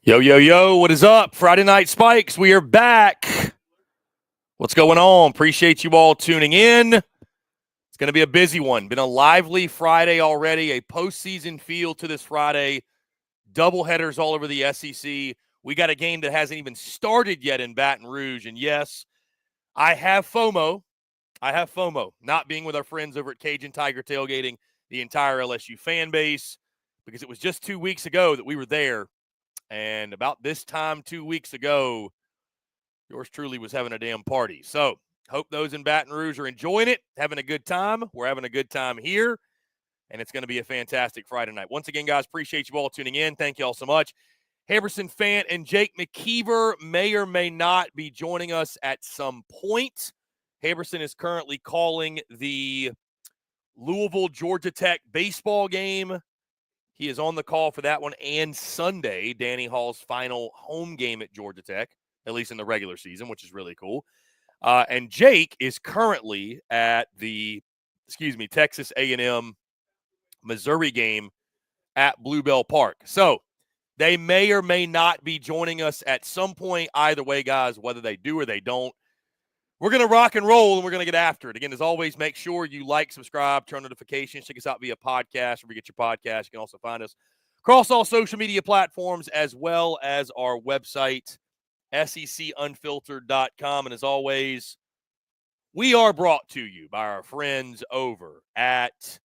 Yo, yo, yo, what is up? Friday Night Spikes, we are back. What's going on? Appreciate you all tuning in. It's going to be a busy one. Been a lively Friday already, a postseason feel to this Friday. Doubleheaders all over the SEC. We got a game that hasn't even started yet in Baton Rouge. And yes, I have FOMO. Not being with our friends over at Cajun Tiger Tailgating, the entire LSU fan base, because it was just 2 weeks ago that we were there. And about this time 2 weeks ago, yours truly was having a damn party. So hope those in Baton Rouge are enjoying it, having a good time. We're having a good time here, and it's going to be a fantastic Friday night. Once again, guys, appreciate you all tuning in. Thank you all so much. Fant and Jake Mckeever may or may not be joining us at some point. Haberson is currently calling the Louisville Georgia Tech baseball game. He is on the call for that one and Sunday, Danny Hall's final home game at Georgia Tech, at least in the regular season, which is really cool. And Jake is currently at the, Texas A&M Missouri game at Bluebell Park. So they may or may not be joining us at some point. Either way, guys, whether they do or they don't, we're going to rock and roll, and we're going to get after it. Again, as always, make sure you like, subscribe, turn notifications. Check us out via podcast, wherever you get your podcast. You can also find us across all social media platforms, as well as our website, secunfiltered.com. And as always, we are brought to you by our friends over at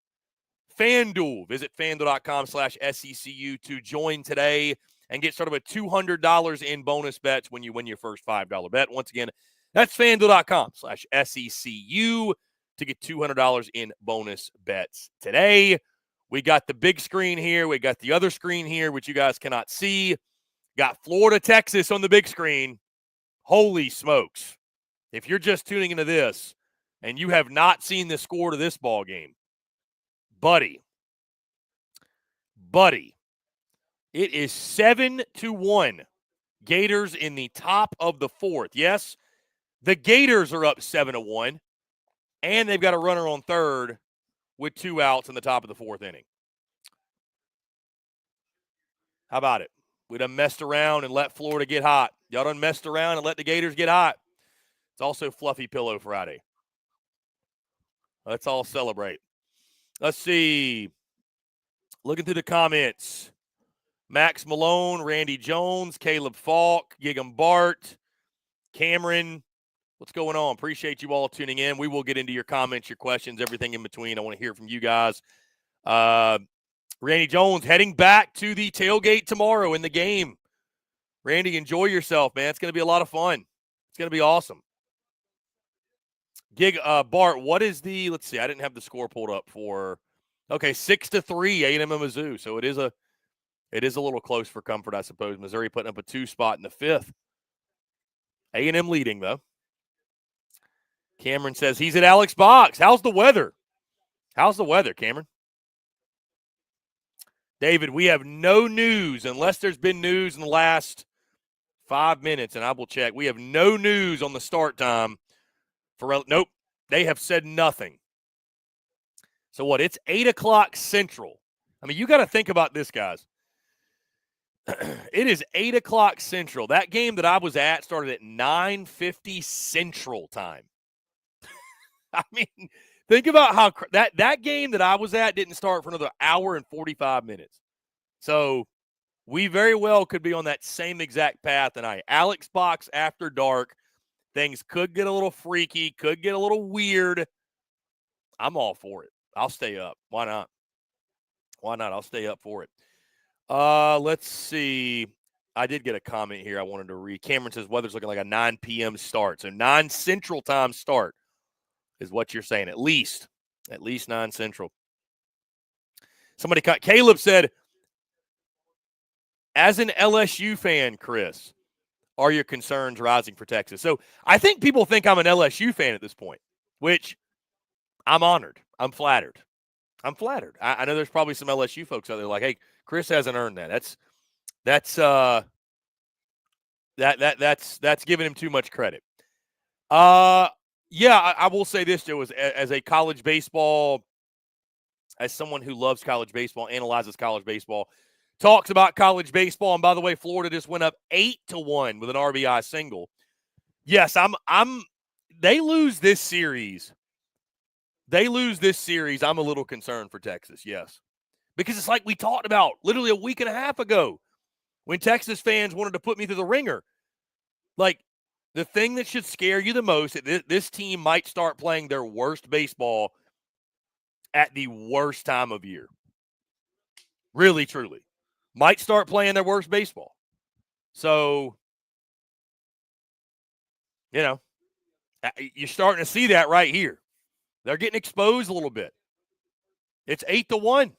FanDuel. Visit FanDuel.com/SECU to join today and get started with $200 in bonus bets when you win your first $5 bet. Once again, that's FanDuel.com/SECU to get $200 in bonus bets today. We got the big screen here. We got the other screen here, which you guys cannot see. Got Florida, Texas on the big screen. Holy smokes. If you're just tuning into this and you have not seen the score to this ball game, buddy, it is 7-1. Gators in the top of the fourth. Yes, the Gators are up 7-1, and they've got a runner on third with 2 outs in the top of the fourth inning. How about it? We done messed around and let Florida get hot. Y'all done messed around and let the Gators get hot. It's also Fluffy Pillow Friday. Let's all celebrate. Let's see. Looking through the comments. Max Malone, Randy Jones, Caleb Falk, Gig'em Bart, Cameron. What's going on? Appreciate you all tuning in. We will get into your comments, your questions, everything in between. I want to hear from you guys. Randy Jones heading back to the tailgate tomorrow in the game. Randy, enjoy yourself, man. It's going to be a lot of fun. It's going to be awesome. Bart, what is the, let's see, I didn't have the score pulled up for, okay, 6-3 A&M and Mizzou. So it is a little close for comfort, I suppose. Missouri putting up a 2 spot in the 5th. A&M leading, though. Cameron says he's at Alex Box. How's the weather? Cameron? David, we have no news unless there's been news in the last 5 minutes, and I will check. We have no news on the start time. Nope, they have said nothing. So what? It's 8 o'clock Central. I mean, you got to think about this, guys. It is 8 o'clock Central. That game that I was at started at 9:50 Central time. I mean, think about how that game that I was at didn't start for another hour and 45 minutes. So we very well could be on that same exact path tonight. Alex Box after dark. Things could get a little freaky, could get a little weird. I'm all for it. I'll stay up. Why not? I'll stay up for it. Let's see. I did get a comment here I wanted to read. Cameron says weather's looking like a 9 p.m. start. So 9 Central time start is what you're saying. At least 9 Central. Caleb said, as an LSU fan, Chris, are your concerns rising for Texas? So I think people think I'm an LSU fan at this point, which I'm honored. I'm flattered. I know there's probably some LSU folks out there like, hey, Chris hasn't earned that. That's giving him too much credit. Yeah, I will say this, Joe, as a college baseball, as someone who loves college baseball, analyzes college baseball, talks about college baseball. And by the way, Florida just went up 8-1 with an RBI single. Yes, they lose this series. I'm a little concerned for Texas, yes. Because it's like we talked about literally a week and a half ago when Texas fans wanted to put me through the ringer. Like, the thing that should scare you the most, this team might start playing their worst baseball at the worst time of year. Really, truly. Might start playing their worst baseball. So, you're starting to see that right here. They're getting exposed a little bit. It's 8-1.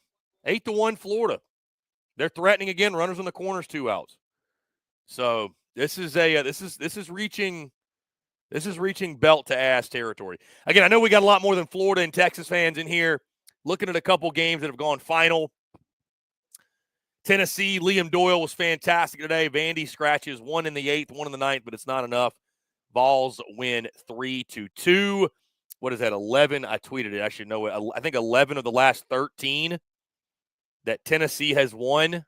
8-1 Florida. They're threatening again, runners on the corners, 2 outs. So this is reaching belt to ass territory. Again, I know we got a lot more than Florida and Texas fans in here. Looking at a couple games that have gone final. Tennessee, Liam Doyle was fantastic today. Vandy scratches 1 in the 8th, 1 in the 9th, but it's not enough. Vols win 3-2. What is that, 11? I tweeted it. I should know it. I think 11 of the last 13 that Tennessee has won. It's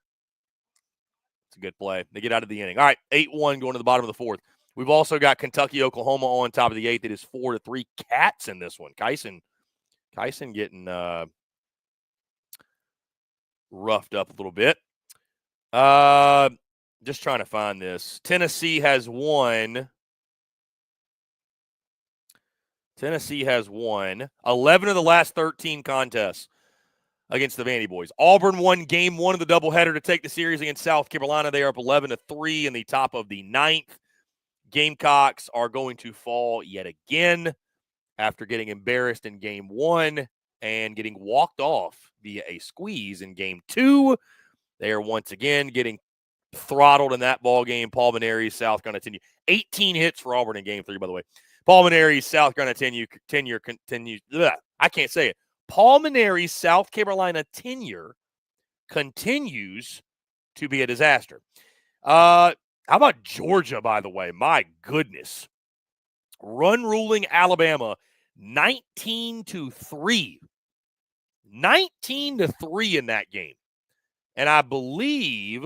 a good play. They get out of the inning. All right, 8-1 going to the bottom of the 4th. We've also got Kentucky, Oklahoma on top of the 8th. It is 4-3 Cats in this one. Kyson getting roughed up a little bit. Just trying to find this. Tennessee has won 11 of the last 13 contests against the Vandy boys. Auburn won game 1 of the doubleheader to take the series against South Carolina. They are up 11-3 in the top of the 9th. Gamecocks are going to fall yet again after getting embarrassed in game 1 and getting walked off via a squeeze in game 2. They are once again getting throttled in that ball game. Paul Maneri's South Carolina tenure. 18 hits for Auburn in game 3, by the way. Paul Maneri's South Carolina tenure continues. I can't say it. Paul Maneri's South Carolina tenure continues to be a disaster. How about Georgia, by the way? My goodness. Run ruling Alabama 19-3. 19-3 in that game. And I believe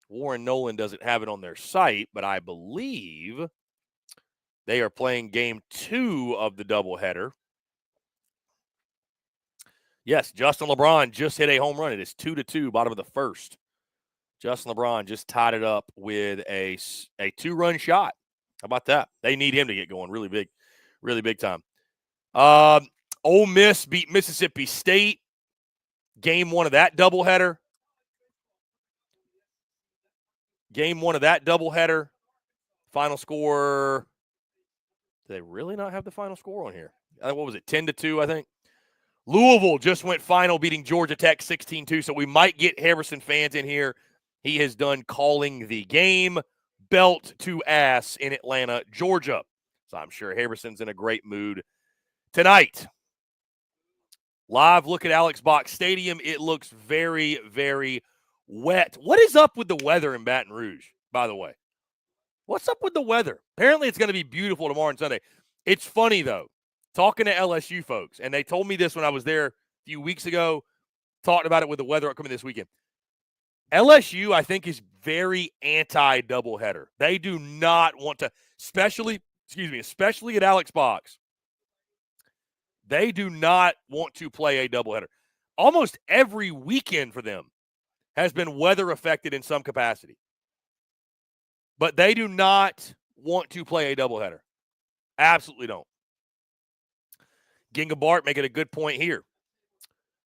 Warren Nolan doesn't have it on their site, but I believe they are playing game 2 of the doubleheader. Yes, Justin LeBron just hit a home run. It is 2-2, bottom of the 1st. Justin LeBron just tied it up with a 2-run shot. How about that? They need him to get going really big time. Ole Miss beat Mississippi State. Game 1 of that doubleheader. Final score. Do they really not have the final score on here? What was it, 10-2, I think? Louisville just went final, beating Georgia Tech 16-2, so we might get Harrison fans in here. He has done calling the game, belt to ass in Atlanta, Georgia. So I'm sure Harrison's in a great mood tonight. Live look at Alex Box Stadium. It looks very, very wet. What is up with the weather in Baton Rouge, by the way? What's up with the weather? Apparently it's going to be beautiful tomorrow and Sunday. It's funny, though, talking to LSU folks, and they told me this when I was there a few weeks ago, talked about it with the weather upcoming this weekend. LSU, I think, is very anti-doubleheader. They do not want to, especially at Alex Box. They do not want to play a doubleheader. Almost every weekend for them has been weather affected in some capacity. But they do not want to play a doubleheader. Absolutely don't. Gingham Bart making a good point here.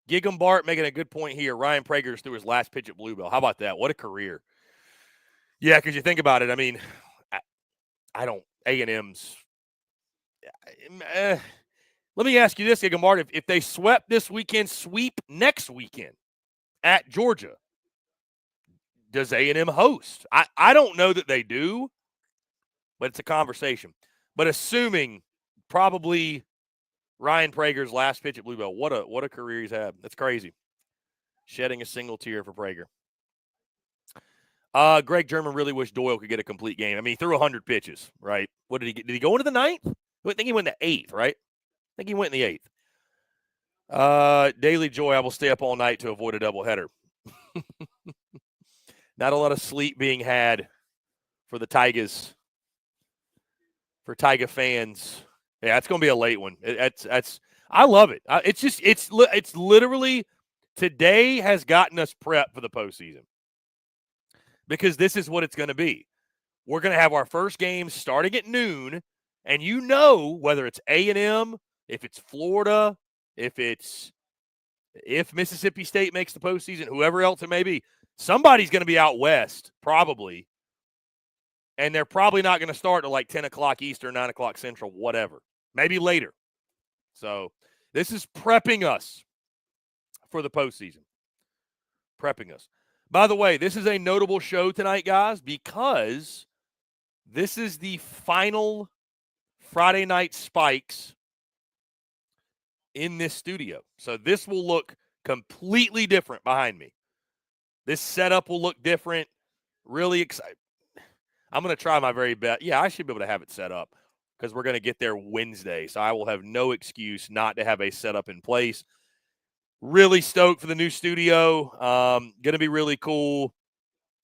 Ryan Prager's threw his last pitch at Bluebell. How about that? What a career. Yeah, because you think about it. I mean, I don't, A&M's. Let me ask you this, Gingham Bart. If they swept this weekend, sweep next weekend at Georgia, does A&M host? I don't know that they do, but it's a conversation. But assuming probably Ryan Prager's last pitch at Bluebell, what a career he's had. That's crazy. Shedding a single tear for Prager. Greg German really wished Doyle could get a complete game. I mean, he threw 100 pitches, right? What did he get? Did he go into the 9th? I think he went in the 8th, right? I think he went in the 8th. Daily Joy, I will stay up all night to avoid a doubleheader. Not a lot of sleep being had for the Tigers, for Tiger fans. Yeah, it's going to be a late one. I love it. It's literally today has gotten us prepped for the postseason because this is what it's going to be. We're going to have our first game starting at noon, and whether it's A&M, if it's Florida, if Mississippi State makes the postseason, whoever else it may be, somebody's going to be out west probably, and they're probably not going to start at like 10 o'clock Eastern, 9 o'clock Central, whatever. Maybe later. So this is prepping us for the postseason. Prepping us. By the way, this is a notable show tonight, guys, because this is the final Friday night Spikes in this studio. So this will look completely different behind me. This setup will look different. Really excited. I'm going to try my very best. Yeah, I should be able to have it set up because we're going to get there Wednesday. So I will have no excuse not to have a setup in place. Really stoked for the new studio. Going to be really cool.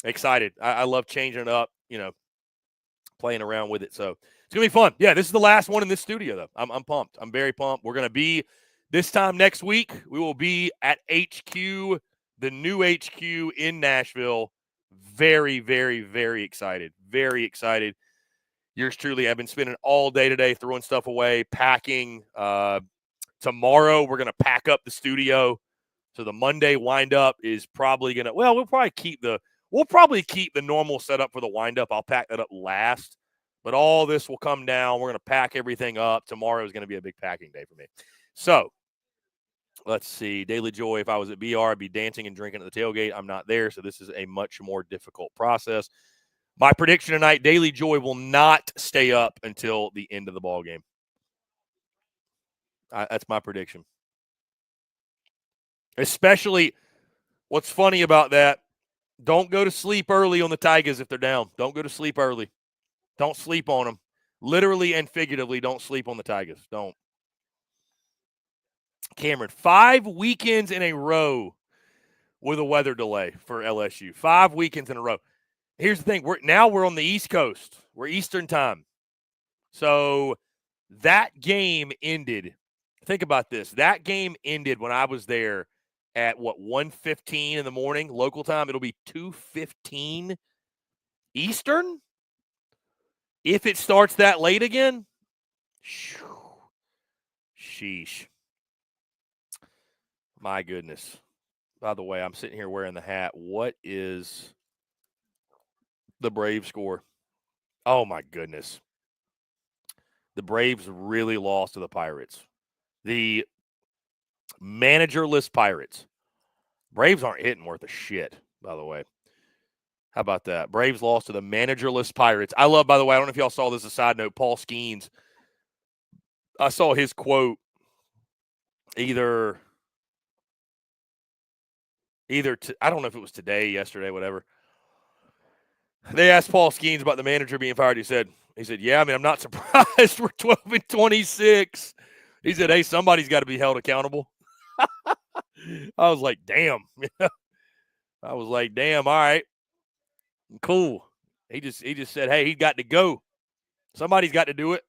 Excited. I love changing it up, playing around with it. So it's going to be fun. Yeah, this is the last one in this studio, though. I'm pumped. I'm very pumped. We're going to be this time next week. We will be at HQ, the new HQ in Nashville. Very, very, very excited. Very excited. Yours truly. I've been spending all day today throwing stuff away, packing. Tomorrow we're going to pack up the studio. So the Monday wind-up is probably going to – we'll probably keep the normal setup for the wind-up. I'll pack that up last. But all this will come down. We're going to pack everything up. Tomorrow is going to be a big packing day for me. So let's see. Daily Joy, if I was at BR, I'd be dancing and drinking at the tailgate. I'm not there, so this is a much more difficult process. My prediction tonight, Daily Joy will not stay up until the end of the ball game. That's my prediction. Especially, what's funny about that, don't go to sleep early on the Tigers if they're down. Don't go to sleep early. Don't sleep on them. Literally and figuratively, don't sleep on the Tigers. Don't. Cameron, 5 weekends in a row with a weather delay for LSU. 5 weekends in a row. Here's the thing. We're on the East Coast. We're Eastern time. So that game ended. Think about this. That game ended when I was there at, 1:15 in the morning, local time. It'll be 2:15 Eastern if it starts that late again. Sheesh. My goodness. By the way, I'm sitting here wearing the hat. What is the Braves score? Oh, my goodness. The Braves really lost to the Pirates. The managerless Pirates. Braves aren't hitting worth a shit, by the way. How about that? Braves lost to the managerless Pirates. I love, by the way, I don't know if y'all saw this, a side note, Paul Skeens. I saw his quote either I don't know if it was today, yesterday, whatever. They asked Paul Skeens about the manager being fired. He said, yeah, I'm not surprised. We're 12-26. He said, hey, somebody's got to be held accountable. I was like, damn. I was like, damn, all right. Cool. He just said, hey, he got to go. Somebody's got to do it.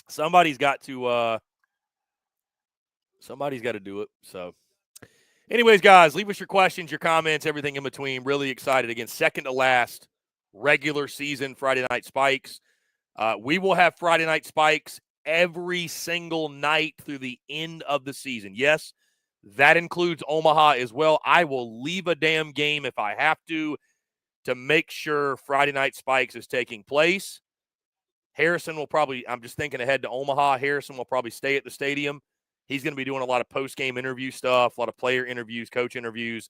Somebody's got to do it. So anyways, guys, leave us your questions, your comments, everything in between. Really excited. Again, second to last regular season Friday Night Spikes. We will have Friday Night Spikes every single night through the end of the season. Yes, that includes Omaha as well. I will leave a damn game if I have to make sure Friday Night Spikes is taking place. Harrison will probably, I'm just thinking ahead to Omaha. Harrison will probably stay at the stadium. He's going to be doing a lot of post-game interview stuff, a lot of player interviews, coach interviews.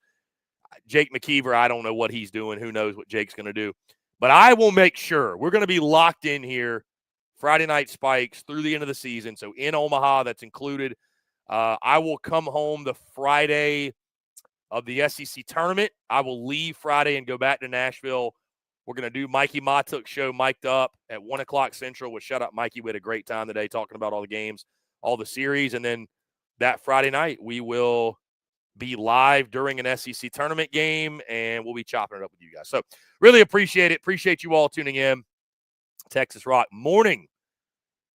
Jake Mckeever, I don't know what he's doing. Who knows what Jake's going to do. But I will make sure we're going to be locked in here Friday Night Spikes through the end of the season. So in Omaha, that's included. I will come home the Friday of the SEC tournament. I will leave Friday and go back to Nashville. We're going to do Mikey Matuk's show, Mic'd Up, at 1 o'clock Central with Shut Up Mikey. We had a great time today talking about all the games, all the series. And then that Friday night, we will be live during an SEC tournament game, and we'll be chopping it up with you guys. So really appreciate it. Appreciate you all tuning in. Texas Rock morning.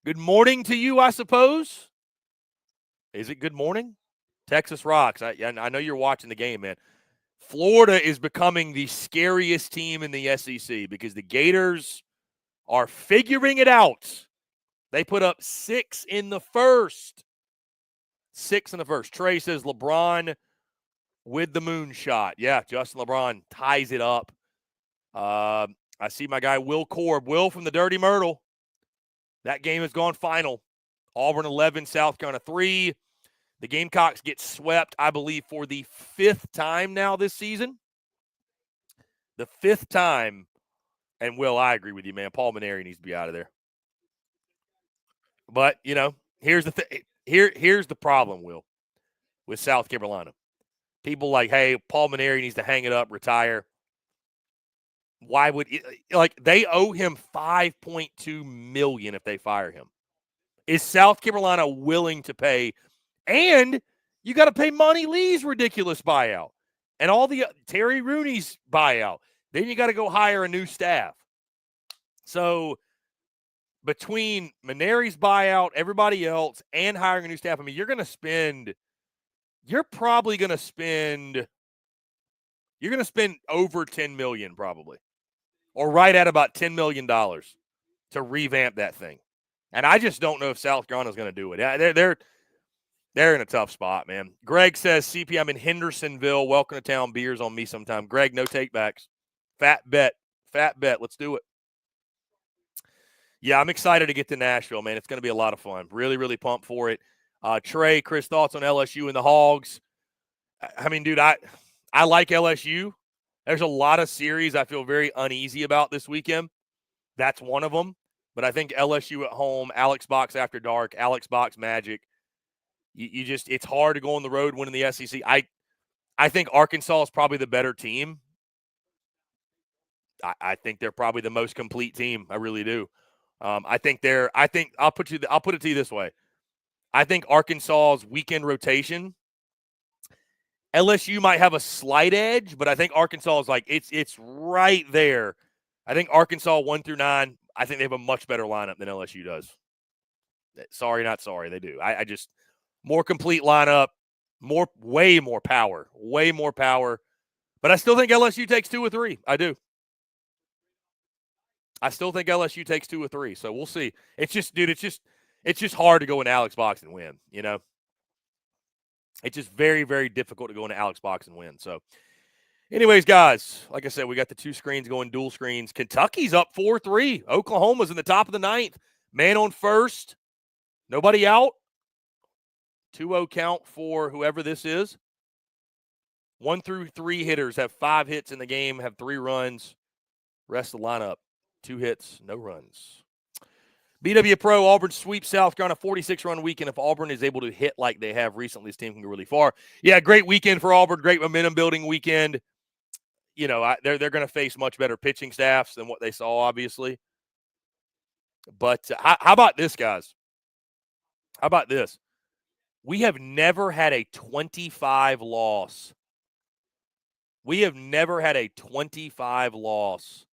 Good morning to you, I suppose. Is it good morning? Texas Rocks. I know you're watching the game, man. Florida is becoming the scariest team in the SEC because the Gators are figuring it out. They put up 6 in the first. 6 in the first. Trey says LeBron with the moonshot. Yeah, Justin LeBron ties it up. I see my guy Will Korb. Will from the Dirty Myrtle. That game has gone final. Auburn 11, South Carolina 3. The Gamecocks get swept, I believe, for the 5th time now this season. The 5th time. And, Will, I agree with you, man. Paul Maneri needs to be out of there. But, you know, here's the thing. Here's the problem, Will, with South Carolina. People like, hey, Paul Maneri needs to hang it up, retire. Why would they owe him $5.2 million if they fire him? Is South Carolina willing to pay? And you got to pay Monty Lee's ridiculous buyout and all the Terry Rooney's buyout. Then you got to go hire a new staff. So between Maneri's buyout, everybody else, and hiring a new staff, I mean, you're probably going to spend over $10 million probably, or right at about $10 million to revamp that thing. And I just don't know if South Carolina's going to do it. They're in a tough spot, man. Greg says, CP, I'm in Hendersonville. Welcome to town. Beers on me sometime. Greg, no takebacks. Fat bet. Let's do it. Yeah, I'm excited to get to Nashville, man. It's going to be a lot of fun. Really, really pumped for it. Trey, Chris, thoughts on LSU and the Hogs? I mean, dude, I like LSU. There's a lot of series I feel very uneasy about this weekend. That's one of them. But I think LSU at home, Alex Box after dark, Alex Box Magic. You just, it's hard to go on the road winning the SEC. I think Arkansas is probably the better team. I think they're probably the most complete team. I really do. I'll put it to you this way. I think Arkansas's weekend rotation, LSU might have a slight edge, but I think Arkansas is like, it's right there. I think Arkansas 1 through 9, I think they have a much better lineup than LSU does. Sorry, not sorry. They do. I just, more complete lineup, way more power. But I still think LSU takes 2 or 3. I do. I still think LSU takes 2 or 3. So we'll see. It's just, dude, it's just hard to go in Alex Box and win, you know? It's just very, very difficult to go into Alex Box and win. So anyways, guys, like I said, we got the 2 screens going, dual screens. Kentucky's up 4-3. Oklahoma's in the top of the 9th. Man on first. Nobody out. 2-0 count for whoever this is. 1 through 3 hitters have 5 hits in the game, have 3 runs. Rest of the lineup, 2 hits, no runs. BW Pro, Auburn sweeps South Carolina, 46-run weekend. If Auburn is able to hit like they have recently, this team can go really far. Yeah, great weekend for Auburn, great momentum-building weekend. You know, they're going to face much better pitching staffs than what they saw, obviously. But how about this, guys? How about this? We have never had a 25 loss. We have never had a 25 loss.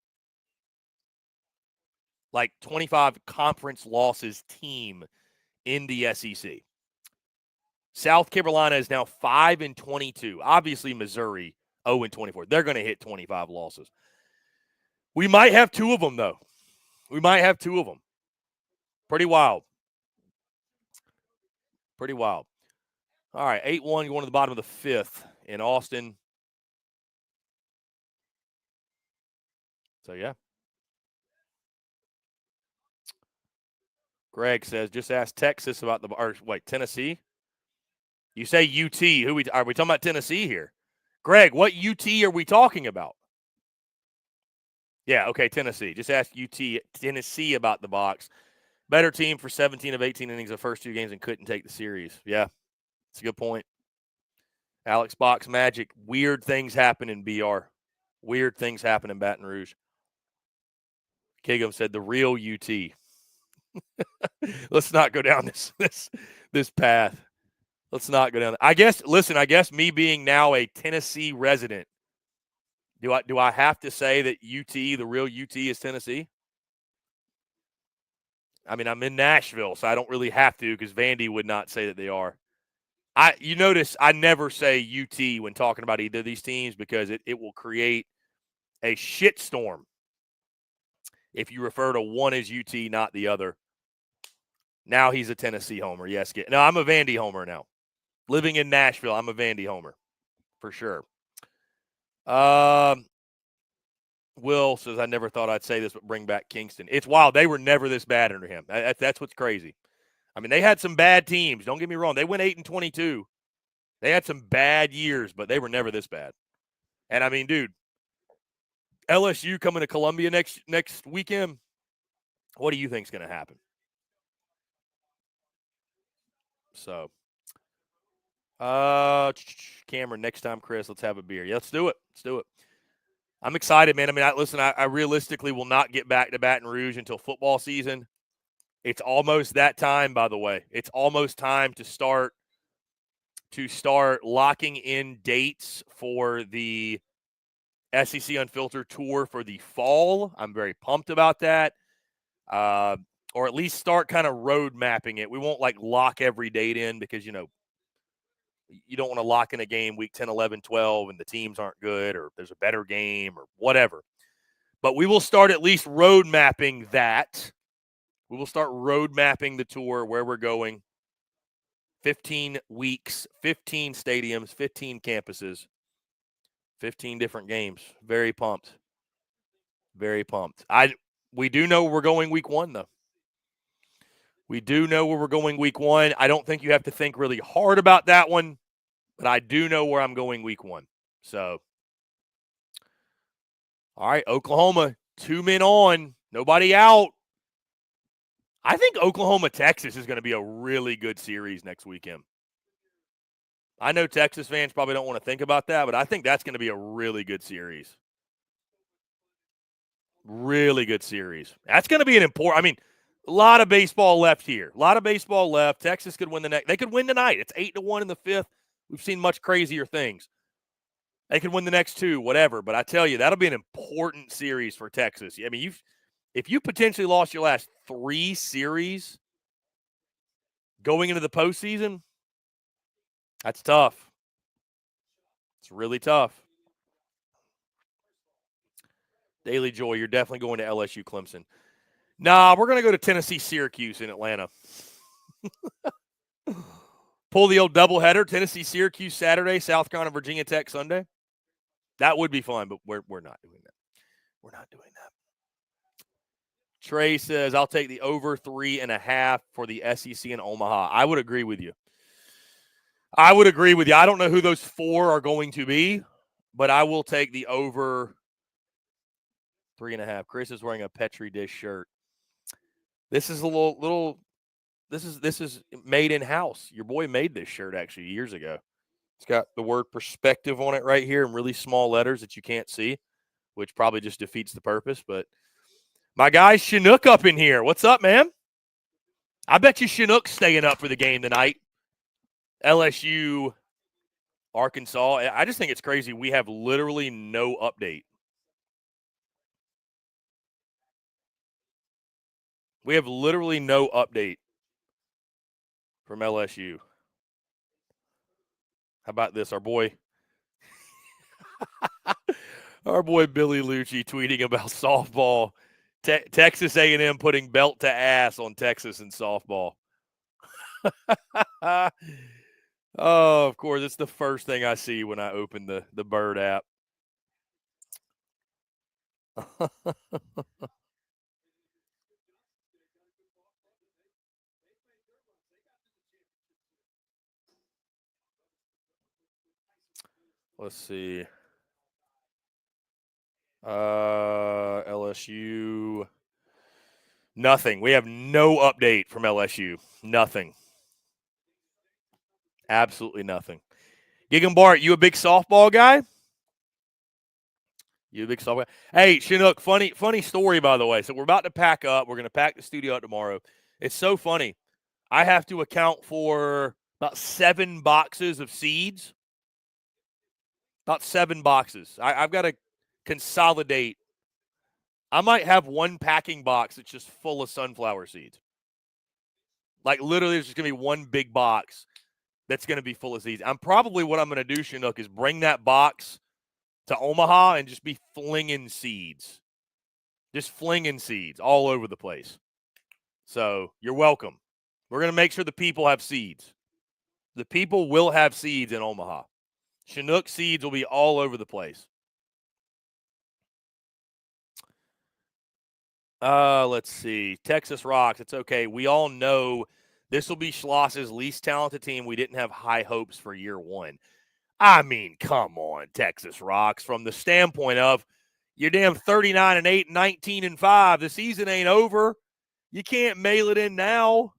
Like 25 conference losses team in the SEC. South Carolina is now 5-22. Obviously, Missouri 0-24. They're going to hit 25 losses. We might have 2 of them, though. We might have 2 of them. Pretty wild. Pretty wild. All right, 8-1 going to the bottom of the 5th in Austin. So, yeah. Greg says, just ask Texas about Tennessee? You say UT. Are we talking about Tennessee here? Greg, what UT are we talking about? Yeah, okay, Tennessee. Just ask Tennessee about the box. Better team for 17 of 18 innings the first 2 games and couldn't take the series. Yeah, it's a good point. Alex Box Magic. Weird things happen in BR. Weird things happen in Baton Rouge. Kigum said the real UT. Let's not go down this path. Let's not go down. I guess me being now a Tennessee resident, do I have to say that UT, the real UT, is Tennessee? I mean, I'm in Nashville, so I don't really have to because Vandy would not say that they are. You notice I never say UT when talking about either of these teams because it will create a shitstorm if you refer to one as UT, not the other. Now he's a Tennessee homer. Yes. No, I'm a Vandy homer now. Living in Nashville, I'm a Vandy homer for sure. Will says, I never thought I'd say this, but bring back Kingston. It's wild. They were never this bad under him. That's what's crazy. I mean, they had some bad teams. Don't get me wrong. They went 8-22. They had some bad years, but they were never this bad. And I mean, dude, LSU coming to Columbia next weekend. What do you think's going to happen? So, Cameron, next time, Chris, let's have a beer. Yeah, let's do it. I'm excited, man. I mean, I realistically will not get back to Baton Rouge until football season. It's almost that time, by the way. It's almost time to start locking in dates for the SEC Unfiltered tour for the fall. I'm very pumped about that. Or at least start kind of road mapping it. We won't lock every date in because, you don't want to lock in a game week 10, 11, 12 and the teams aren't good or there's a better game or whatever. But we will start at least road mapping that. We will start road mapping the tour, where we're going. 15 weeks, 15 stadiums, 15 campuses, 15 different games. Very pumped. Very pumped. We do know we're going week 1, though. We do know where we're going week 1. I don't think you have to think really hard about that one, but I do know where I'm going week 1. So, all right, Oklahoma, 2 men on, nobody out. I think Oklahoma-Texas is going to be a really good series next weekend. I know Texas fans probably don't want to think about that, but I think that's going to be a really good series. Really good series. That's going to be an important – I mean, a lot of baseball left here. A lot of baseball left. Texas could win the next – they could win tonight. It's 8-1 in the 5th. We've seen much crazier things. They could win the next 2, whatever. But I tell you, that'll be an important series for Texas. I mean, if you potentially lost your last 3 series going into the postseason, that's tough. It's really tough. Daily Joy, you're definitely going to LSU Clemson. Nah, we're going to go to Tennessee Syracuse in Atlanta. Pull the old doubleheader, Tennessee Syracuse Saturday, South Carolina Virginia Tech Sunday. That would be fun, but we're not doing that. We're not doing that. Trey says, I'll take the over 3.5 for the SEC in Omaha. I would agree with you. I don't know who those 4 are going to be, but I will take the over 3.5. Chris is wearing a Petri dish shirt. This is a little this is made in-house. Your boy made this shirt actually years ago. It's got the word perspective on it right here in really small letters that you can't see, which probably just defeats the purpose, but my guy Chinook up in here. What's up, man? I bet you Chinook's staying up for the game tonight. LSU, Arkansas. I just think it's crazy. We have literally no update. We have literally no update from LSU. How about this? Our boy Billy Lucci tweeting about softball. Texas A&M putting belt to ass on Texas in softball. Oh, of course, it's the first thing I see when I open the Bird app. Let's see. LSU. Nothing. We have no update from LSU. Nothing. Absolutely nothing. Gigan Bart, you a big softball guy? You a big softball guy? Hey, Chinook, funny story, by the way. So we're about to pack up. We're going to pack the studio up tomorrow. It's so funny. I have to account for About 7 boxes of seeds. About 7 boxes. I've got to consolidate. I might have one packing box that's just full of sunflower seeds. Like, literally, there's just going to be one big box that's going to be full of seeds. What I'm going to do, Chinook, is bring that box to Omaha and just be flinging seeds. Just flinging seeds all over the place. So, you're welcome. We're going to make sure the people have seeds. The people will have seeds in Omaha. Chinook seeds will be all over the place. Let's see. Texas rocks. It's okay. We all know this will be Schloss's least talented team. We didn't have high hopes for year one. I mean, come on, Texas rocks. From the standpoint of you're damn 39-8, 19-5. The season ain't over. You can't mail it in now.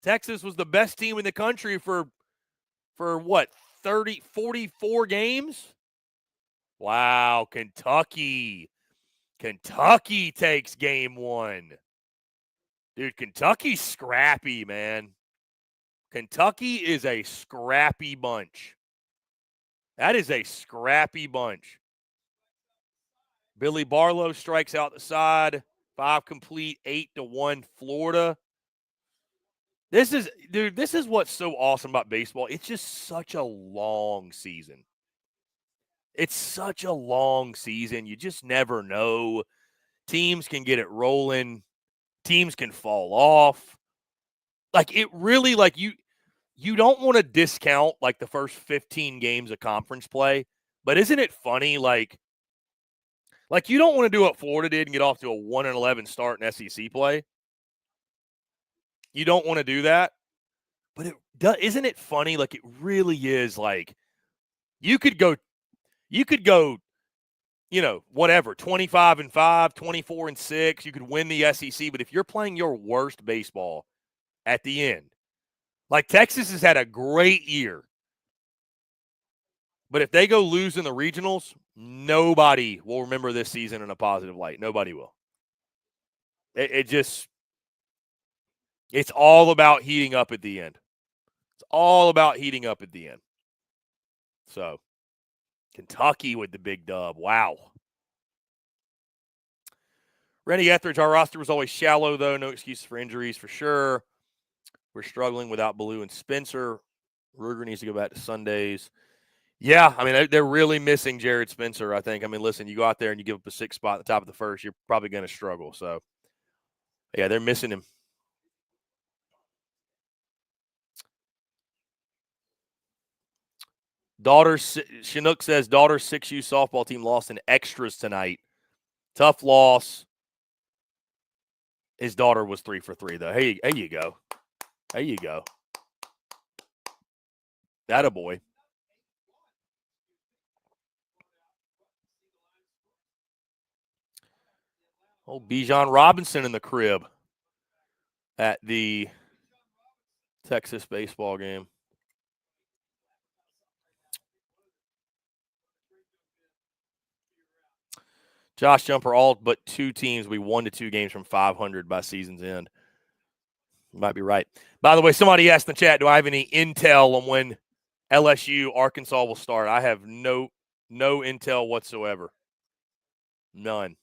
Texas was the best team in the country for what, 44 games? Wow, Kentucky. Kentucky takes game one. Dude, Kentucky's scrappy, man. Kentucky is a scrappy bunch. That is a scrappy bunch. Billy Barlow strikes out the side. 5 complete, 8-1 Florida. This is what's so awesome about baseball. It's just such a long season. It's such a long season. You just never know. Teams can get it rolling. Teams can fall off. Like, it really, like, you don't want to discount, like, the first 15 games of conference play. But isn't it funny, like you don't want to do what Florida did and get off to a 1-11 start in SEC play. You don't want to do that. But isn't it funny? Like, it really is, like, you could go, whatever, 25-5, 24-6. You could win the SEC. But if you're playing your worst baseball at the end, like, Texas has had a great year. But if they go lose in the regionals, nobody will remember this season in a positive light. Nobody will. It's all about heating up at the end. It's all about heating up at the end. So, Kentucky with the big dub. Wow. Rennie Etheridge, our roster was always shallow, though. No excuses for injuries, for sure. We're struggling without Ballou and Spencer. Ruger needs to go back to Sundays. Yeah, I mean, they're really missing Jared Spencer, I think. I mean, listen, you go out there and you give up a 6th spot at the top of the first, you're probably going to struggle. So, yeah, they're missing him. Chinook says, daughter's 6U softball team lost in extras tonight. Tough loss. His daughter was 3 for 3, though. Hey, there you go. There you go. Attaboy. Oh, Bijan Robinson in the crib at the Texas baseball game. Josh Jumper, all but 2 teams, we 1-2 games from 500 by season's end. You might be right. By the way, somebody asked in the chat, do I have any intel on when LSU-Arkansas will start? I have no intel whatsoever. None.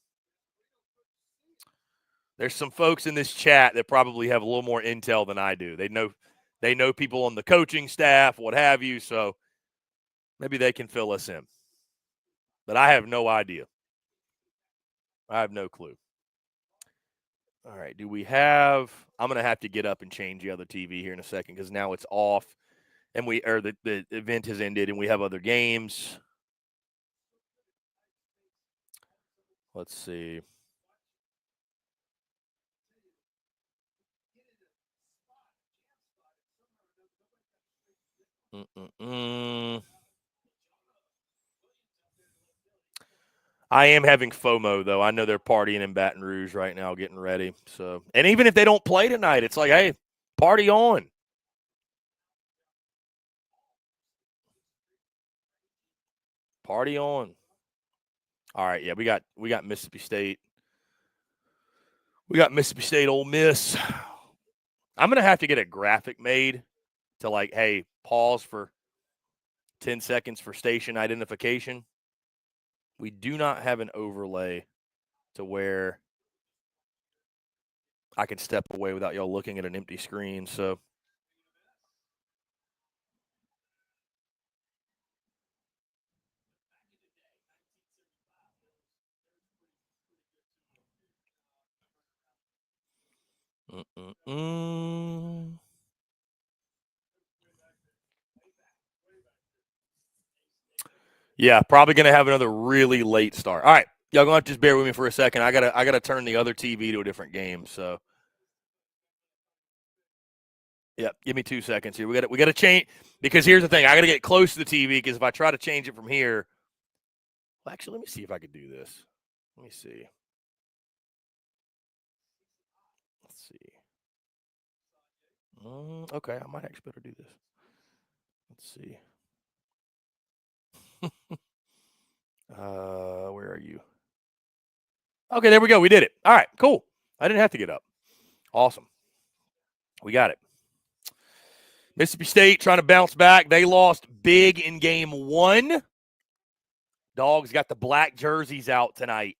There's some folks in this chat that probably have a little more intel than I do. They know people on the coaching staff, what have you, so maybe they can fill us in. But I have no idea. I have no clue. All right, I'm going to have to get up and change the other TV here in a second because now it's off and the event has ended and we have other games. Let's see. I am having FOMO, though. I know they're partying in Baton Rouge right now, getting ready. So, and even if they don't play tonight, it's like, hey, party on. Party on. All right, yeah, we got Mississippi State. We got Mississippi State Ole Miss. I'm going to have to get a graphic made to like, hey, pause for 10 seconds for station identification. We do not have an overlay to where I can step away without y'all looking at an empty screen. So yeah, probably gonna have another really late start. All right, y'all gonna have to just bear with me for a second. I gotta turn the other TV to a different game. So yeah, give me 2 seconds here. We gotta change, because here's the thing. I gotta get close to the TV, because if I try to change it from here, well, actually, let me see if I could do this. Let me see. Let's see. Okay, I might actually better do this. Let's see. Where are you? Okay, there we go. We did it. All right, cool. I didn't have to get up. Awesome. We got it. Mississippi State trying to bounce back. They lost big in game 1. Dogs got the black jerseys out tonight.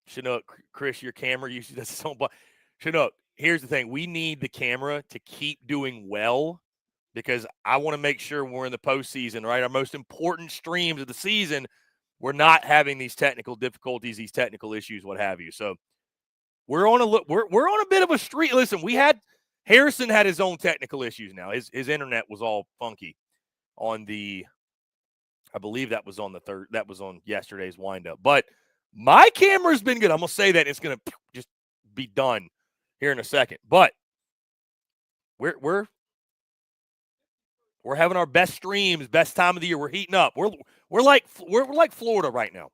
Chinook, Chris, your camera usually does so much. Chinook, here's the thing. We need the camera to keep doing well, because I want to make sure we're in the postseason, right? Our most important streams of the season, we're not having these technical difficulties, these technical issues, what have you. So we're on a bit of a streak. Listen, Harrison had his own technical issues now. His internet was all funky on I believe that was on yesterday's windup. But my camera's been good. I'm gonna say that it's gonna just be done here in a second. But we're having our best streams, best time of the year. We're heating up. We're like Florida right now.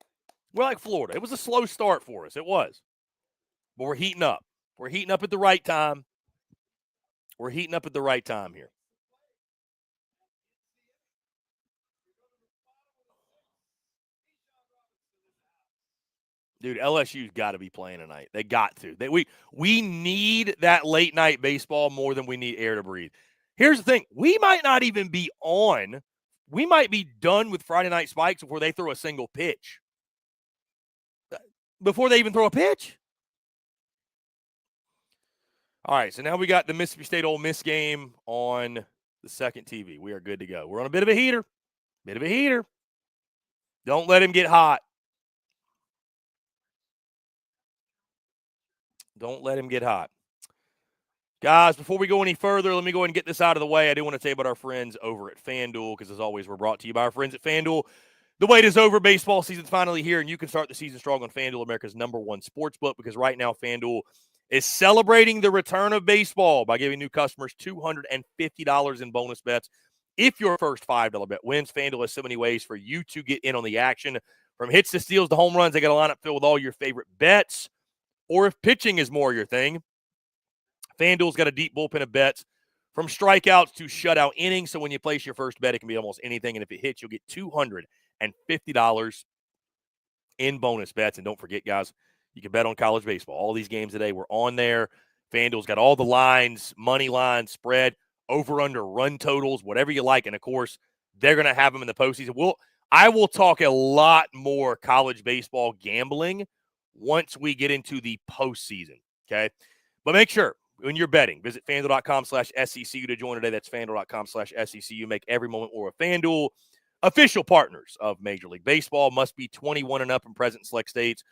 We're like Florida. It was a slow start for us. It was. But we're heating up. We're heating up at the right time. We're heating up at the right time here. Dude, LSU's got to be playing tonight. They got to. We need that late night baseball more than we need air to breathe. Here's the thing. We might not even be on. We might be done with Friday Night Spikes before they throw a single pitch. Before they even throw a pitch. All right, so now we got the Mississippi State Ole Miss game on the second TV. We are good to go. We're on a bit of a heater. Don't let him get hot. Don't let him get hot. Guys, before we go any further, let me go ahead and get this out of the way. I do want to tell you about our friends over at FanDuel, because as always, we're brought to you by our friends at FanDuel. The wait is over. Baseball season's finally here, and you can start the season strong on FanDuel, America's #1 sportsbook, because right now FanDuel is celebrating the return of baseball by giving new customers $250 in bonus bets if your first $5 bet wins. FanDuel has so many ways for you to get in on the action. From hits to steals to home runs, they got a lineup filled with all your favorite bets. Or if pitching is more your thing, FanDuel's got a deep bullpen of bets, from strikeouts to shutout innings. So when you place your first bet, it can be almost anything. And if it hits, you'll get $250 in bonus bets. And don't forget, guys, you can bet on college baseball. All these games today were on there. FanDuel's got all the lines, money line, spread, over, under, run totals, whatever you like. And, of course, they're going to have them in the postseason. I will talk a lot more college baseball gambling once we get into the postseason, okay? But make sure, when you're betting, visit FanDuel.com/SECU to join today. That's FanDuel.com/SECU. Make every moment more of FanDuel. Official partners of Major League Baseball. Must be 21 and up and present in select states.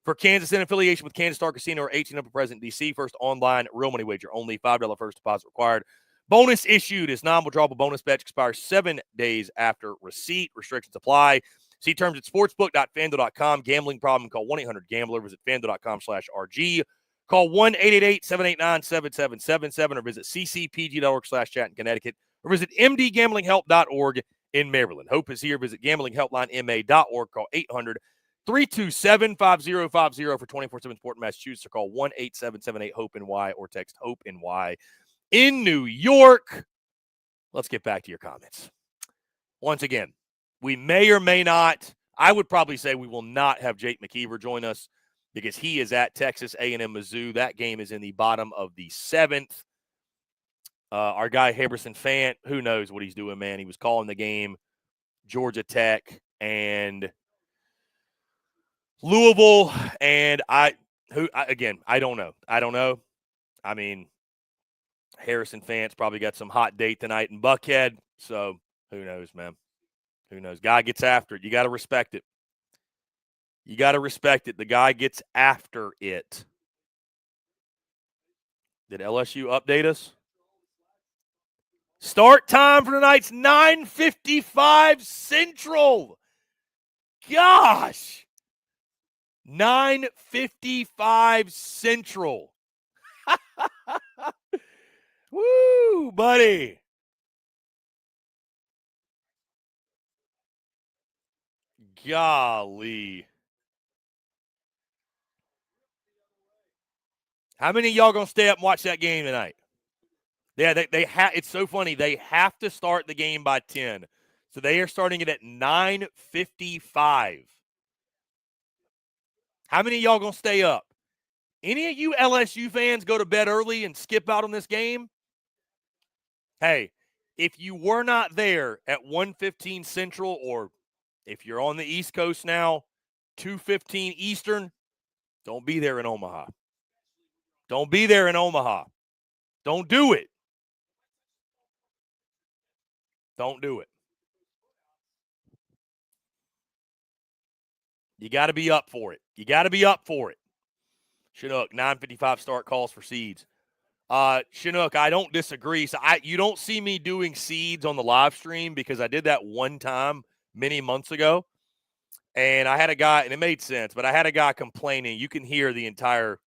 For Kansas, in affiliation with Kansas Star Casino, or 18 up and present in D.C. First online real money wager only. $5 first deposit required. Bonus issued is non-withdrawable bonus bet. Expires 7 days after receipt. Restrictions apply. See terms at sportsbook.fanduel.com. Gambling problem, call 1-800-GAMBLER. Visit fanduel.com/RG. Call 1-888-789-7777 or visit ccpg.org/chat in Connecticut, or visit mdgamblinghelp.org in Maryland. Hope is here. Visit gamblinghelplinema.org. Call 800-327-5050 for 24/7 support in Massachusetts, or call 1-8778-HOPE-NY or text HOPE-NY in New York. Let's get back to your comments. Once again, we may or may not, I would probably say we will not have Jake Mckeever join us, because he is at Texas A&M Mizzou. That game is in the bottom of the 7th. Our guy Harrison Fant, who knows what he's doing, man. He was calling the game, Georgia Tech and Louisville, and I don't know. I mean, Harrison Fant's probably got some hot date tonight in Buckhead, so who knows, man? Who knows? Guy gets after it. You got to respect it. You got to respect it. The guy gets after it. Did LSU update us? Start time for tonight's 9:55 Central. Gosh. 9:55 Central. Woo, buddy. Golly. How many of y'all going to stay up and watch that game tonight? Yeah, they have. It's so funny. They have to start the game by 10. So they are starting it at 9:55. How many of y'all going to stay up? Any of you LSU fans go to bed early and skip out on this game? Hey, if you were not there at 1:15 Central, or if you're on the East Coast now, 2:15 Eastern, don't be there in Omaha. Don't be there in Omaha. Don't do it. Don't do it. You got to be up for it. You got to be up for it. Chinook, 9:55 start calls for seeds. Chinook, I don't disagree. So you don't see me doing seeds on the live stream because I did that one time many months ago. And I had a guy, and it made sense, but I had a guy complaining. You can hear the entire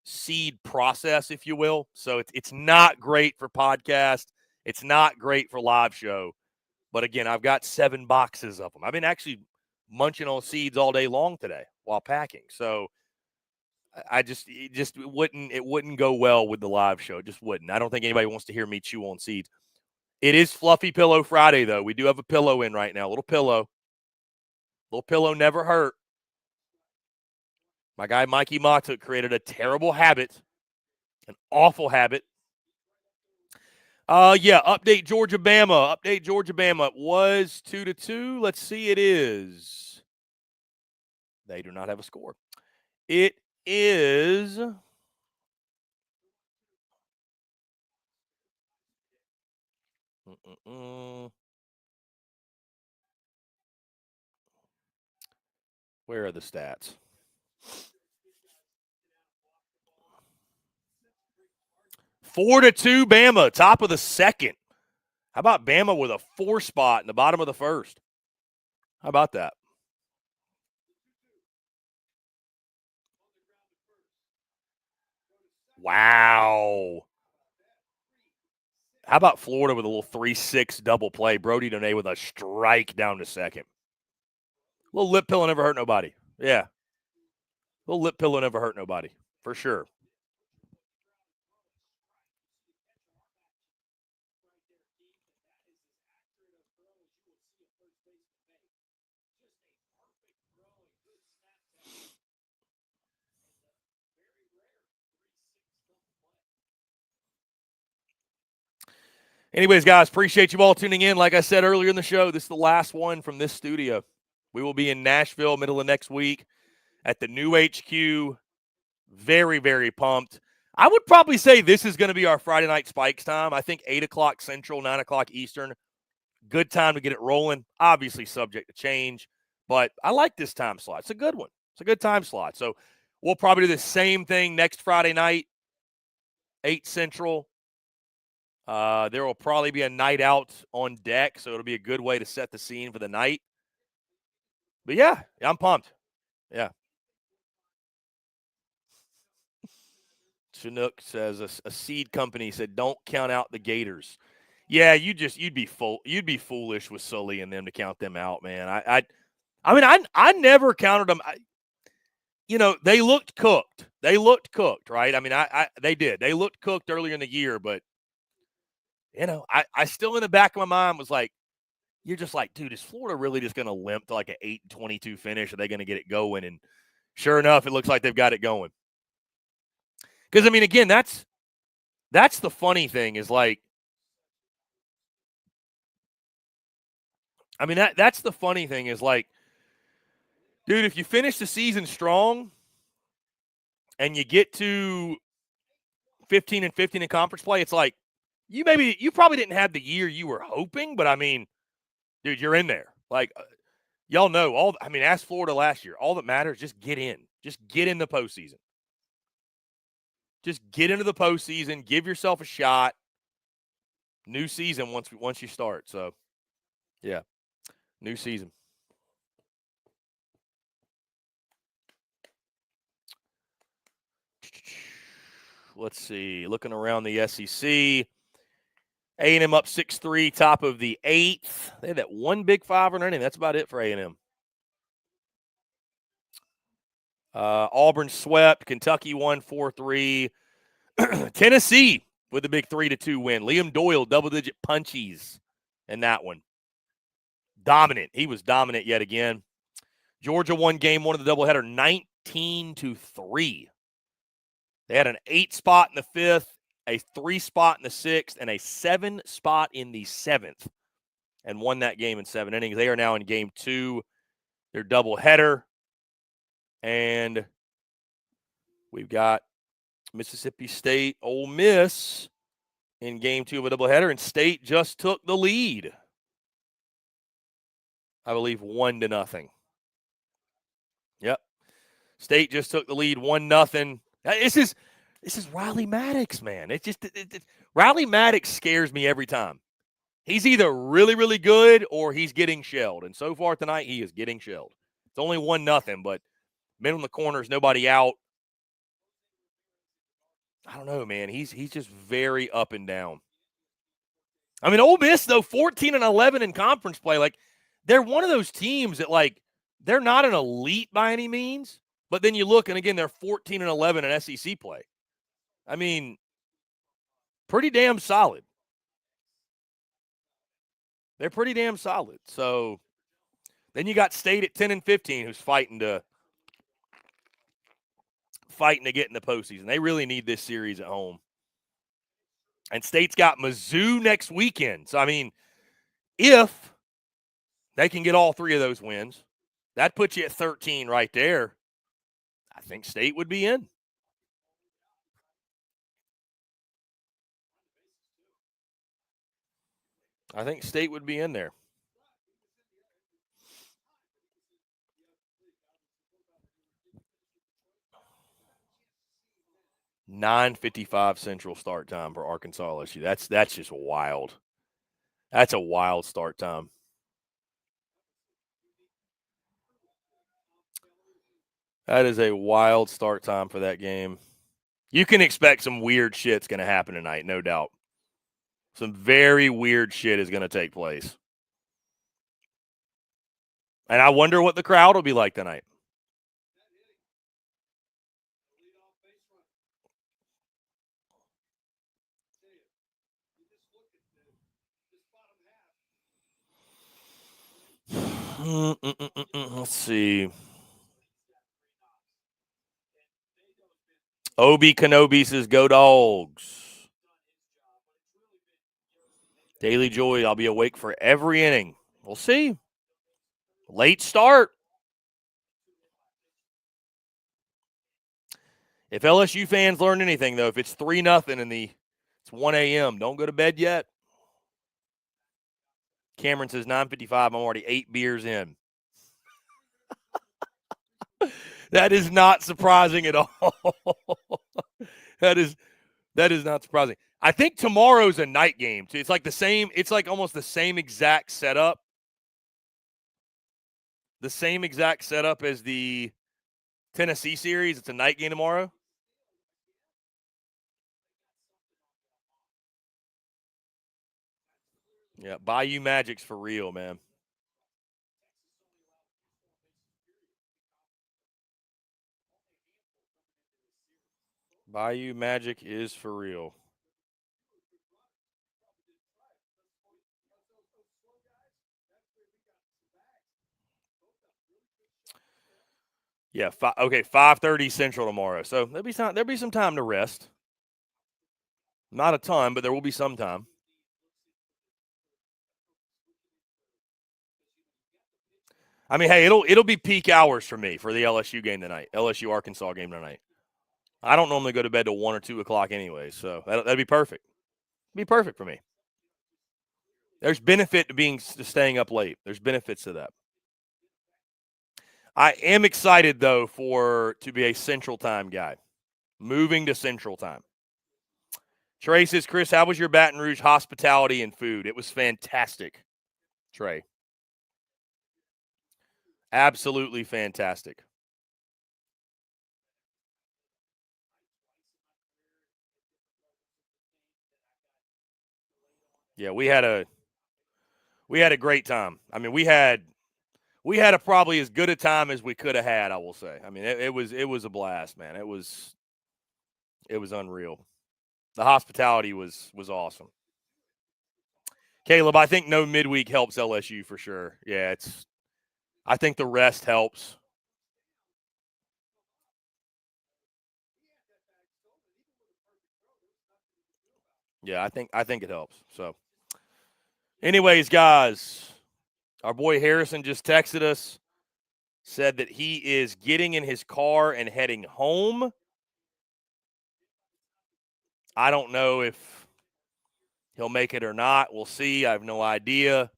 seed process, if you will. So it's not great for podcast. It's not great for live show. But again, I've got 7 boxes of them. I've been actually munching on seeds all day long today while packing. So it wouldn't go well with the live show. It just wouldn't. I don't think anybody wants to hear me chew on seeds. It is Fluffy Pillow Friday, though. We do have a pillow in right now. Little pillow never hurt. My guy Mikey Mata created a terrible habit, an awful habit. Update Georgia Bama. It was 2-2. Let's see, it is. They do not have a score. It is. Where are the stats? 4-2 Bama, top of the second. How about Bama with a 4 spot in the bottom of the first? How about that? Wow. How about Florida with a little 3-6 double play? Brody Donay with a strike down to second. A little lip pillow never hurt nobody. Yeah. A little lip pillow never hurt nobody, for sure. Anyways, guys, appreciate you all tuning in. Like I said earlier in the show, this is the last one from this studio. We will be in Nashville middle of next week at the new HQ. Very, very pumped. I would probably say this is going to be our Friday night Spikes time. I think 8 o'clock Central, 9 o'clock Eastern. Good time to get it rolling. Obviously subject to change, but I like this time slot. It's a good one. It's a good time slot. So we'll probably do the same thing next Friday night, 8 Central. There will probably be a night out on deck, so it'll be a good way to set the scene for the night. But yeah, I'm pumped. Yeah. Chinook says a seed company said don't count out the Gators. Yeah, you'd be foolish with Sully and them to count them out, man. I never counted them. They looked cooked. Right? I mean, they did. They looked cooked earlier in the year, but I still in the back of my mind was like, you're just like, dude, is Florida really just going to limp to like an 8-22 finish? Are they going to get it going? And sure enough, it looks like they've got it going. Because, I mean, again, that's That's the funny thing is like, I mean, that's the funny thing is like, dude, if you finish the season strong and you get to 15-15 in conference play, it's like you probably didn't have the year you were hoping, but I mean, dude, you're in there. Like, y'all know ask Florida last year. All that matters, just get in. Just get in the postseason. Just get into the postseason. Give yourself a shot. New season once you start. So, yeah, new season. Let's see. Looking around the SEC, A&M up 6-3, top of the 8th. They had that one Big Five or anything. That's about it for A&M. Auburn swept. Kentucky won 4-3. Tennessee with a big 3-2 win. Liam Doyle, double-digit punchies in that one. Dominant. He was dominant yet again. Georgia won game one of the doubleheader 19-3. They had an 8 spot in the 5th, a 3 spot in the 6th, and a 7 spot in the 7th, and won that game in 7 innings. They are now in game 2, their doubleheader. And we've got Mississippi State, Ole Miss in game 2 of a doubleheader, and State just took the lead. I believe 1-0. Yep. State just took the lead 1-0. This is Riley Maddox, man. Riley Maddox scares me every time. He's either really, really good or he's getting shelled. And so far tonight, he is getting shelled. It's only 1-0, but men on the corners, nobody out. I don't know, man. He's just very up and down. I mean, Ole Miss, though, 14-11 in conference play. Like, they're one of those teams that, like, they're not an elite by any means. But then you look, and again, they're 14-11 in SEC play. I mean, pretty damn solid. They're pretty damn solid. So then you got State at 10-15, who's fighting to get in the postseason. They really need this series at home. And State's got Mizzou next weekend. So, I mean, if they can get all 3 of those wins, that puts you at 13 right there. I think State would be in. I think State would be in there. $9:55 Central start time for Arkansas LSU. That's just wild. That's a wild start time. That is a wild start time for that game. You can expect some weird shit's going to happen tonight, no doubt. Some very weird shit is going to take place. And I wonder what the crowd will be like tonight. Let's see. Obi Kenobi says, go Dogs. Daily Joy, I'll be awake for every inning. We'll see. Late start. If LSU fans learn anything, though, if it's 3-0 and it's 1 a.m., don't go to bed yet. Cameron says 9:55. I'm already 8 beers in. That is not surprising at all. That is not surprising. I think tomorrow's a night game too. It's like the same. It's like almost the same exact setup. The same exact setup as the Tennessee series. It's a night game tomorrow. Yeah, Bayou Magic's for real, man. Bayou Magic is for real. Yeah, 5:30 Central tomorrow. So there'll be some time to rest. Not a ton, but there will be some time. I mean, hey, it'll be peak hours for me for the LSU game tonight, LSU-Arkansas game tonight. I don't normally go to bed till 1 or 2 o'clock anyway, so that'd be perfect. It'd be perfect for me. There's benefit to staying up late. There's benefits to that. I am excited though to be a Central Time guy, moving to Central Time. Trey says, Chris, how was your Baton Rouge hospitality and food? It was fantastic, Trey. Absolutely fantastic. Yeah, we had a great time. I mean, we had a probably as good a time as we could have had, I will say. I mean, it was a blast, man. It was unreal. The hospitality was awesome. Caleb, I think no midweek helps LSU for sure. Yeah, I think the rest helps. Yeah, I think it helps. So, anyways, guys, our boy Harrison just texted us, said that he is getting in his car and heading home. I don't know if he'll make it or not. We'll see. I have no idea.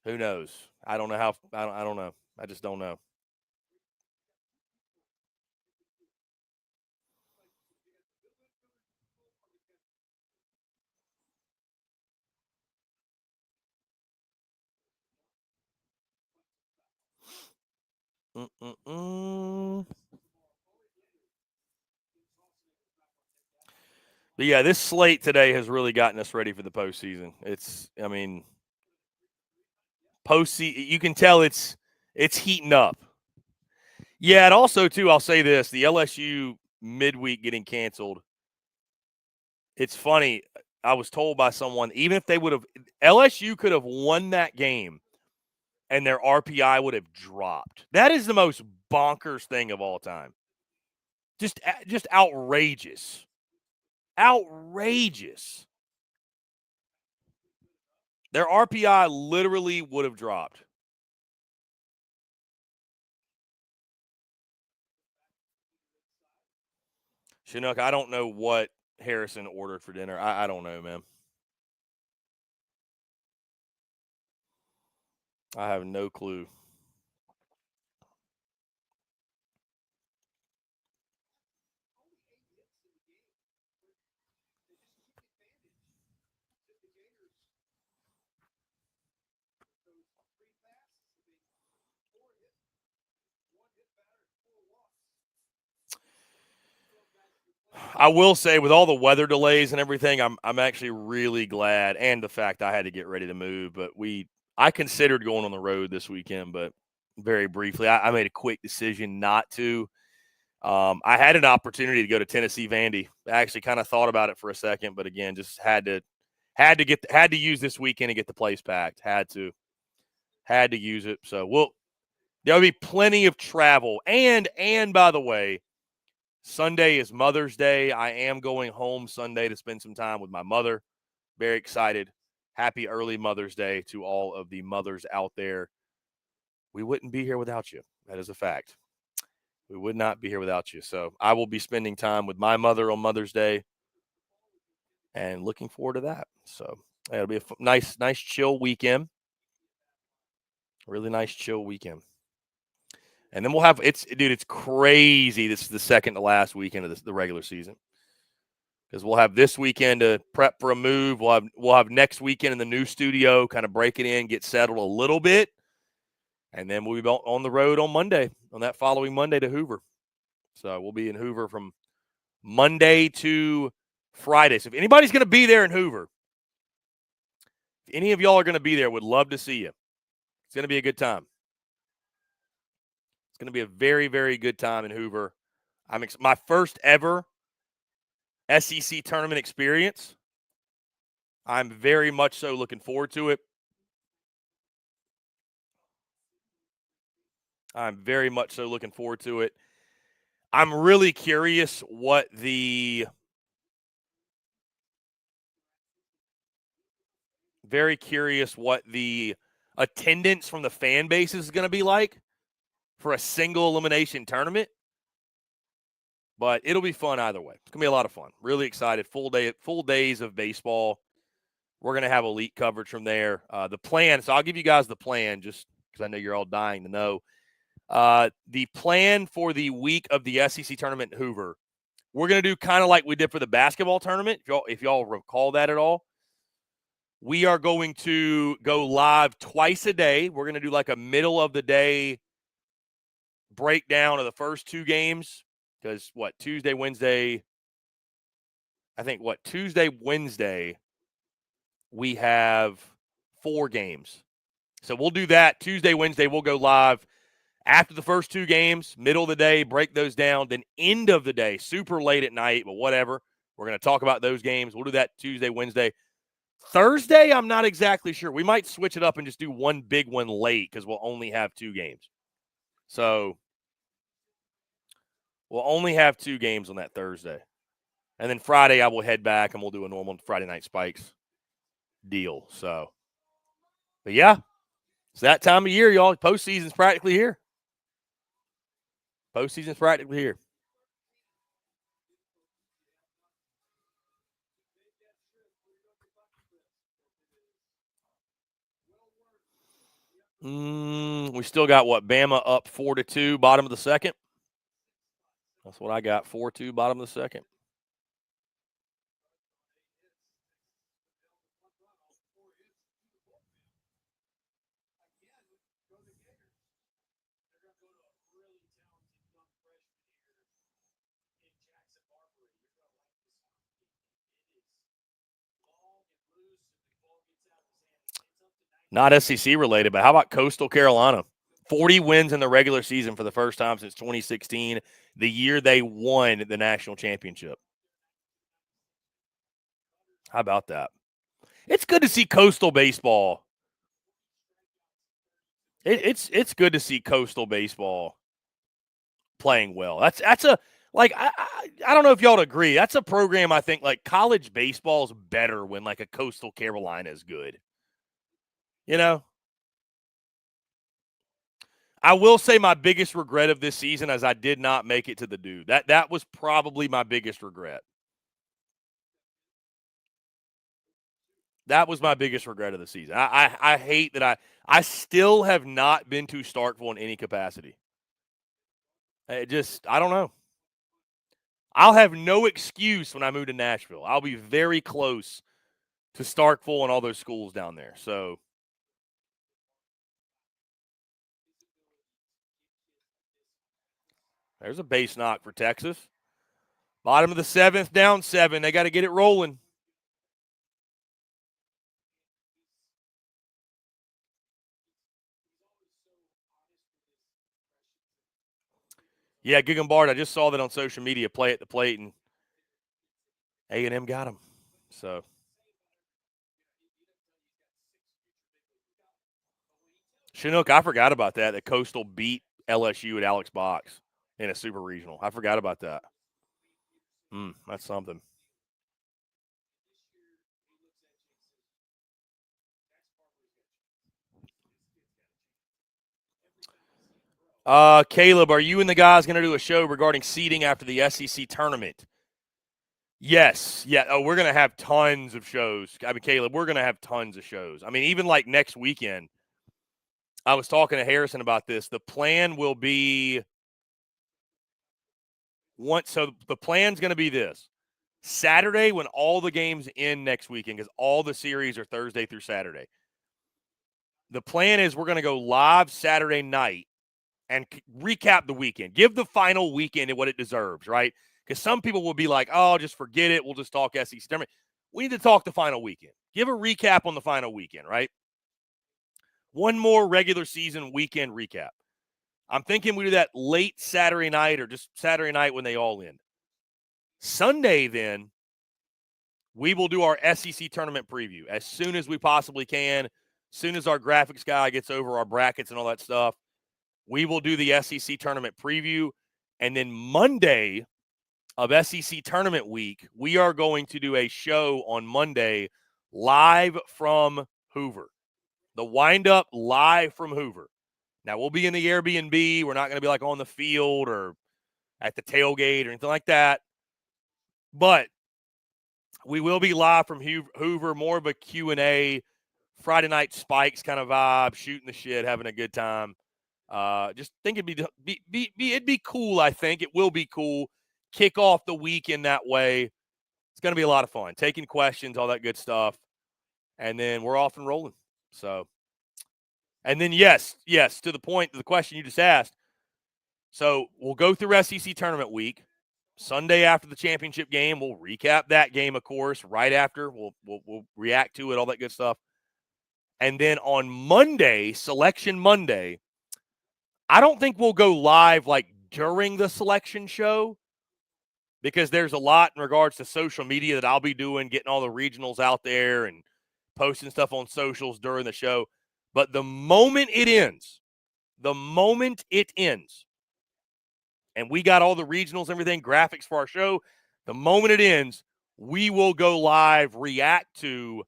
Who knows? I don't know how. I don't know. I just don't know. Mm-mm-mm. But yeah, this slate today has really gotten us ready for the postseason. I mean, postseason. You can tell it's heating up. Yeah, and also too, I'll say this: the LSU midweek getting canceled. It's funny. I was told by someone, even if they would have, LSU could have won that game, and their RPI would have dropped. That is the most bonkers thing of all time. Just outrageous. Outrageous. Their RPI literally would have dropped. Chinook, I don't know what Harrison ordered for dinner. I don't know, man. I have no clue. I will say, with all the weather delays and everything, I'm actually really glad, and the fact I had to get ready to move. But I considered going on the road this weekend, but very briefly, I made a quick decision not to. I had an opportunity to go to Tennessee Vandy. I actually kind of thought about it for a second, but again, just had to use this weekend to get the place packed. Had to use it. So there'll be plenty of travel. And by the way, Sunday is Mother's Day. I am going home Sunday to spend some time with my mother. Very excited. Happy early Mother's Day to all of the mothers out there. We wouldn't be here without you. That is a fact. We would not be here without you. So I will be spending time with my mother on Mother's Day and looking forward to that. So it'll be a nice, chill weekend. Really nice, chill weekend. And then we'll have it's crazy. This is the second to last weekend of the regular season, because we'll have this weekend to prep for a move. We'll have next weekend in the new studio, kind of break it in, get settled a little bit, and then we'll be on the road on Monday, on that following Monday to Hoover. So we'll be in Hoover from Monday to Friday. So if anybody's going to be there in Hoover, if any of y'all are going to be there, would love to see you. It's going to be a good time. It's going to be a very, very good time in Hoover. My first ever SEC tournament experience. I'm very much so looking forward to it. I'm very much so looking forward to it. I'm really curious what the Very curious what the attendance from the fan base is going to be like for a single elimination tournament. But it'll be fun either way. It's going to be a lot of fun. Really excited. Full days of baseball. We're going to have elite coverage from there. The plan, so I'll give you guys the plan just because I know you're all dying to know. The plan for the week of the SEC tournament in Hoover, we're going to do kind of like we did for the basketball tournament, if y'all recall that at all. We are going to go live twice a day. We're going to do like a middle of the day breakdown of the first two games because Tuesday, Wednesday, we have 4 games. So we'll do that. Tuesday, Wednesday, we'll go live after the first 2 games, middle of the day, break those down. Then end of the day, super late at night, but whatever. We're going to talk about those games. We'll do that Tuesday, Wednesday. Thursday, I'm not exactly sure. We might switch it up and just do one big one late because we'll only have 2 games. So we'll only have 2 games on that Thursday. And then Friday, I will head back and we'll do a normal Friday Night Spikes deal. So, but yeah, it's that time of year, y'all. Postseason's practically here. Postseason's practically here. We still got Bama up 4-2, bottom of the second. That's what I got, 4-2, bottom of the second. Not SEC related, but how about Coastal Carolina? 40 wins in the regular season for the first time since 2016, the year they won the national championship. How about that? It's good to see Coastal baseball. It's good to see Coastal baseball playing well. That's a like I don't know if y'all agree. That's a program I think like college baseball is better when like a Coastal Carolina is good. You know? I will say my biggest regret of this season is I did not make it to the Dew. That was probably my biggest regret. That was my biggest regret of the season. I hate that I still have not been to Starkville in any capacity. I don't know. I'll have no excuse when I move to Nashville. I'll be very close to Starkville and all those schools down there. So there's a base knock for Texas. Bottom of the 7th, down 7. They got to get it rolling. Yeah, Guggenbart, I just saw that on social media, play at the plate, and A&M got him. So Chinook, I forgot about that. That Coastal beat LSU at Alex Box in a super regional. I forgot about that. That's something. Caleb, are you and the guys going to do a show regarding seeding after the SEC tournament? Yes. Yeah. Oh, we're going to have tons of shows. I mean, Caleb, we're going to have tons of shows. I mean, even like next weekend, I was talking to Harrison about this. The plan will be so the plan's going to be this. Saturday, when all the games end next weekend, because all the series are Thursday through Saturday. The plan is we're going to go live Saturday night and recap the weekend. Give the final weekend what it deserves, right? Because some people will be like, oh, just forget it. We'll just talk SEC tournament. We need to talk the final weekend. Give a recap on the final weekend, right? One more regular season weekend recap. I'm thinking we do that late Saturday night or just Saturday night when they all end. Sunday, then, we will do our SEC tournament preview as soon as we possibly can. As soon as our graphics guy gets over our brackets and all that stuff, we will do the SEC tournament preview. And then Monday of SEC tournament week, we are going to do a show on Monday live from Hoover. The wind-up live from Hoover. Now, we'll be in the Airbnb. We're not going to be like on the field or at the tailgate or anything like that. But we will be live from Hoover, more of a Q&A, Friday night spikes kind of vibe, shooting the shit, having a good time. Just think it'd be cool, I think. It will be cool. Kick off the week in that way. It's going to be a lot of fun. Taking questions, all that good stuff. And then we're off and rolling. So, and then yes, to the point of the question you just asked. So we'll go through SEC tournament week. Sunday after the championship game, we'll recap that game, of course. Right after, we'll react to it, all that good stuff. And then on Monday, Selection Monday, I don't think we'll go live like during the selection show because there's a lot in regards to social media that I'll be doing, getting all the regionals out there and posting stuff on socials during the show. But the moment it ends, and we got all the regionals and everything, graphics for our show, the moment it ends, we will go live, react to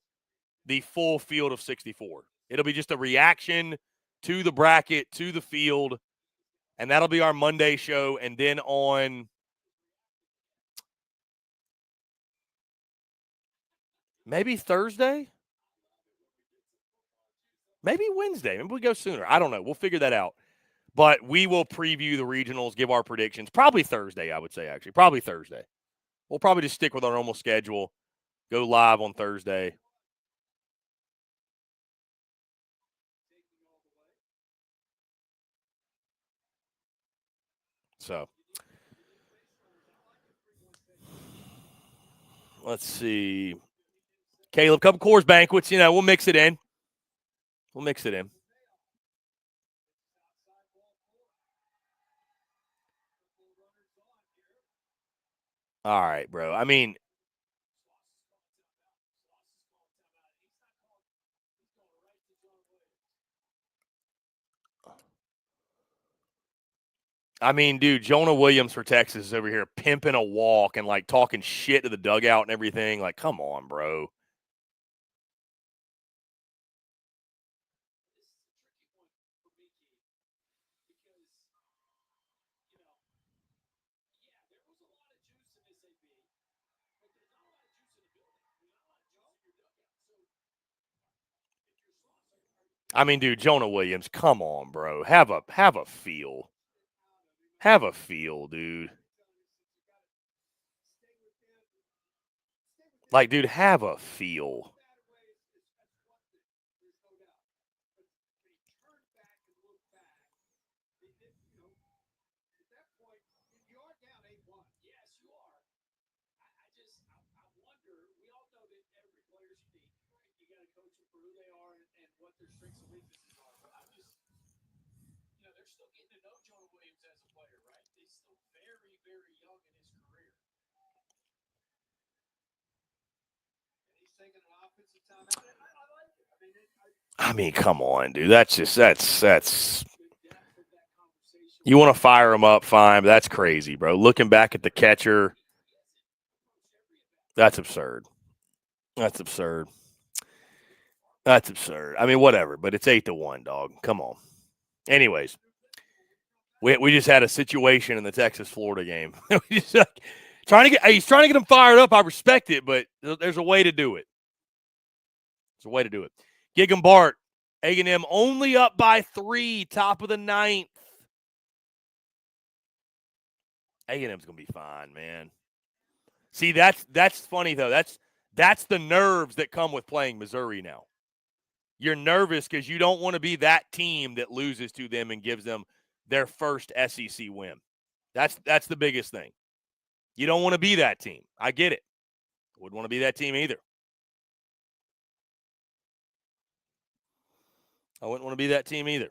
the full field of 64. It'll be just a reaction to the bracket, to the field, and that'll be our Monday show. And then on maybe Thursday, maybe Wednesday, maybe we go sooner. I don't know. We'll figure that out. But we will preview the regionals, give our predictions. Probably Thursday, I would say, actually. Probably Thursday. We'll probably just stick with our normal schedule, go live on Thursday. So, let's see. Caleb, couple Coors banquets, we'll mix it in. All right, bro. I mean, dude, Jonah Williams for Texas is over here pimping a walk and like talking shit to the dugout and everything. Like, come on, bro. Dude, Jonah Williams, come on, bro. Have a feel. Have a feel, dude. Like, dude, have a feel. Come on, dude. That's. You want to fire him up, fine, but that's crazy, bro. Looking back at the catcher, that's absurd. That's absurd. Whatever, but it's 8-1, dog. Come on. Anyways, we just had a situation in the Texas-Florida game. He's trying to get him fired up. I respect it, but there's a way to do it. Gig and Bart, A&M only up by 3, top of the 9th. A&M's gonna be fine, man. See, that's funny though. That's the nerves that come with playing Missouri now. You're nervous because you don't want to be that team that loses to them and gives them their first SEC win. That's the biggest thing. You don't want to be that team. I get it. Wouldn't want to be that team either. I wouldn't want to be that team either.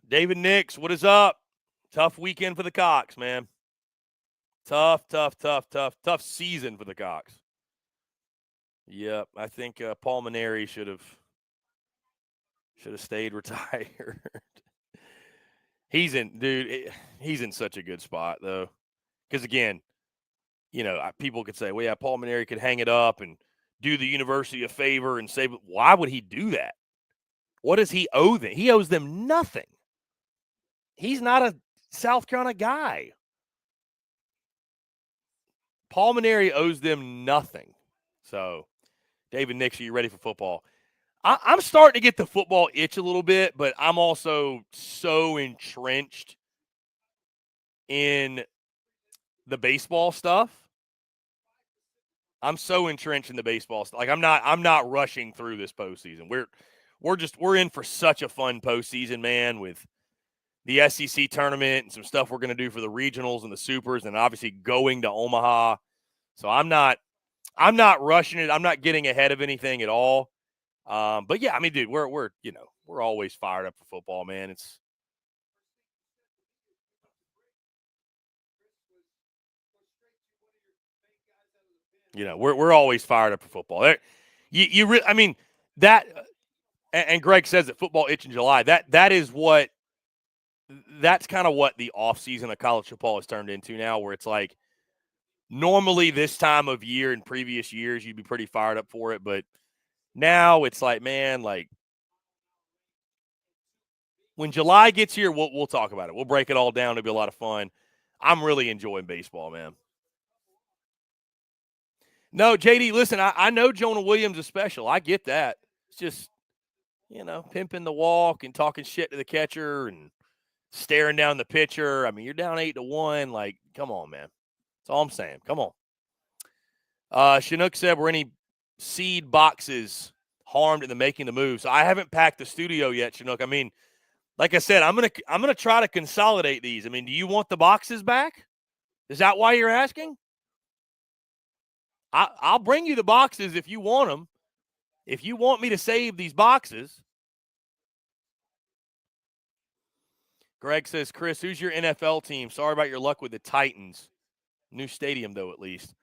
David Nix, what is up? Tough weekend for the Cox, man. Tough season for the Cox. Yep, I think Paul Maneri should have Should have stayed retired. He's in such a good spot, though. Because, again, people could say, well, yeah, Paul Mainieri could hang it up and do the university a favor and say, why would he do that? What does he owe them? He owes them nothing. He's not a South Carolina guy. Paul Mainieri owes them nothing. So, David Nix, are you ready for football? I'm starting to get the football itch a little bit, but I'm also so entrenched in the baseball stuff. I'm so entrenched in the baseball stuff. Like I'm not rushing through this postseason. We're in for such a fun postseason, man, with the SEC tournament and some stuff we're going to do for the regionals and the supers, and obviously going to Omaha. So I'm not rushing it. I'm not getting ahead of anything at all. But yeah, I mean, dude, we're always fired up for football, man. It's we're always fired up for football. I mean that, and Greg says that football itch in July. That's kind of what the offseason of college football has turned into now, where it's like normally this time of year in previous years you'd be pretty fired up for it, but now it's like, man, like when July gets here, we'll talk about it. We'll break it all down. It'll be a lot of fun. I'm really enjoying baseball, man. No, JD, listen, I know Jonah Williams is special. I get that. It's just, pimping the walk and talking shit to the catcher and staring down the pitcher. I mean, you're down 8-1. Like, come on, man. That's all I'm saying. Come on. Chinook said, were any seed boxes harmed in the making the move? So I haven't packed the studio yet, Chinook. I mean, like I said, I'm gonna try to consolidate these. I mean, do you want the boxes back? Is that why you're asking? I'll bring you the boxes if you want them. If you want me to save these boxes. Greg says, Chris, who's your NFL team? Sorry about your luck with the Titans. New stadium, though, at least.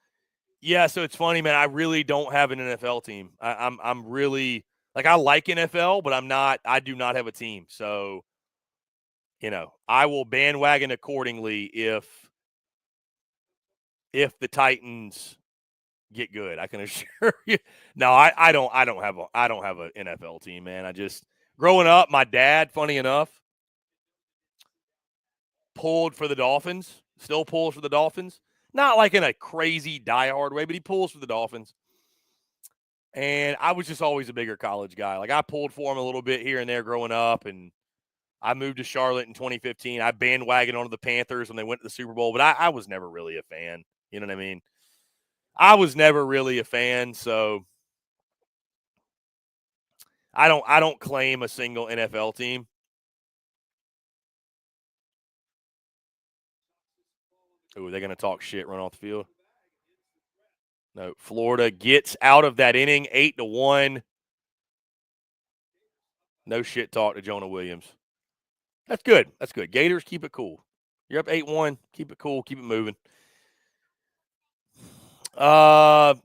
Yeah, so it's funny, man. I really don't have an NFL team. I'm really like, I like NFL, but I do not have a team. So, I will bandwagon accordingly if the Titans get good. I can assure you. No, I don't have an NFL team, man. I just, growing up, my dad, funny enough, pulled for the Dolphins, still pulls for the Dolphins. Not like in a crazy diehard way, but he pulls for the Dolphins. And I was just always a bigger college guy. Like, I pulled for him a little bit here and there growing up, and I moved to Charlotte in 2015. I bandwagoned onto the Panthers when they went to the Super Bowl, but I was never really a fan. You know what I mean? I was never really a fan, so I don't claim a single NFL team. Ooh, they're going to talk shit, run off the field. No, Florida gets out of that inning 8-1. No shit talk to Jonah Williams. That's good. That's good. Gators, keep it cool. You're up 8-1. Keep it cool. Keep it moving. Let's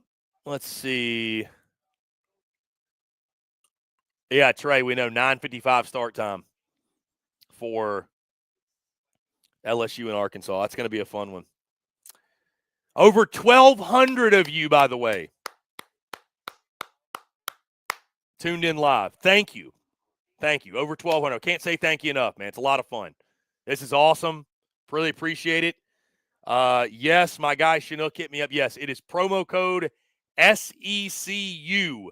see. Yeah, Trey, we know 9:55 start time for LSU and Arkansas. That's going to be a fun one. Over 1,200 of you, by the way, tuned in live. Thank you. Thank you. Over 1,200. Can't say thank you enough, man. It's a lot of fun. This is awesome. Really appreciate it. Yes, my guy Chinook hit me up. Yes, it is promo code SECU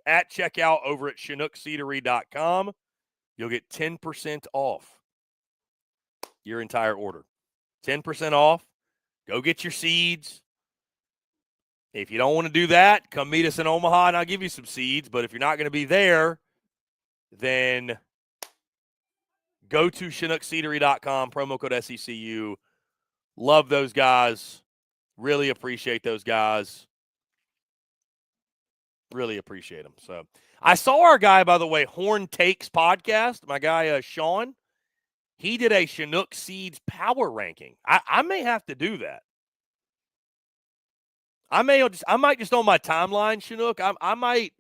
at checkout over at ChinookCedary.com. You'll get 10% off your entire order. 10% off. Go get your seeds. If you don't want to do that, come meet us in Omaha and I'll give you some seeds. But if you're not going to be there, then go to ChinookCedary.com, promo code SECU. Love those guys. Really appreciate those guys. Really appreciate them. So I saw our guy, by the way, Horn Takes podcast, my guy Sean. He did a Chinook Seeds power ranking. I may have to do that. I might just on my timeline, Chinook. I might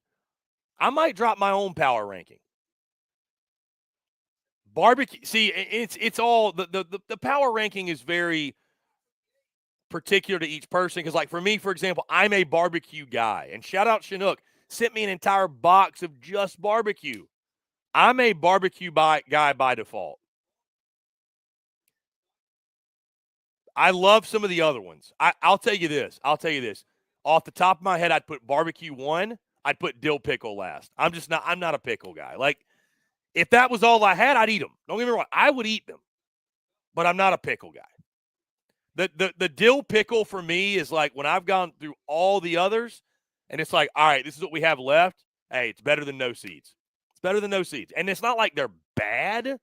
drop my own power ranking. Barbecue. See, it's all the power ranking is very particular to each person. Because, like, for me, for example, I'm a barbecue guy. And shout out Chinook, sent me an entire box of just barbecue. I'm a barbecue guy by default. I love some of the other ones. I'll tell you this. Off the top of my head, I'd put barbecue 1. I'd put dill pickle last. I'm not a pickle guy. Like, if that was all I had, I'd eat them. Don't get me wrong. I would eat them. But I'm not a pickle guy. The dill pickle for me is like when I've gone through all the others and it's like, all right, this is what we have left. Hey, it's better than no seeds. It's better than no seeds. And it's not like they're bad,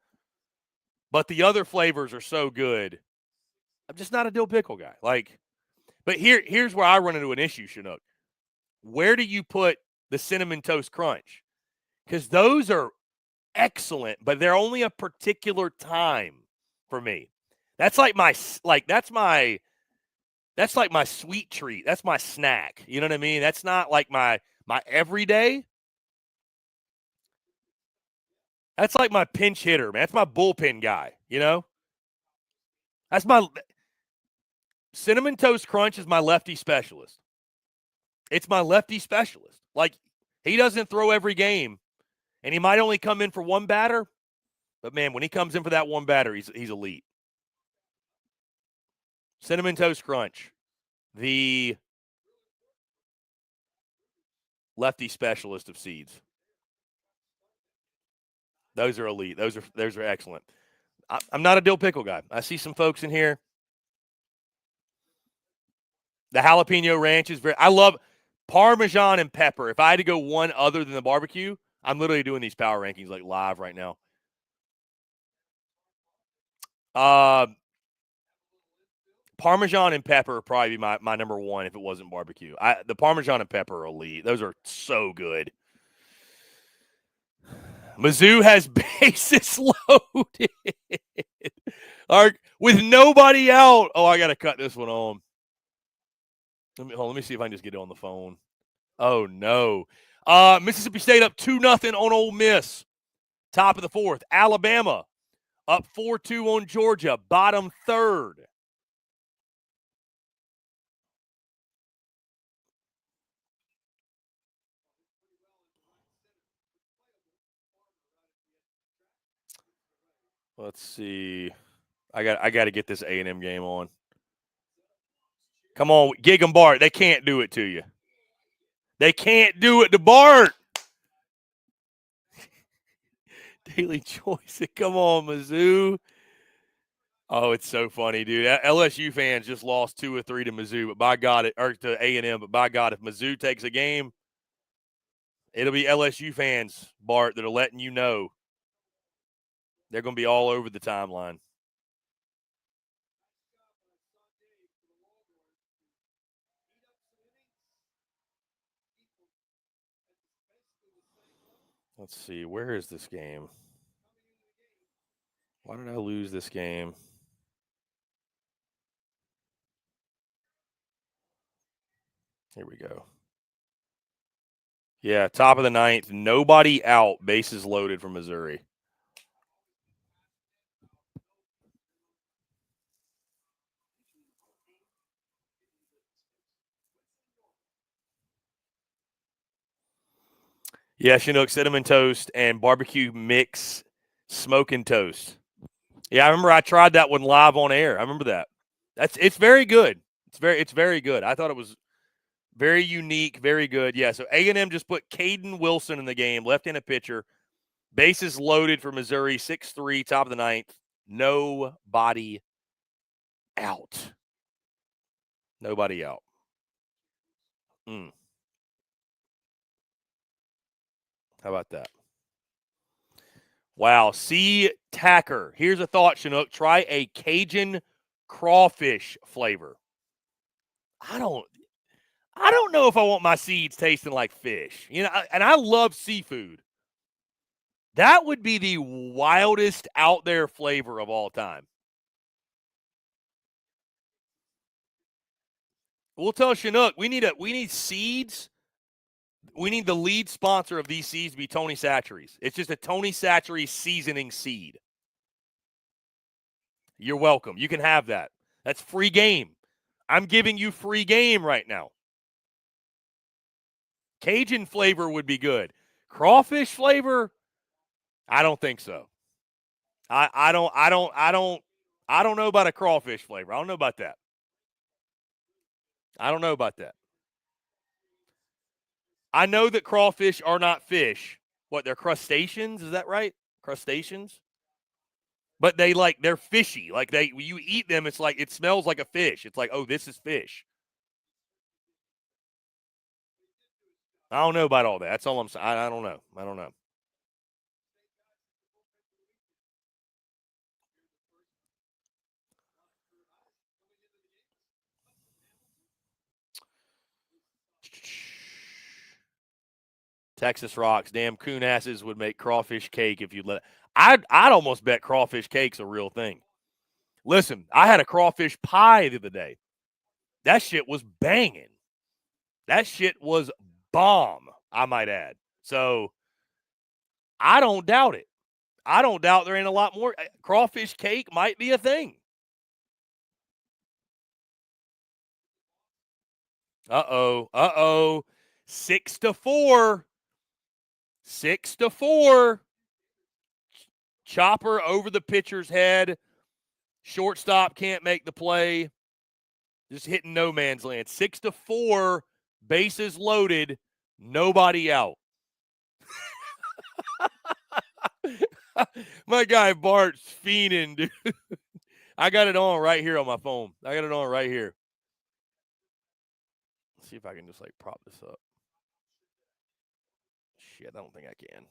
but the other flavors are so good. I'm just not a dill pickle guy. Like, but here's where I run into an issue, Chinook. Where do you put the Cinnamon Toast Crunch? Because those are excellent, but they're only a particular time for me. That's like my sweet treat. That's my snack. You know what I mean? That's not like my everyday. That's like my pinch hitter, man. That's my bullpen guy, you know? That's my Cinnamon Toast Crunch is my lefty specialist. It's my lefty specialist. Like, he doesn't throw every game, and he might only come in for one batter, but, man, when he comes in for that one batter, he's elite. Cinnamon Toast Crunch, the lefty specialist of seeds. Those are elite. Those are excellent. I'm not a dill pickle guy. I see some folks in here. The jalapeno ranch is I love Parmesan and pepper. If I had to go one other than the barbecue, I'm literally doing these power rankings like live right now. Parmesan and pepper would probably be my number one if it wasn't barbecue. The Parmesan and pepper are elite. Those are so good. Mizzou has bases loaded. With nobody out. Oh, I got to cut this one on. Let me see if I can just get it on the phone. Oh, no. Mississippi State up 2-0 on Ole Miss. Top of the fourth. Alabama up 4-2 on Georgia. Bottom third. Let's see. I got to get this A&M game on. Come on, Gig and Bart. They can't do it to you. They can't do it to Bart. Daily choice. Come on, Mizzou. Oh, it's so funny, dude. LSU fans just lost 2 or 3 to Mizzou, but by God, or to A&M. But by God, if Mizzou takes a game, it'll be LSU fans, Bart, that are letting you know. They're going to be all over the timeline. Let's see. Where is this game? Why did I lose this game? Here we go. Yeah, top of the ninth. Nobody out. Bases loaded for Missouri. Yeah, Chinook, cinnamon toast and barbecue mix smoking toast. Yeah, I remember I tried that one live on air. I remember that. It's very good. It's very good. I thought it was very unique, very good. Yeah, so A&M just put Caden Wilson in the game, left-handed pitcher. Bases loaded for Missouri, 6-3, top of the ninth. Nobody out. Nobody out. How about that? Wow. C. Tacker. Here's a thought, Chinook. Try a Cajun crawfish flavor. I don't know if I want my seeds tasting like fish. You know, and I love seafood. That would be the wildest out there flavor of all time. We'll tell Chinook we need seeds. We need the lead sponsor of these seeds to be Tony Chachere's. It's just a Tony Chachere's seasoning seed. You're welcome. You can have that. That's free game. I'm giving you free game right now. Cajun flavor would be good. Crawfish flavor, I don't think so. I don't know about a crawfish flavor. I don't know about that. I don't know about that. I know that crawfish are not fish. What, they're crustaceans? Is that right? Crustaceans? But they're fishy. Like when you eat them, it's like it smells like a fish. It's like, oh, this is fish. I don't know about all that. That's all I'm saying. I don't know. I don't know. Texas rocks. Damn coon asses would make crawfish cake if you let it. I'd almost bet crawfish cake's a real thing. Listen, I had a crawfish pie the other day. That shit was banging. That shit was bomb, I might add. So I don't doubt it. I don't doubt there ain't a lot more. Crawfish cake might be a thing. Uh-oh. 6-4. 6-4. Chopper over the pitcher's head. Shortstop can't make the play. Just hitting no man's land. 6-4. Bases loaded. Nobody out. My guy Bart's fiending, dude. I got it on right here on my phone. I got it on right here. Let's see if I can just prop this up. Shit, I don't think I can.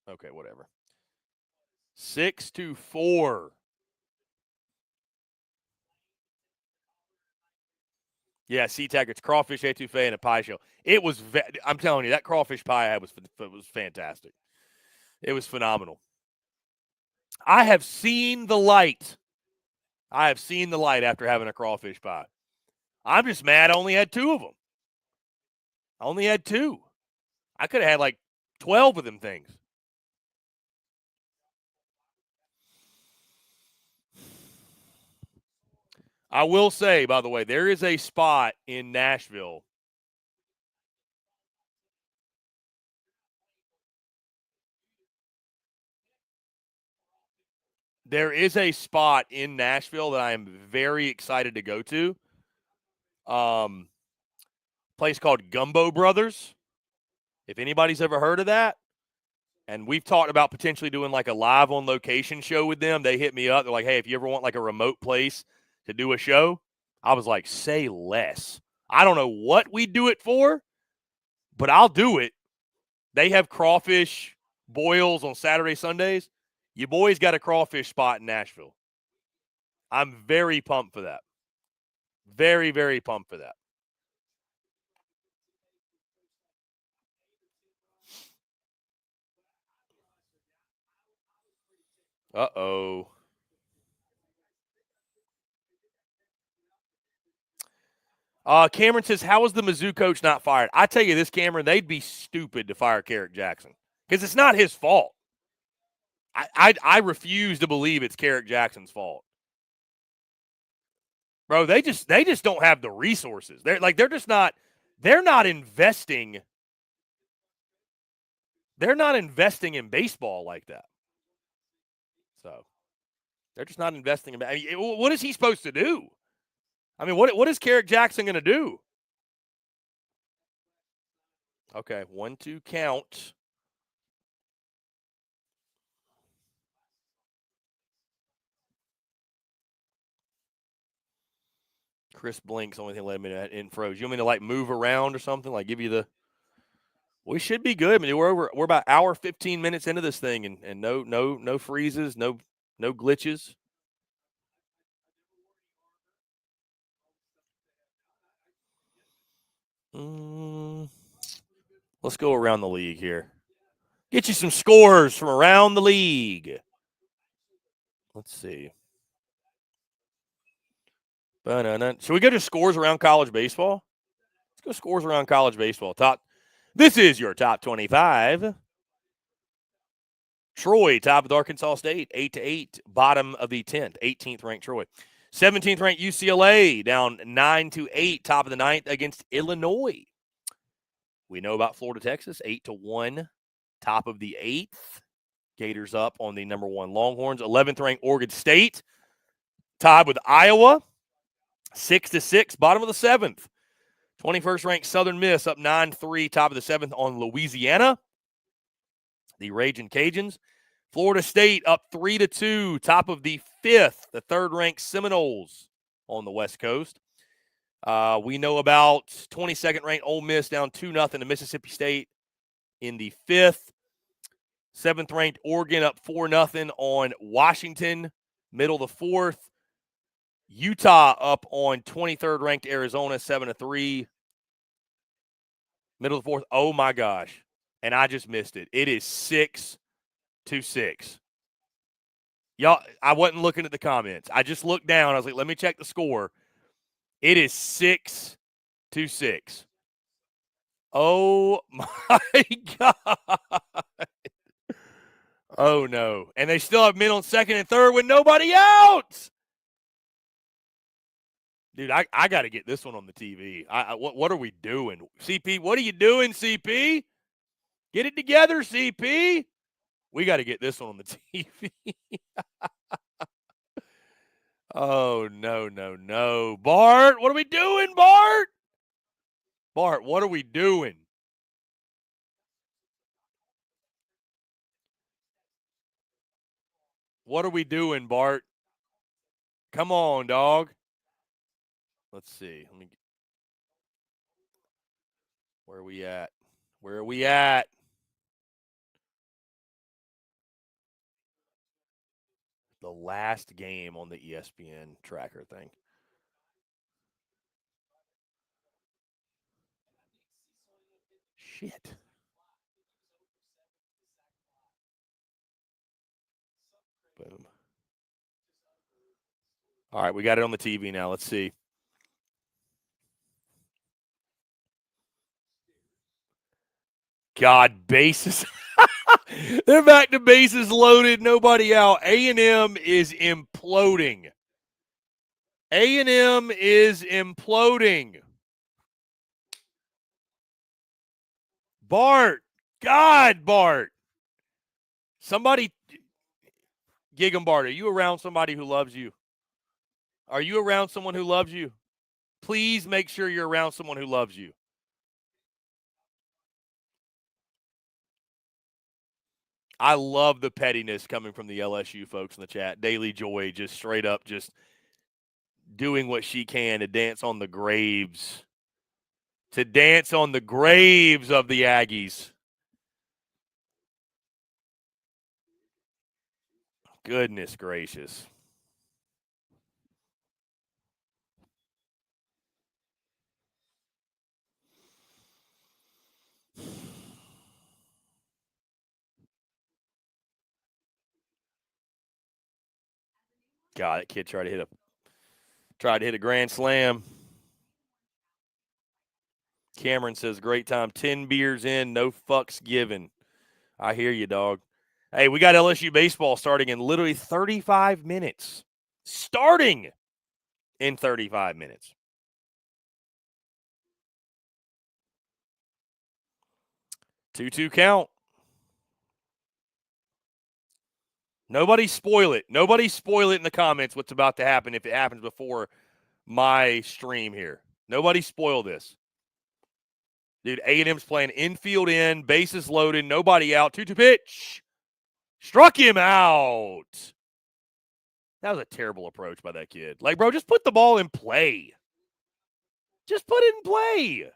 Okay, whatever. 6-4. Yeah, sea taggarts, crawfish etouffee, and a pie shell. It was. I'm telling you, that crawfish pie I had was fantastic. It was phenomenal. I have seen the light. I have seen the light after having a crawfish pie. I'm just mad I only had 2 of them. I only had 2. I could have had 12 of them things. I will say, by the way, there is a spot in Nashville. There is a spot in Nashville that I am very excited to go to. Place called Gumbo Brothers. If anybody's ever heard of that, and we've talked about potentially doing a live on location show with them. They hit me up. They're like, hey, if you ever want a remote place to do a show, I was like, say less. I don't know what we do it for, but I'll do it. They have crawfish boils on Saturday, Sundays. You boys got a crawfish spot in Nashville. I'm very pumped for that. Very, very pumped for that. Uh-oh. Cameron says, how is the Mizzou coach not fired? I tell you this, Cameron, they'd be stupid to fire Carrick Jackson because it's not his fault. I refuse to believe it's Carrick Jackson's fault. Bro, they just don't have the resources. They're just not investing. They're not investing in baseball like that. So they're just not investing in. What is he supposed to do? I mean, what is Carrick Jackson going to do? Okay, 1-2 count. Chris Blink's only thing let me in froze. You want me to move around or something? Give you the. We should be good. I mean, we're about hour 15 minutes into this thing, and no freezes, no glitches. Let's go around the league here. Get you some scores from around the league. Let's see. Should we go to scores around college baseball? Let's go scores around college baseball. This is your top 25. Troy tied with Arkansas State, 8-8, bottom of the 10th, 18th ranked Troy. 17th ranked UCLA down 9-8, top of the 9th against Illinois. We know about Florida, Texas, 8-1, top of the 8th. Gators up on the number 1 Longhorns. 11th ranked Oregon State tied with Iowa, 6-6, bottom of the 7th. 21st ranked Southern Miss up 9-3, top of the 7th on Louisiana. The Ragin' Cajuns. Florida State up 3-2, top of the 5th. The 3rd ranked Seminoles on the West Coast. We know about 22nd ranked Ole Miss down 2-0 to Mississippi State in the 5th. 7th ranked Oregon up 4-0 on Washington, middle of the 4th. Utah up on 23rd ranked Arizona, 7-3. Middle of the 4th. Oh my gosh. And I just missed it. It is 6-6. Y'all, I wasn't looking at the comments. I just looked down. I was like, let me check the score. It is 6-6. Oh my God. Oh no. And they still have men on 2nd and 3rd with nobody out. Dude, I got to get this one on the TV. What are we doing? CP, what are you doing, CP? Get it together, CP. We got to get this one on the TV. Oh, no. Bart, what are we doing, Bart? Bart, what are we doing? What are we doing, Bart? Come on, dog. Let's see. Where are we at? Where are we at? The last game on the ESPN tracker thing. Shit. Boom. All right, we got it on the TV now. Let's see. God, bases. They're back to bases loaded, nobody out. A&M is imploding. A&M is imploding. Bart. God, Bart. Somebody, gig 'em, Bart. Are you around somebody who loves you? Are you around someone who loves you? Please make sure you're around someone who loves you. I love the pettiness coming from the LSU folks in the chat. Daily Joy just straight up just doing what she can to dance on the graves. To dance on the graves of the Aggies. Goodness gracious. God, that kid tried to hit a grand slam. Cameron says, great time. 10 beers in, no fucks given. I hear you, dog. Hey, we got LSU baseball starting in literally 35 minutes. Starting in 35 minutes. Two count. Nobody spoil it. Nobody spoil it in the comments what's about to happen if it happens before my stream here. Nobody spoil this. Dude, A&M's playing infield in, bases loaded, nobody out. 2-2 pitch. Struck him out. That was a terrible approach by that kid. Like, bro, just put the ball in play. Just put it in play.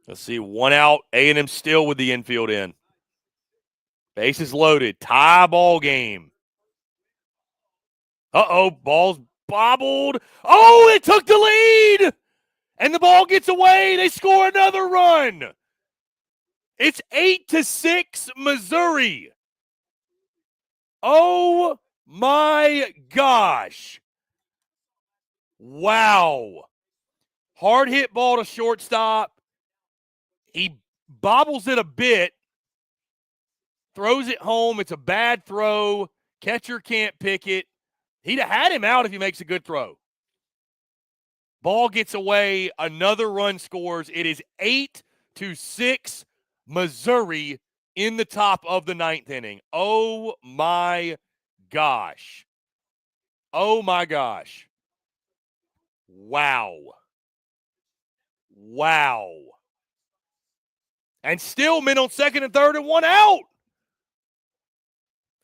Let's see, one out. A&M still with the infield in. Bases loaded. Tie ball game. Uh-oh, ball's bobbled. Oh, it took the lead. And the ball Ball gets away. They score another run. It's 8-6 Missouri. Oh, my gosh. Wow. Hard hit ball to shortstop. He bobbles it a bit, throws it home. It's a bad throw. Catcher can't pick it. He'd have had him out if he makes a good throw. Ball gets away. Another run scores. It is 8-6 Missouri in the top of the ninth inning. Oh, my gosh. Oh, my gosh. Wow. Wow. And still men on second and third and one out.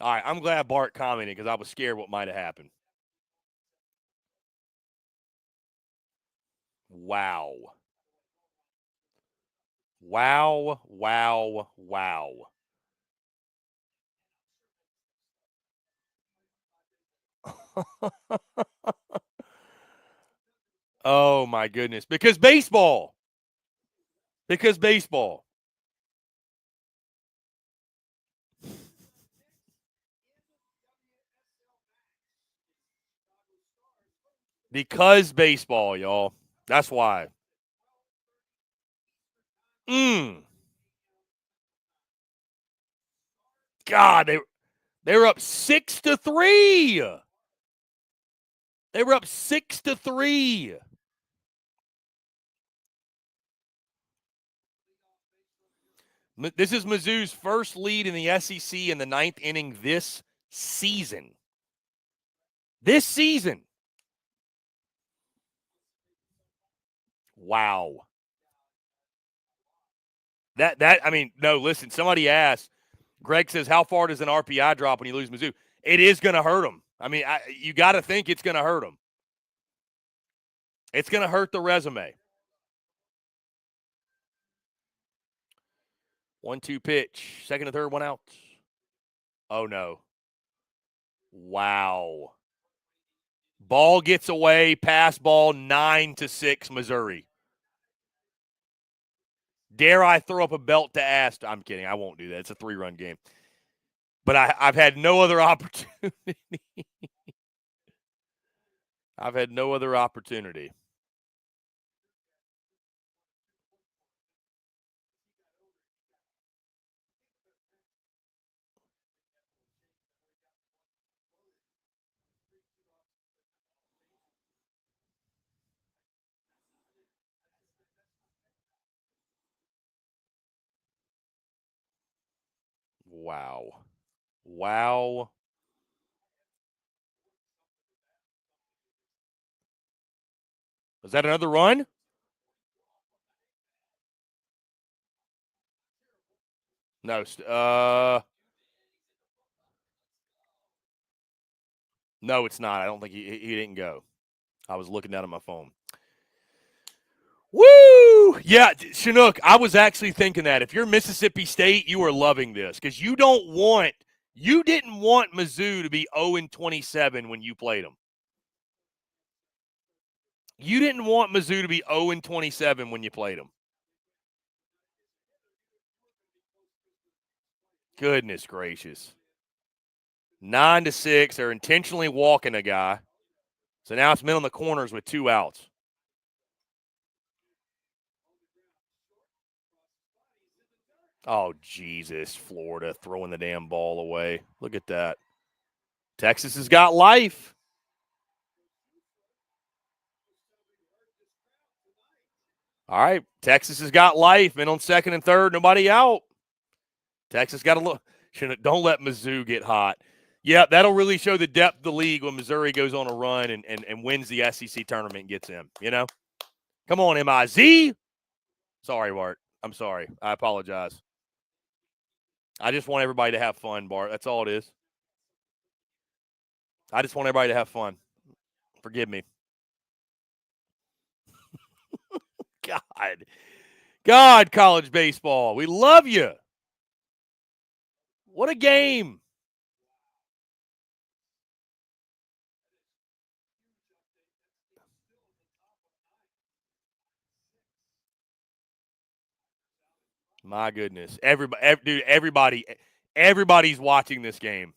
All right, I'm glad Bart commented because I was scared what might have happened. Wow. Wow, wow, wow. Oh, my goodness. Because baseball. Because baseball. Because baseball, y'all. That's why. God, they were up 6-3. They were up 6-3. This is Mizzou's first lead in the SEC in the ninth inning this season. This season. Wow. No, listen, somebody asked, Greg says, how far does an RPI drop when you lose Mizzou? It is going to hurt them. I mean, you got to think it's going to hurt them. It's going to hurt the resume. 1-2 pitch. Second and third, one out. Oh, no. Wow. Ball gets away. Pass ball, 9-6 Missouri. Dare I throw up a belt to ask? I'm kidding. I won't do that. It's a 3-run game. But I've had no other opportunity. I've had no other opportunity. Wow. Wow. Was that another run? No. No, it's not. I don't think he didn't go. I was looking down at my phone. Woo! Yeah, Chinook, I was actually thinking that. If you're Mississippi State, you are loving this because you didn't want Mizzou to be 0-27 when you played them. You didn't want Mizzou to be 0-27 when you played them. Goodness gracious. 9-6. They're intentionally walking a guy. So now it's men on the corners with 2 outs. Oh, Jesus. Florida throwing the damn ball away. Look at that. Texas has got life. All right. Texas has got life. Men on second and third. Nobody out. Texas got a look. Don't let Mizzou get hot. Yeah, that'll really show the depth of the league when Missouri goes on a run and wins the SEC tournament and gets in, you know? Come on, MIZ. Sorry, Bart. I'm sorry. I apologize. I just want everybody to have fun, Bart. That's all it is. I just want everybody to have fun. Forgive me. God, college baseball. We love you. What a game. My goodness. Everybody's watching this game.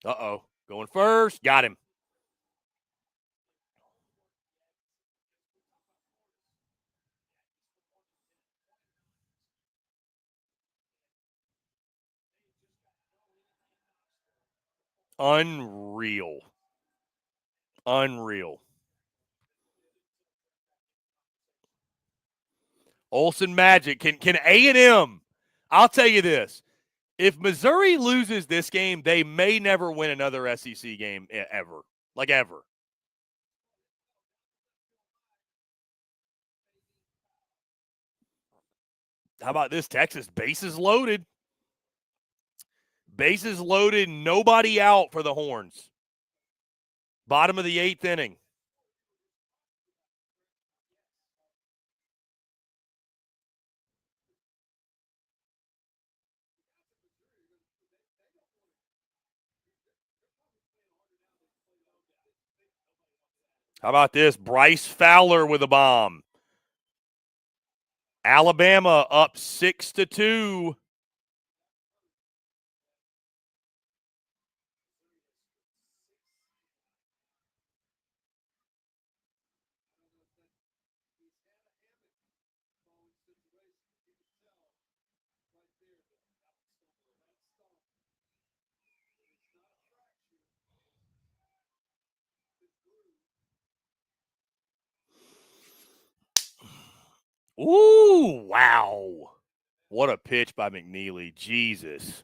Uh-oh. Going first. Got him. Unreal. Olsen Magic. Can A&M, I'll tell you this. If Missouri loses this game, they may never win another SEC game ever. Like ever. How about this? Texas, bases loaded. Bases loaded, nobody out for the Horns. Bottom of the 8th inning. How about this? Bryce Fowler with a bomb. Alabama up 6-2. Ooh, wow. What a pitch by McNeely. Jesus.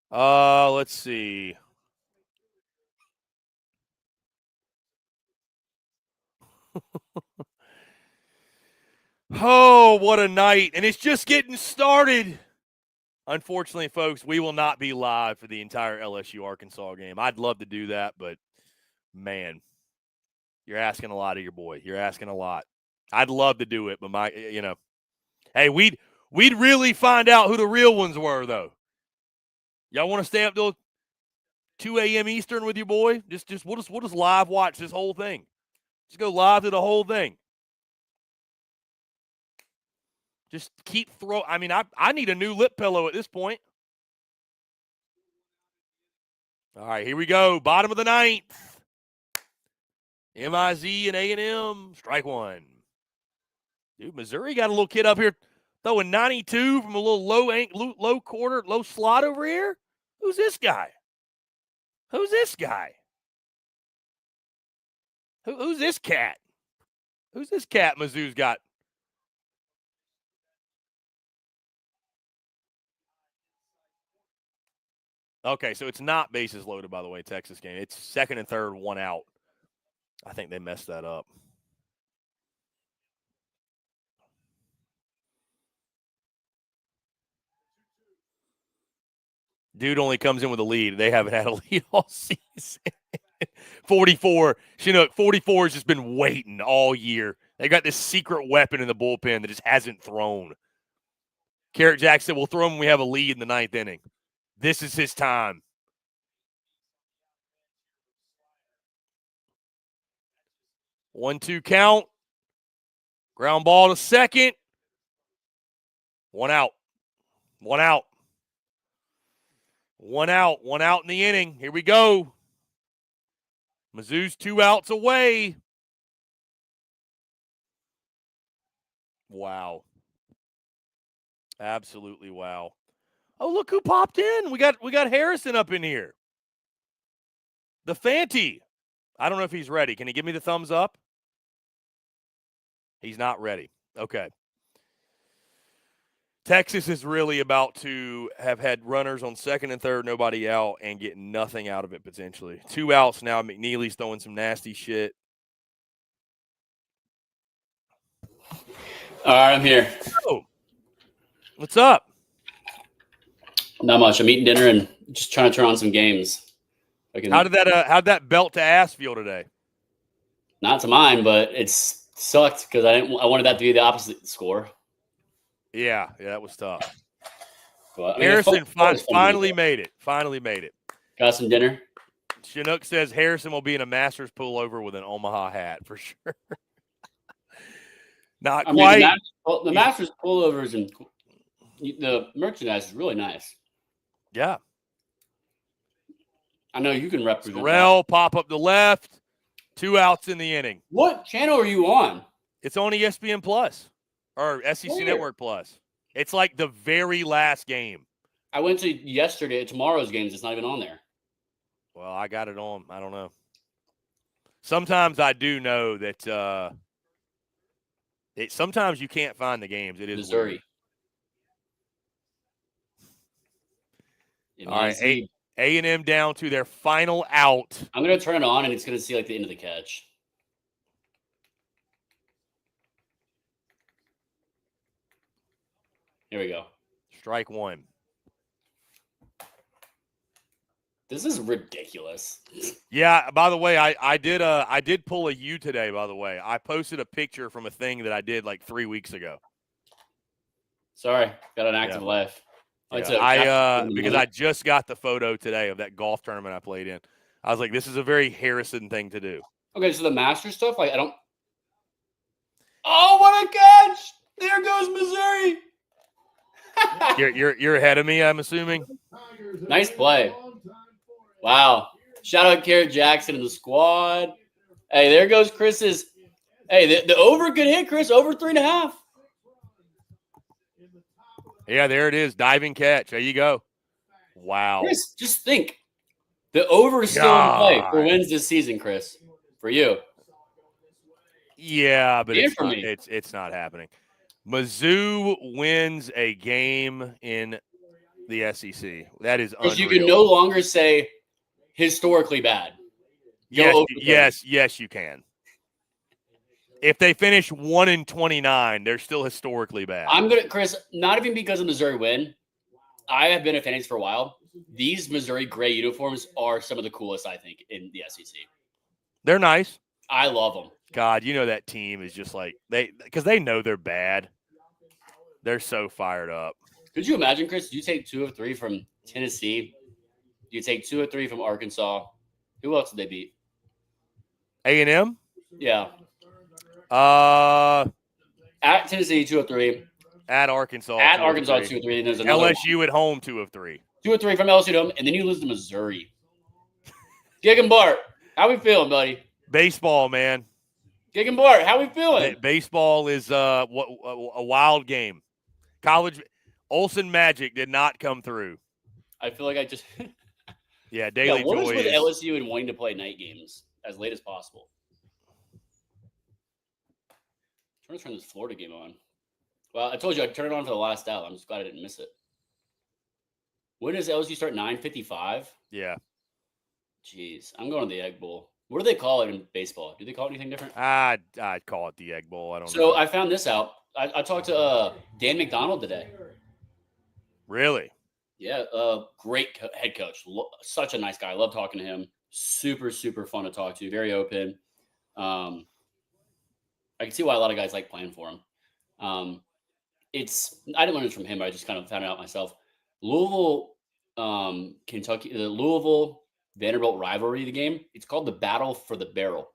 Let's see. Oh, what a night. And it's just getting started. Unfortunately, folks, we will not be live for the entire LSU-Arkansas game. I'd love to do that, but, man, you're asking a lot of your boy. You're asking a lot. I'd love to do it, but hey, we'd really find out who the real ones were, though. Y'all want to stay up till 2 a.m. Eastern with your boy? We'll just live watch this whole thing. Just go live to the whole thing. Just keep throwing. I mean, I need a new lip pillow at this point. All right, here we go. Bottom of the 9th. MIZ and A&M. Strike one. Dude, Missouri got a little kid up here throwing 92 from a little low quarter, low slot over here. Who's this guy? Who's this guy? Who's this cat? Who's this cat Mizzou's got? Okay, so it's not bases loaded, by the way, Texas game. It's second and third, one out. I think they messed that up. Dude only comes in with a lead. They haven't had a lead all season. 44. Chinook, 44 has just been waiting all year. They got this secret weapon in the bullpen that just hasn't thrown. Carrot Jack said, we'll throw him when we have a lead in the 9th inning. This is his time. 1-2 count. Ground ball to second. One out. One out. One out. One out in the inning. Here we go. Mizzou's 2 outs away. Wow. Absolutely wow. Oh, look who popped in. We got Harrison up in here. The Fanty. I don't know if he's ready. Can he give me the thumbs up? He's not ready. Okay. Texas is really about to have had runners on second and third, nobody out, and get nothing out of it potentially. 2 outs now. McNeely's throwing some nasty shit. All right, I'm here. Oh, what's up? Not much. I'm eating dinner and just trying to turn on some games. How'd that belt to ass feel today? Not to mine, but it sucked because I wanted that to be the opposite score. Yeah, that was tough. But, I mean, Harrison finally made it. Finally made it. Got some dinner. Chinook says Harrison will be in a Masters pullover with an Omaha hat for sure. Not quite. The Masters pullovers and the merchandise is really nice. Yeah. I know you can represent. Sorrell, pop up the left. 2 outs in the inning. What channel are you on? It's on ESPN Plus or SEC Network Plus. It's like the very last game. I went to tomorrow's games. It's not even on there. Well, I got it on. I don't know. Sometimes I do know that sometimes you can't find the games. It is Missouri. All right, A&M down to their final out. I'm going to turn it on, and it's going to see like the end of the catch. Here we go. Strike one. This is ridiculous. Yeah, by the way, I did pull a U today, by the way. I posted a picture from a thing that I did like 3 weeks ago. Sorry, got an active life. Yeah. Because I just got the photo today of that golf tournament I played in. I was like, this is a very Harrison thing to do. Okay, so the Masters stuff, like I don't. Oh, what a catch! There goes Missouri. You're ahead of me, I'm assuming. Nice play. Wow. Shout out Garrett Jackson and the squad. Hey, there goes Chris's. Hey, the over could hit, Chris. Over 3.5. Yeah, there it is. Diving catch. There you go. Wow. Chris, just think. The over is still in play for wins this season, Chris. For you. Yeah, but it's not happening. Mizzou wins a game in the SEC. That is unreal. You can no longer say historically bad. Yes, you can. If they finish 1-29, they're still historically bad. Chris, not even because of Missouri win. I have been a fan for a while. These Missouri gray uniforms are some of the coolest, I think, in the SEC. They're nice. I love them. God, that team is just like because they know they're bad. They're so fired up. Could you imagine, Chris? You take 2 of 3 from Tennessee. You take 2 of 3 from Arkansas. Who else did they beat? A&M? Yeah. At Tennessee, 2 of 3. At Arkansas. 2 of 3. And there's another LSU at home, 2 of 3. 2 of 3 from LSU at home, and then you lose to Missouri. Gig and Bart, how we feeling, buddy? Baseball, man. Gig and Bart, how we feeling? Baseball is a wild game. College Olsen Magic did not come through. I feel like I just yeah, Daily what Joy is with LSU and wanting to play night games as late as possible? I'm trying to turn this Florida game on. Well, I told you I'd turn it on for the last out. I'm just glad I didn't miss it. When does LSU start? 9:55? Yeah. Jeez. I'm going to the Egg Bowl. What do they call it in baseball? Do they call it anything different? I'd call it the Egg Bowl. I don't know. So I found this out. I talked to Dan McDonald today. Really? Yeah, great head coach. Such a nice guy. I love talking to him. Super, super fun to talk to. Very open. I can see why a lot of guys like playing for him. I didn't learn it from him, but I just kind of found it out myself. Louisville, Kentucky, the Louisville Vanderbilt rivalry, the game, it's called the Battle for the Barrel.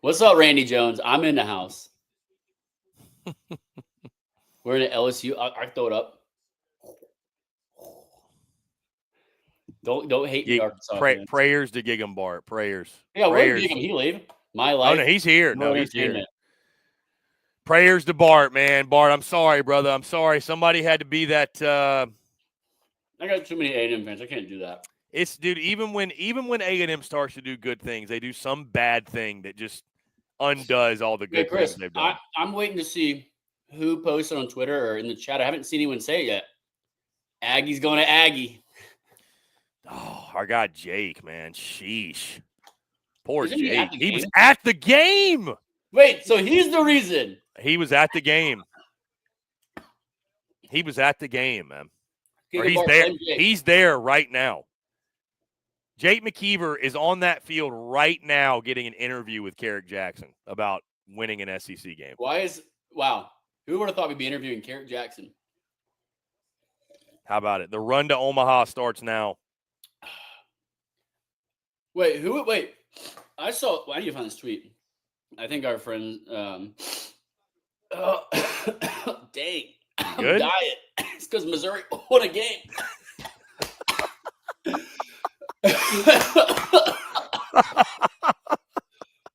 What's up, Randy Jones? I'm in the house. We're in LSU. I throw it up. Don't hate me, Arkansas. Prayers to Gig and Bart. Prayers. Yeah, where did he leave? My life. Oh no, he's here. No, he's here. Prayers to Bart, man. Bart, I'm sorry, brother. I'm sorry. Somebody had to be that. I got too many A&M fans. I can't do that. It's dude. Even when A&M starts to do good things, they do some bad thing that just undoes all the good things they've done. I'm waiting to see who posted on Twitter or in the chat. I haven't seen anyone say it yet. Aggie's going to Aggie. Oh, our guy Jake, man. Sheesh. Poor Isn't he Jake. at the He was game? at the game. Wait, so he's the reason. He was at the game. He was at the game, man. Or he's there. He's there right now. Jake Mckeever is on that field right now getting an interview with Carrick Jackson about winning an SEC game. Wow. Who would have thought we'd be interviewing Carrick Jackson? How about it? The run to Omaha starts now. Wait. I need to find this tweet. I think our friend dang. Good? Diet. It's because Missouri won a game.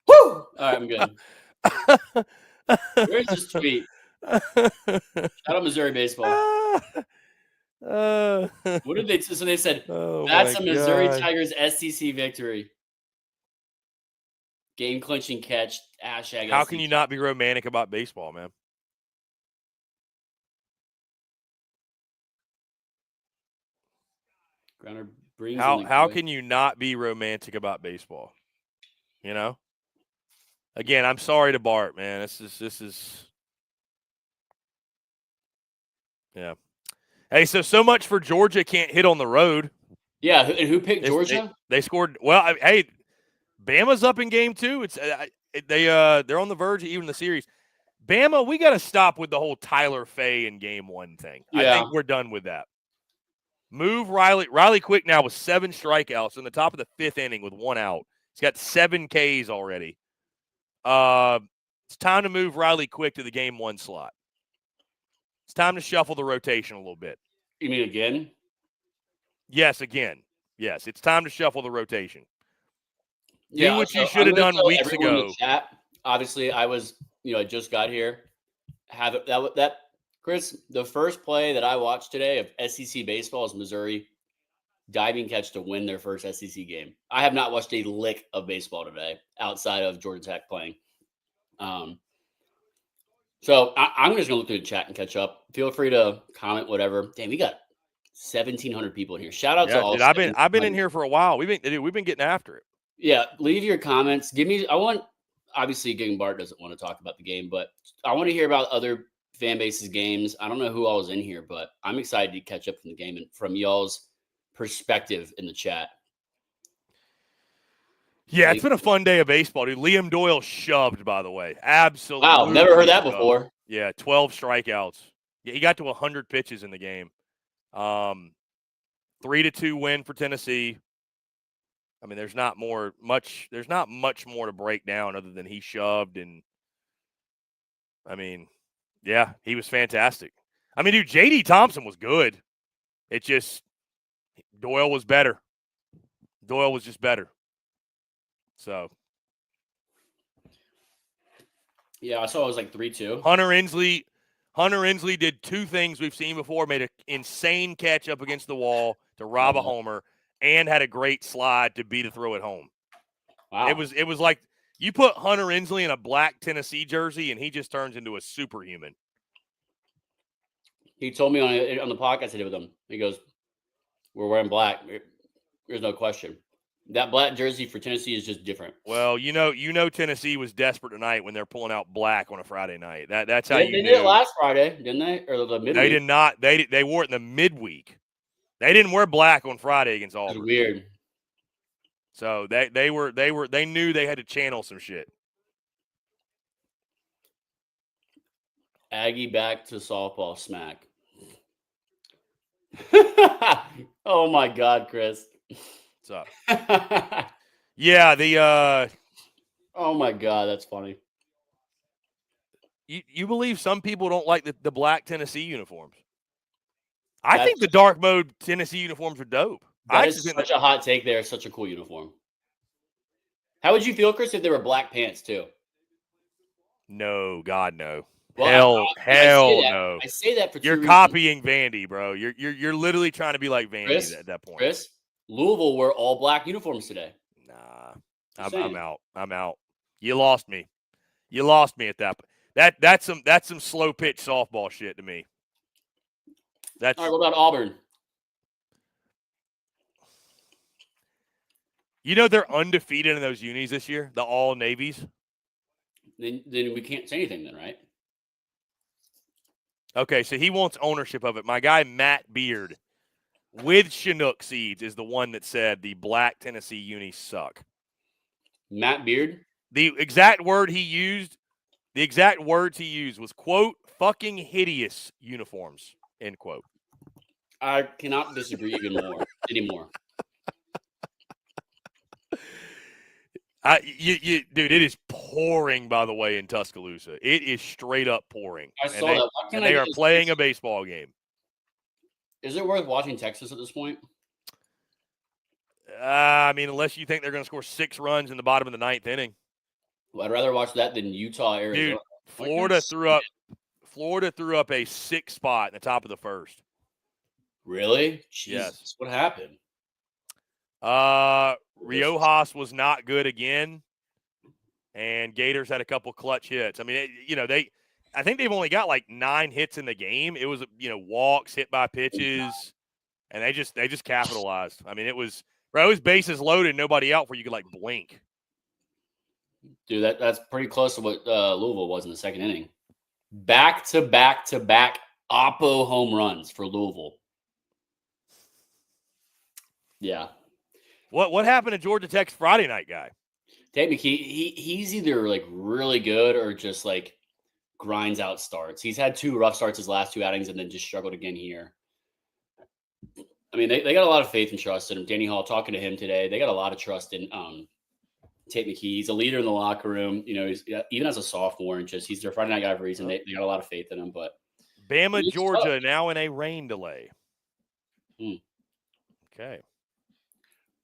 Woo! All right, I'm good. Where's this tweet? Shout out Missouri baseball. What did they? So they said that's a Missouri Tigers SEC victory. Game clinching catch. Hashtag. How can you not be romantic about baseball, man? Grounder brings. How can you not be romantic about baseball? You know. Again, I'm sorry to Bart, man. This is. Yeah. Hey, so much for Georgia can't hit on the road. Yeah, and who picked Georgia? They scored. Well, hey, Bama's up in game 2. It's they're on the verge of even the series. Bama, we got to stop with the whole Tyler Fay in game 1 thing. Yeah. I think we're done with that. Move Riley Quick now with 7 strikeouts in the top of the 5th inning with 1 out. He's got 7 Ks already. It's time to move Riley Quick to the game 1 slot. It's time to shuffle the rotation a little bit. You mean again? Yes, again. Yes, it's time to shuffle the rotation. Yeah, do what you should have done weeks ago. In the chat, obviously, I just got here. Chris, the first play that I watched today of SEC baseball is Missouri diving catch to win their first SEC game. I have not watched a lick of baseball today outside of Georgia Tech playing. So I'm just gonna look through the chat and catch up. Feel free to comment, whatever. Damn, we got 1,700 people in here. Shout out to all. Dude, I've been in here for a while. We've been getting after it. Yeah, leave your comments. Obviously, Gigging Bart doesn't want to talk about the game, but I want to hear about other fan bases games. I don't know who all was in here, but I'm excited to catch up from the game and from y'all's perspective in the chat. Yeah, it's been a fun day of baseball, dude. Liam Doyle shoved, by the way. Absolutely. Wow, never heard that before. Yeah, 12 strikeouts. Yeah, he to 100 pitches in the game. 3-2 win for Tennessee. I mean, there's not much more to break down other than he shoved, and I mean, yeah, he was fantastic. I mean, dude, J.D. Thompson was good. It just Doyle was better. Doyle was just better. So, yeah, I saw it was like 3-2. Hunter Inslee did 2 things we've seen before. Made an insane catch up against the wall to rob a homer, and had a great slide to beat a throw at home. Wow. It was like you put Hunter Inslee in a black Tennessee jersey, and he just turns into a superhuman. He told me on the podcast I did with him. He goes, "We're wearing black. There's no question. That black jersey for Tennessee is just different." Well, you know, Tennessee was desperate tonight when they're pulling out black on a Friday night. That's how they did it last Friday, didn't they? Or the midweek? They did not. They wore it in the midweek. They didn't wear black on Friday against Auburn. That's weird. So they knew they had to channel some shit. Aggie back to softball smack. Oh my God, Chris. What's up? Yeah, oh my God, that's funny. You believe some people don't like the black Tennessee uniforms? I think the dark mode Tennessee uniforms are dope. That is such a hot take there. Such a cool uniform. How would you feel, Chris, if there were black pants too? No, God, no. Well, hell no. I say that for you're copying Vandy, bro. You're literally trying to be like Vandy at that point. Chris, Louisville wore all black uniforms today. Nah, I'm out. You lost me. You lost me at that. That's some slow pitch softball shit to me. All right, what about Auburn? You know they're undefeated in those unis this year, the all navies. Then we can't say anything then, right? Okay, so he wants ownership of it. My guy Matt Beard with Chinook Seeds is the one that said the black Tennessee unis suck. Matt Beard? The exact words he used was, quote, fucking hideous uniforms, end quote. I cannot disagree even more anymore. Dude, it is pouring, by the way, in Tuscaloosa. It is straight up pouring. I saw that. And they are playing a baseball game. Is it worth watching Texas at this point? I mean, unless you think they're going to score 6 runs in the bottom of the 9th inning. Well, I'd rather watch that than Utah, Arizona. Dude, Florida threw up a 6 spot in the top of the 1st. Really? Jesus, yes. What happened? Riojas was not good again, and Gators had a couple clutch hits. I mean, I think they've only got like 9 hits in the game. It was, walks, hit by pitches, and they just capitalized. I mean, it was bases loaded, nobody out where you could like blink. Dude, that's pretty close to what Louisville was in the 2nd inning. Back to back Oppo home runs for Louisville. Yeah. What happened to Georgia Tech's Friday night guy? Jake Mckeever, he's either like really good or just like grinds out starts. He's had 2 rough starts his last 2 outings and then just struggled again here. I mean, they got a lot of faith and trust in him. Danny Hall, talking to him today, they got a lot of trust in Tate McKee. He's a leader in the locker room. He's even as a sophomore, and he's their Friday night guy for a reason. They got a lot of faith in him. But Bama, Georgia now in a rain delay. Okay.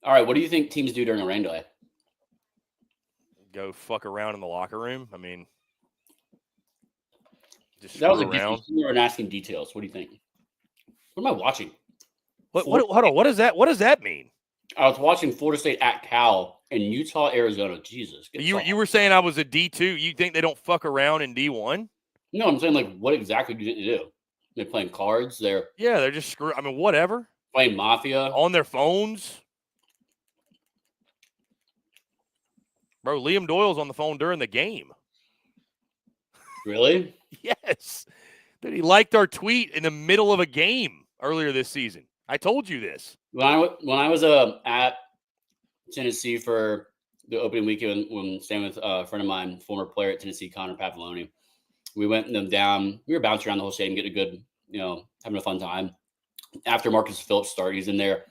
All right, what do you think teams do during a rain delay? Go fuck around in the locker room. I mean, just that was around. You were asking details. What do you think? What am I watching? Hold on. What does that mean? I was watching Florida State at Cal and Utah, Arizona. Jesus. You were saying I was a D2. You think they don't fuck around in D1? No, I'm saying, like, what exactly do you do? They're playing cards. They're just screwed. I mean, whatever. Playing Mafia. On their phones. Bro, Liam Doyle's on the phone during the game. Really? Yes. Dude, he liked our tweet in the middle of a game earlier this season. I told you this. When I was at Tennessee for the opening weekend when staying with a friend of mine, former player at Tennessee, Connor Pavloni, we went them down. We were bouncing around the whole stadium, getting a good, having a fun time. After Marcus Phillips started, he's in there,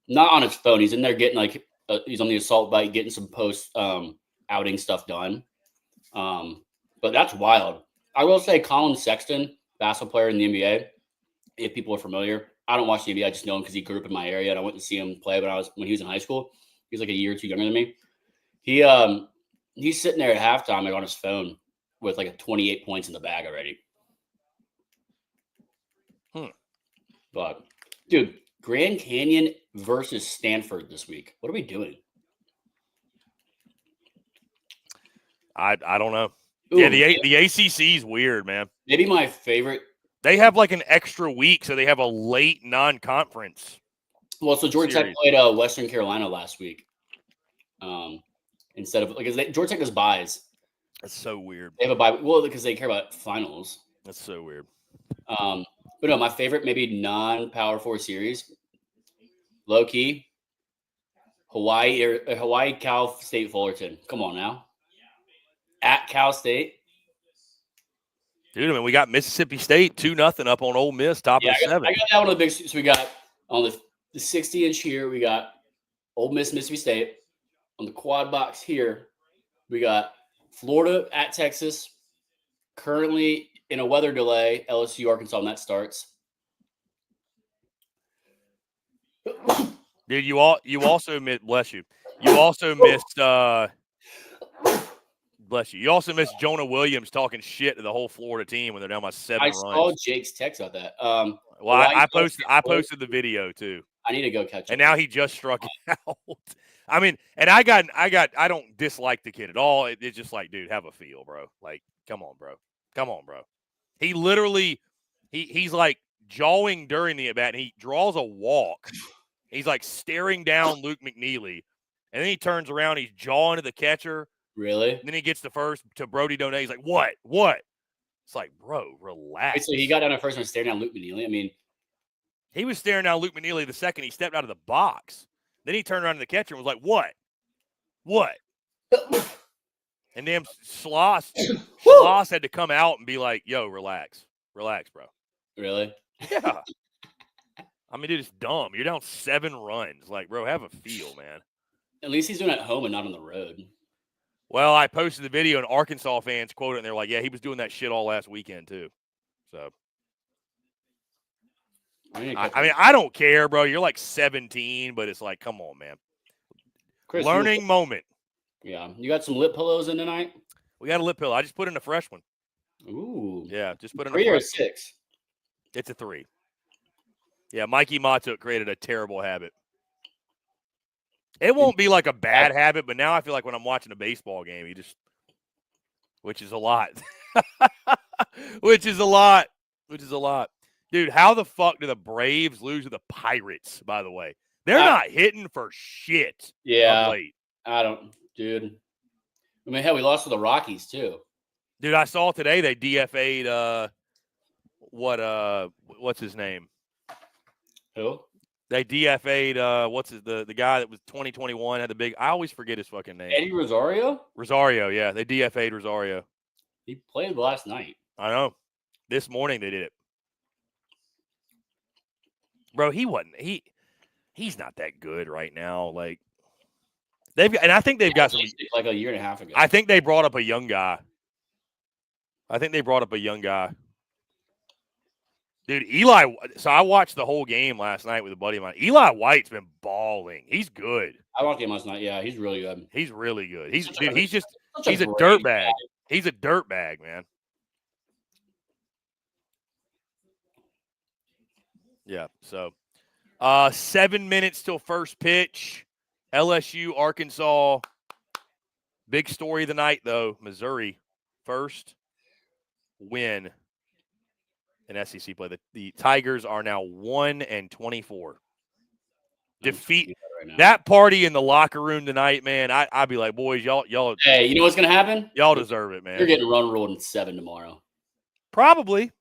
not on his phone. He's in there getting he's on the assault bike, getting some post outing stuff done. But that's wild. I will say Colin Sexton, basketball player in the NBA, if people are familiar. I don't watch the NBA. I just know him because he grew up in my area, and I went to see him play when he was in high school. He's like a year or 2 younger than me. He's sitting there at halftime on his phone with like 28 points in the bag already. But dude, Grand Canyon versus Stanford this week. What are we doing? I don't know. Ooh, yeah, the ACC is weird, man. Maybe my favorite. They have like an extra week, so they have a late non-conference. Well, so Georgia Tech played Western Carolina last week. Instead of Georgia Tech does buys. That's so weird. They have a bye. Well, because they care about finals. That's so weird. But no, my favorite maybe non-Power 4 series, low key, Hawaii, Cal State, Fullerton. Come on now. At Cal State. Dude, I mean, we got Mississippi State 2-0 up on Ole Miss, top of the 7th. I got that one of the big. So we got on the 60-inch here, we got Ole Miss, Mississippi State. On the quad box here, we got Florida at Texas. Currently in a weather delay, LSU-Arkansas, and that starts. Dude, you also missed. Bless you. You also missed. Bless you. You also missed Jonah Williams talking shit to the whole Florida team when they're down by 7 runs. I saw Jake's text about that. Well, I posted the video too. I need to go catch up. And now he just struck out. I mean, and I don't dislike the kid at all. It's just like, dude, have a feel, bro. Like, come on, bro. Come on, bro. He literally, he's like jawing during the at-bat, and he draws a walk. He's like staring down Luke McNeely, and then he turns around, he's jawing to the catcher. Really? And then he gets the first to Brody Donay. He's like, what? What? It's like, bro, relax. Wait, so he got down at first and stared down Luke McNeely? I mean, he was staring down Luke McNeely the second he stepped out of the box. Then he turned around to the catcher and was like, what? What? And damn Schloss had to come out and be like, yo, relax. Relax, bro. Really? Yeah. I mean, dude, it's dumb. You're down 7 runs. Like, bro, have a feel, man. At least he's doing it at home and not on the road. Well, I posted the video, and Arkansas fans quote it, and they're like, yeah, he was doing that shit all last weekend, too. So, I mean, I don't care, bro. You're like 17, but it's like, come on, man. Chris, learning moment. Yeah. You got some lip pillows in tonight? We got a lip pillow. I just put in a fresh one. Ooh. Yeah, just put in 3 a fresh or 6? It's a 3. Yeah, Mikey Matuk created a terrible habit. It won't be like a bad habit, but now I feel like when I'm watching a baseball game, which is a lot. Which is a lot. Dude, how the fuck do the Braves lose to the Pirates, by the way? They're not hitting for shit. Yeah. I don't, dude. I mean, hell, we lost to the Rockies, too. Dude, I saw today they DFA'd, what's his name? Who? They DFA'd, the guy that was 2021, had the big, I always forget his fucking name. Eddie Rosario? Rosario, yeah. They DFA'd Rosario. He played last night. I know. This morning they did it. Bro, he's not that good right now. Like, I think they've got some, like a year and a half ago. I think they brought up a young guy. Dude, Eli, so I watched the whole game last night with a buddy of mine. Eli White's been balling. He's good. I watched him last night. Yeah, he's really good. He's really good. He's a great dirtbag. guy. He's a dirtbag, man. Yeah, so 7 minutes till first pitch. LSU-Arkansas. Big story of the night, though. Missouri, first win in SEC play. The Tigers are now 1-24. Defeat that party in the locker room tonight, man. I'd be like, boys, y'all. Hey, you know what's gonna happen? Y'all deserve it, man. You're getting run ruled in 7 tomorrow. Probably.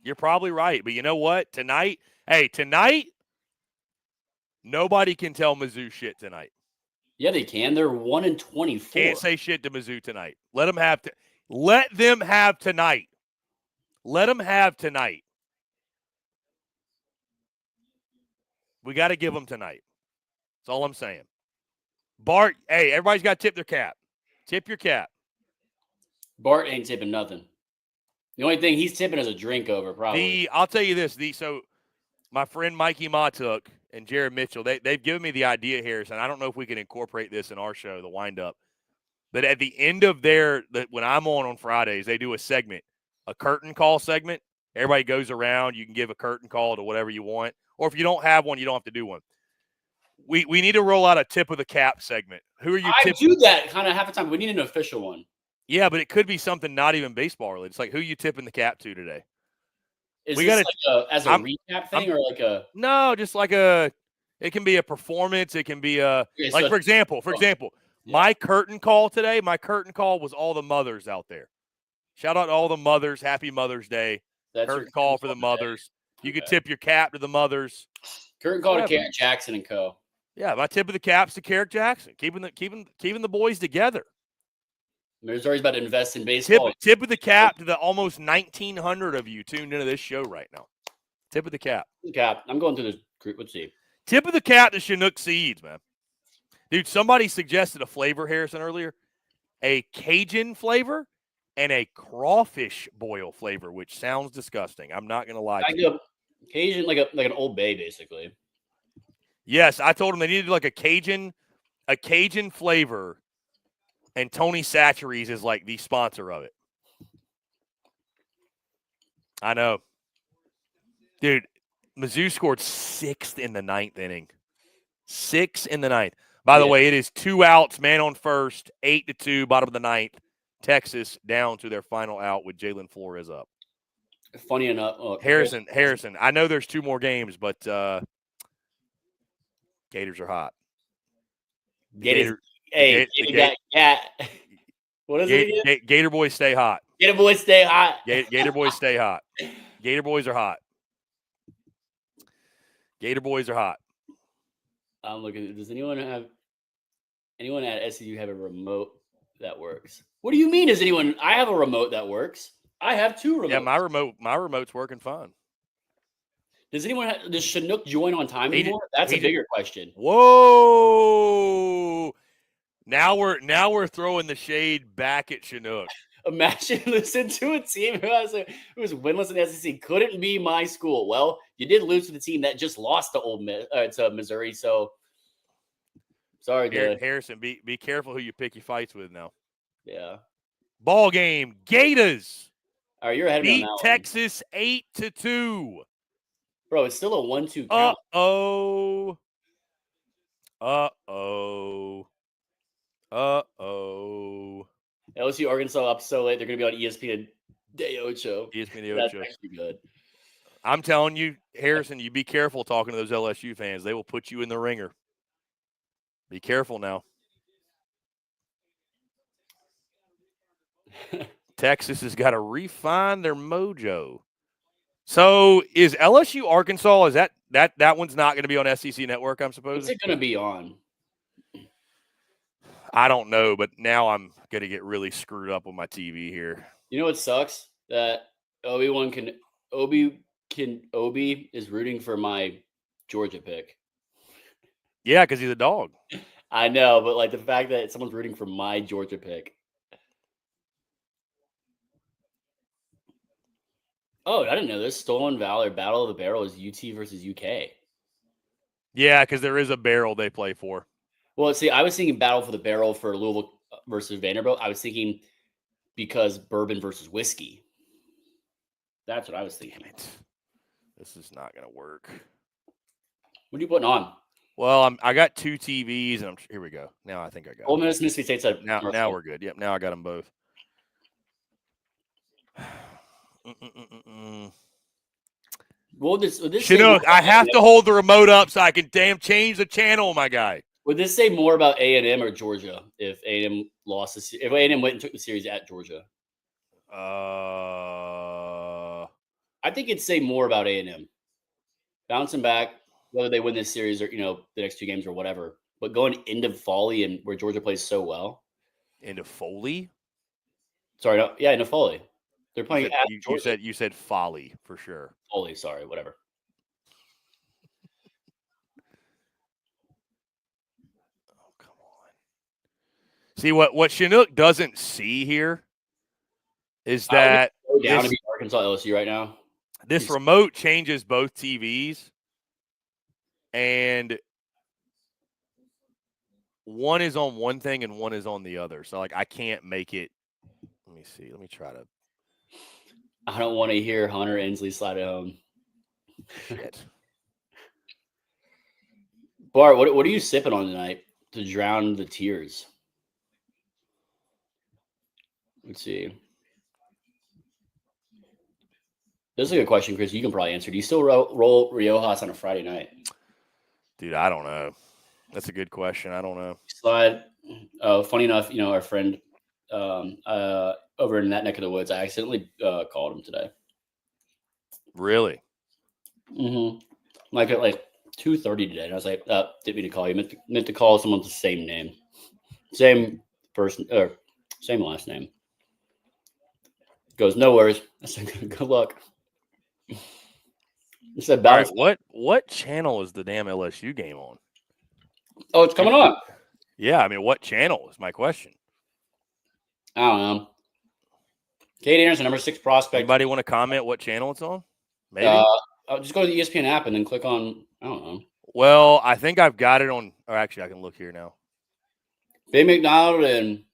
You're probably right, but you know what? Tonight, nobody can tell Mizzou shit tonight. Yeah, they can. They're 1-24. Can't say shit to Mizzou tonight. Let them have tonight. Let them have tonight. We got to give them tonight. That's all I'm saying. Bart, hey, everybody's got to tip their cap. Tip your cap. Bart ain't tipping nothing. The only thing he's tipping is a drink over, probably. I'll tell you this. So my friend Mikey Matuk and Jared Mitchell, they've given me the idea here, and I don't know if we can incorporate this in our show, the wind-up. But at the end of when I'm on Fridays, they do a segment, a curtain call segment. Everybody goes around. You can give a curtain call to whatever you want. Or if you don't have one, you don't have to do one. We need to roll out a tip of the cap segment. Who are you tipping? I do that kind of half the time. We need an official one. Yeah, but it could be something not even baseball related. It's like, who you tipping the cap to today? Is this like as a recap thing or like a? No, just like it can be a performance. It can be for example, my curtain call today, was all the mothers out there. Shout out to all the mothers. Happy Mother's Day. That's curtain call for the mothers. You could tip your cap to the mothers. Curtain call to Carrick Jackson and co. Yeah, my tip of the cap's to Carrick Jackson. Keeping the boys together. Missouri's about to invest in baseball. Tip of the cap to the almost 1,900 of you tuned into this show right now. Tip of the cap. I'm going through the group. Let's see. Tip of the cap to Chinook Seeds, man. Dude, somebody suggested a flavor, Harrison, earlier. A Cajun flavor and a crawfish boil flavor, which sounds disgusting. I'm not going to lie to you. Cajun, like an Old Bay, basically. Yes, I told them they needed like a Cajun flavor. And Tony Satcheries is like the sponsor of it. I know. Dude, Mizzou scored 6th in the 9th inning. 6 in the 9th. By the way, it is 2 outs, man on first, 8-2, bottom of the ninth. Texas down to their final out with Jalen Flores up. Funny enough, Harrison. I know there's 2 more games, but Gators are hot. Gator. What is it again? Gator boys stay hot. Gator boys stay hot. Gator boys stay hot. Gator boys are hot. Gator boys are hot. I'm looking. Does anyone at SECU have a remote that works? What do you mean? Does anyone? I have a remote that works. I have 2 remotes. Yeah, my remote's working fine. Does anyone? Does Chinook join on time anymore? That's a bigger question. Whoa! Now we're throwing the shade back at Chinook. Imagine listening to a team who was winless in the SEC. Couldn't be my school. Well, you did lose to the team that just lost to Missouri. So sorry, Harrison. Be careful who you pick your fights with now. Yeah. Ball game. Gators. All right, you're ahead of me on that Texas 8-2. Bro, it's still a 1-2 count. Uh-oh. LSU-Arkansas up so late. They're going to be on ESPN Day Ocho. That's actually good. I'm telling you, Harrison, you be careful talking to those LSU fans. They will put you in the ringer. Be careful now. Texas has got to refine their mojo. So is LSU-Arkansas, is that one's not going to be on SEC Network, I'm supposing? What's it going to be on? I don't know, but now I'm going to get really screwed up on my TV here. You know what sucks? That Obi is rooting for my Georgia pick. Yeah, because he's a dog. I know, but like the fact that someone's rooting for my Georgia pick. Oh, I didn't know this. Stolen Valor Battle of the Barrel is UT versus UK. Yeah, because there is a barrel they play for. Well, see, I was thinking Battle for the Barrel for Louisville versus Vanderbilt. I was thinking because bourbon versus whiskey. That's what I was thinking. This is not going to work. What are you putting on? Well, I got 2 TVs, and here we go. Now I think I got Ole Miss, Mississippi State. Now we're good. Yep, now I got them both. Well, this Chinook, I have to hold the remote up so I can change the channel, my guy. Would this say more about A&M or Georgia if A&M lost if A&M went and took the series at Georgia? I think it'd say more about A&M. Bouncing back, whether they win this series or the next 2 games or whatever. But going into Foley and where Georgia plays so well. Into Foley? Sorry, no, yeah, into Foley. They're playing at Georgia. You said Foley for sure. Foley, sorry, whatever. Oh, come on. See what Chinook doesn't see here is that go down to be Arkansas LSU right now. This remote changes both TVs, and one is on one thing and one is on the other. So I can't make it. Let me see. Let me try to. I don't want to hear Hunter Ensley slide it home. Shit. Bart, what are you sipping on tonight to drown the tears? Let's see. This is a good question, Chris. You can probably answer. Do you still roll Riojas on a Friday night? Dude, I don't know. That's a good question. I don't know. Slide. Funny enough, our friend over in that neck of the woods, I accidentally called him today. Really? Mm-hmm. Like at 2:30 today. And I was like, didn't mean to call you. Meant to call someone with the same name. Same person, or same last name. Goes, no worries. I said, good luck. He said, all right, what channel is the damn LSU game on? Oh, it's coming on. Yeah, I mean, what channel is my question? I don't know. Kate Anderson, number 6 prospect. Anybody want to comment what channel it's on? Maybe. Just go to the ESPN app and then click on, I don't know. Well, I think I've got it on, or actually I can look here now. Bay McDonald and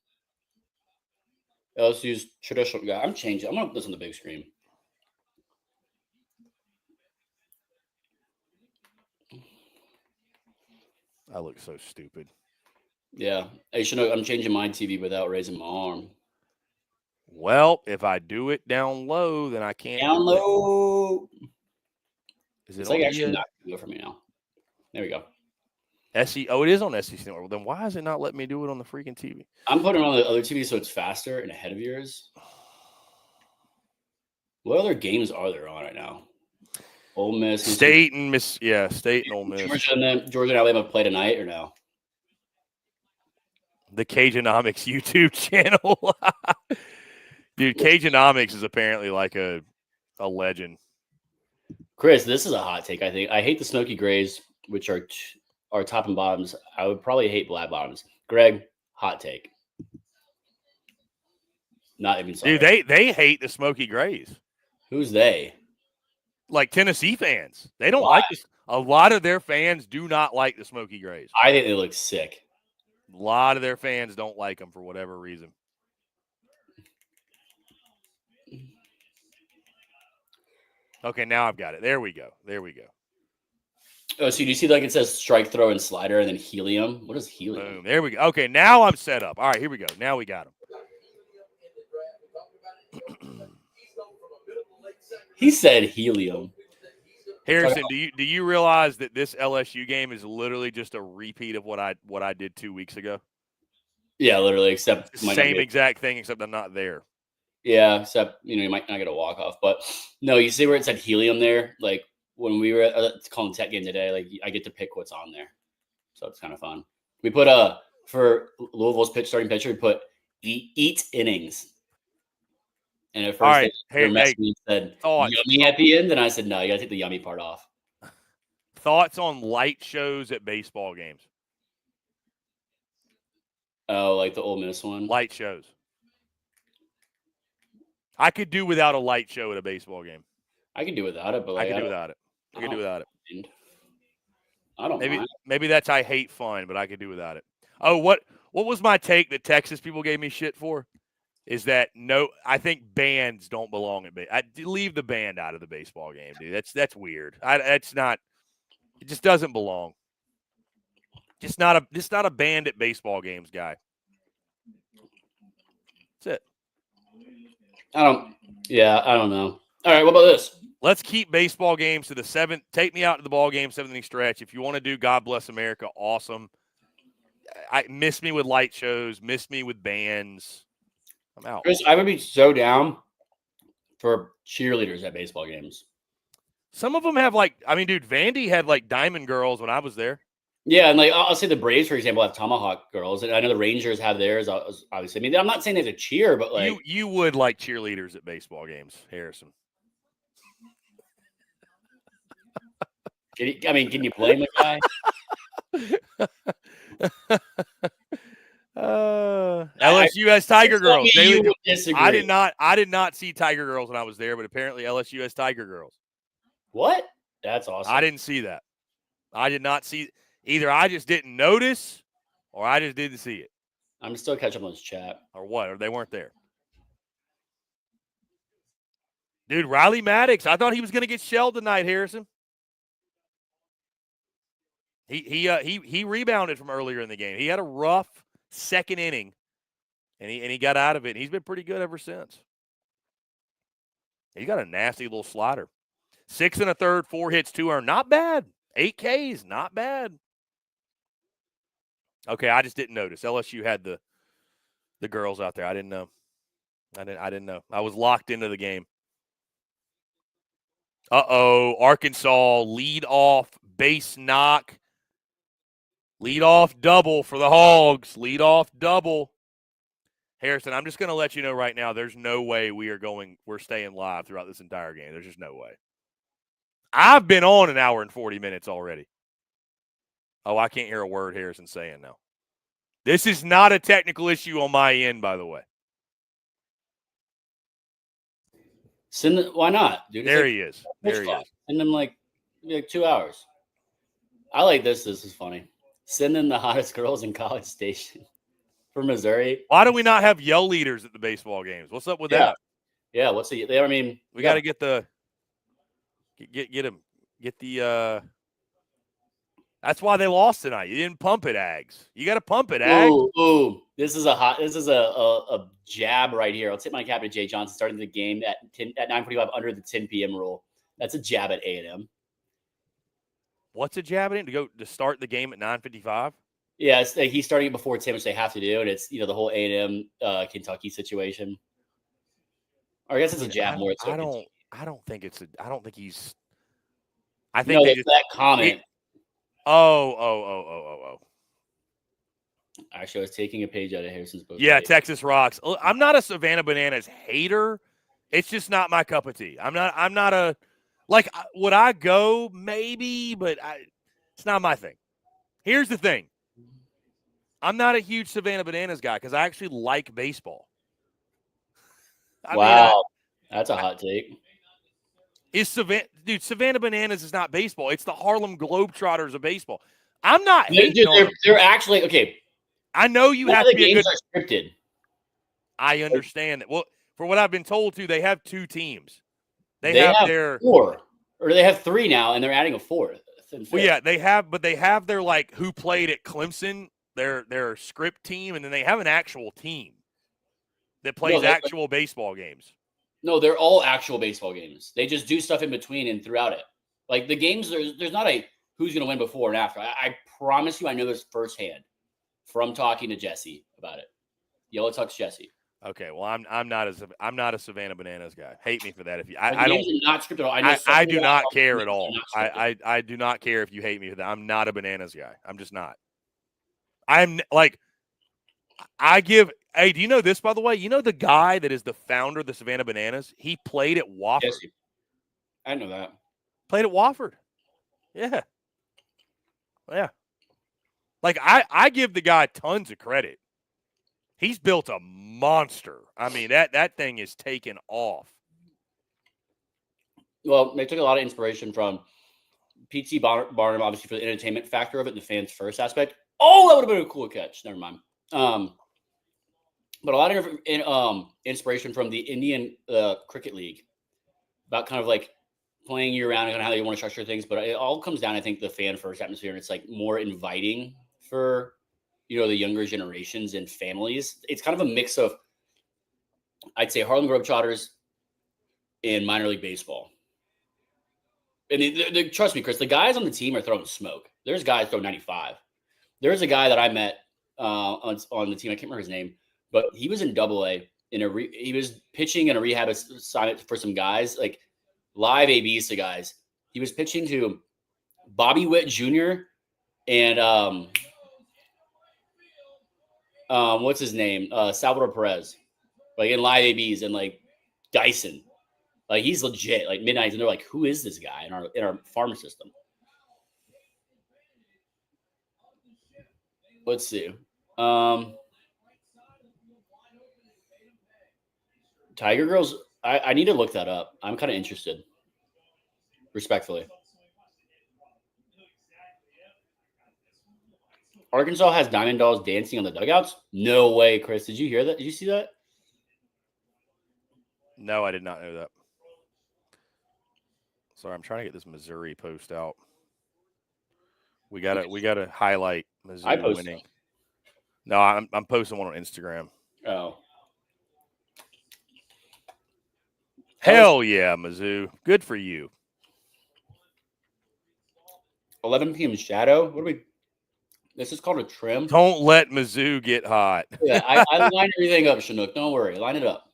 LSU's traditional guy. I'm changing. I'm going to put this on the big screen. I look so stupid. Yeah. Hey, I'm changing my TV without raising my arm. Well, if I do it down low, then I can't Down do it. low. Is it It's on like actually not going to go for me now. There we go. Oh, it is on SEC Network. Then why is it not letting me do it on the freaking TV? I'm putting it on the other TV so it's faster and ahead of yours. What other games are there on right now? Ole Miss, State and Ole Miss. Georgia and Alabama play tonight or no? The Cajunamics YouTube channel. Dude, Cajunamics is apparently like a legend. Chris, this is a hot take. I think I hate the Smoky Grays, which are top and bottoms. I would probably hate black bottoms. Greg, hot take. Not even sorry. Dude, they hate the Smoky Grays. Who's they? Like Tennessee fans. They don't like this. A lot of their fans do not like the Smoky Grays. I think they look sick. A lot of their fans don't like them for whatever reason. Okay, now I've got it. There we go. Oh, so do you see like it says strike, throw, and slider, and then helium? What is helium? Boom. There we go. Okay, now I'm set up. All right, here we go. Now we got him. He said helium. Harrison, do you realize that this LSU game is literally just a repeat of what I did 2 weeks ago? Yeah, literally, except same exact thing, except I'm not there. Yeah, except you might not get a walk off, but no, you see where it said helium there. Like when we were at the Colin Tech game today, like I get to pick what's on there, so it's kind of fun. We put for Louisville's starting pitcher, we put eat innings. And at first, they said yummy at the end, and I said, no, you got to take the yummy part off. Thoughts on light shows at baseball games? Oh, like the Ole Miss one? Light shows. I could do without a light show at a baseball game. I could do without it, but I could do without it. I don't mind. Maybe that's I hate fun, but I could do without it. Oh, what was my take that Texas people gave me shit for? Is that I think bands don't belong at leave the band out of the baseball game, dude. That's weird. It just doesn't belong. Just not a band at baseball games, guy. That's it. I don't know. All right, what about this? Let's keep baseball games to the 7th. Take me out to the ball game 7th inning stretch. If you want to do God Bless America, awesome. Miss me with light shows. Miss me with bands. I'm out. Chris, I would be so down for cheerleaders at baseball games. Some of them have dude, Vandy had Diamond Girls when I was there. Yeah, and I'll say the Braves, for example, have Tomahawk Girls, and I know the Rangers have theirs. Obviously, I mean, I'm not saying there's a cheer, but you would like cheerleaders at baseball games, Harrison. Can you blame the guy? LSU has Tiger Girls. I did not see Tiger Girls when I was there, but apparently LSU has Tiger Girls. What? That's awesome. I didn't see that. I did not see. Either I just didn't notice, or I just didn't see it. I'm still catching up on this chat. Or what? Or they weren't there. Dude, Riley Maddox. I thought he was going to get shelled tonight, Harrison. He rebounded from earlier in the game. He had a rough second inning, and he got out of it. And he's been pretty good ever since. He got a nasty little slider. 6 1/3, 4 hits, 2 earned. Not bad. 8 Ks, not bad. Okay, I just didn't notice. LSU had the girls out there. I didn't know. I didn't know. I was locked into the game. Arkansas lead off base knock. Lead off double for the Hogs. Lead off double. Harrison, I'm just going to let you know right now, there's no way we're staying live throughout this entire game. There's just no way. I've been on an hour and 40 minutes already. Oh, I can't hear a word Harrison's saying now. This is not a technical issue on my end, by the way. Why not, dude? There he is. There he is. Send them like 2 hours. I like this. This is funny. Send in the hottest girls in College Station for Missouri. Why do we not have yell leaders at the baseball games? What's up with that? Yeah, what's the? I mean, we got to get the get him. Get the That's why they lost tonight. You didn't pump it, Ags. You got to pump it, Ags. Ooh. This is a jab right here. I'll tip my cap to Jay Johnson starting the game at 9:45 under the 10 p.m. rule. That's a jab at A&M. What's a jab at to start the game at 9:55? Yeah, he's starting it before 10, which they have to do, and it's the whole A&M Kentucky situation. Or I guess it's a jab more. I don't think he's. I think that comment. Oh. Actually, I was taking a page out of Harrison's book. Yeah, Texas rocks. I'm not a Savannah Bananas hater. It's just not my cup of tea. I'm not a like. Would I go? Maybe, but it's not my thing. Here's the thing. I'm not a huge Savannah Bananas guy because I actually like baseball. That's a hot take. Savannah Bananas is not baseball. It's the Harlem Globetrotters of baseball. I'm not hating on them. They're actually okay. I know you have to be games are scripted. I understand that. Well, for what I've been told, too, they have 2 teams. They have their 4, or they have 3 now, and they're adding a 4th. Well, yeah, they have their like who played at Clemson, their script team, and then they have an actual team that plays actual baseball games. No, they're all actual baseball games. They just do stuff in between and throughout it. Like the games, there's not a who's going to win before and after. I promise you, I know this firsthand from talking to Jesse about it. Yellow Tux Jesse. Okay, well, I'm not a Savannah Bananas guy. Hate me for that. If you, I don't. Not scripted. I do not care at all. I do not care if you hate me for that. I'm not a Bananas guy. I'm just not. I'm like, Hey, do you know this, by the way? You know the guy that is the founder of the Savannah Bananas? He played at Wofford. Yes, I know that. Played at Wofford. Yeah. Yeah. Like, I give the guy tons of credit. He's built a monster. I mean, that thing is taken off. Well, they took a lot of inspiration from P.T. Barnum, obviously, for the entertainment factor of it, the fans first aspect. Oh, that would have been a cool catch. Never mind. But a lot of inspiration from the Indian Cricket League about kind of like playing year round and how you want to structure things. But it all comes down, I think, the fan first atmosphere, and it's like more inviting for the younger generations and families. It's kind of a mix of, I'd say, Harlem Globetrotters and minor league baseball. And trust me, Chris, the guys on the team are throwing smoke. There's guys throwing 95. There's a guy that I met on the team. I can't remember his name, but he was in Double-A. He was pitching in a rehab assignment for some guys, like live ABs to guys. He was pitching to Bobby Witt Jr. and what's his name? Salvador Perez, like in live ABs, and like Dyson. Like he's legit, like midnights, and they're like, "Who is this guy in our farm system?" Let's see. Tiger Girls. I need to look that up. I'm kind of interested. Respectfully, Arkansas has Diamond Dolls dancing on the dugouts. No way, Chris. Did you hear that? Did you see that? No, I did not know that. Sorry, I'm trying to get this Missouri post out. We gotta highlight Missouri winning. No, I'm posting one on Instagram. Oh. Hell yeah, Mizzou. Good for you. 11 p.m. shadow. What are we? This is called a trim. Don't let Mizzou get hot. Yeah, I line everything up, Chinook. Don't worry. Line it up.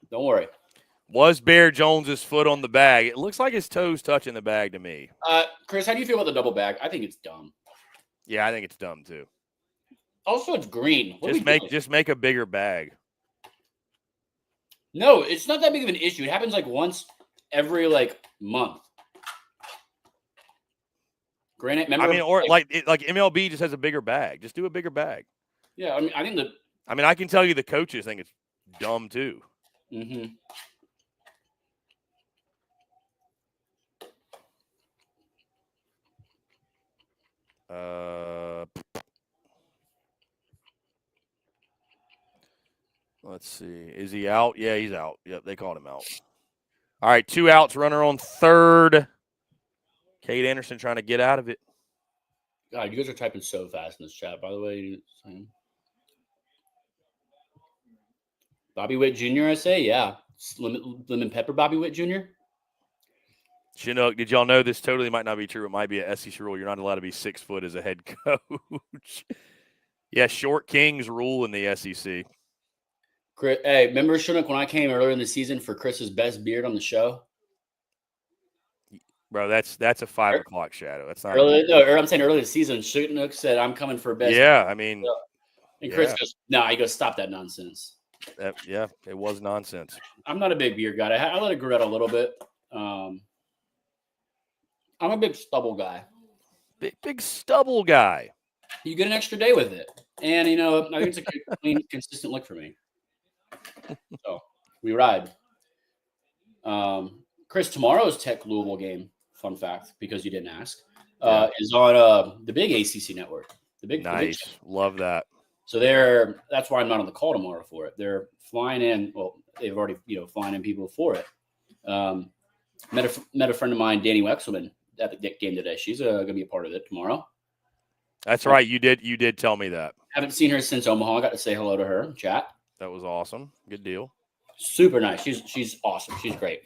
Don't worry. Was Bear Jones's foot on the bag? It looks like his toes touching the bag to me. Chris, how do you feel about the double bag? I think it's dumb. Yeah, I think it's dumb too. Also, it's green. Just make a bigger bag. No, it's not that big of an issue. It happens like once every month. Granted, remember, like MLB just has a bigger bag. Just do a bigger bag. Yeah, I think I can tell you the coaches think it's dumb too. Mm-hmm. Let's see. Is he out? Yeah, he's out. Yep, they called him out. All right, 2 outs, runner on third. Kate Anderson trying to get out of it. God, you guys are typing so fast in this chat, by the way. Bobby Witt Jr., I say? Yeah. Lemon Pepper Bobby Witt Jr.? Chinook, did y'all know this totally might not be true? It might be a SEC rule. You're not allowed to be 6 foot as a head coach. Yeah, short kings rule in the SEC. Hey, remember, Chinook, when I came earlier in the season for Chris's best beard on the show? Bro, that's a 5 o'clock shadow. That's not I'm saying earlier this season, Chinook said, I'm coming for best. Yeah, I mean. And Chris goes, no, he goes, stop that nonsense. Yeah, it was nonsense. I'm not a big beard guy. I let it grow out a little bit. I'm a big stubble guy. Big stubble guy. You get an extra day with it. And, I think it's a clean, consistent look for me. So, we ride. Chris, tomorrow's Tech Louisville game, fun fact, because you didn't ask, is on the big ACC network. Nice. Love that. So that's why I'm not on the call tomorrow for it. They're flying in. Well, they've already, flying in people for it. Met a friend of mine, Danny Wexelman, at the game today. She's going to be a part of it tomorrow. That's right. You did tell me that. Haven't seen her since Omaha. I got to say hello to her in chat. That was awesome. Good deal. Super nice. She's awesome. She's great.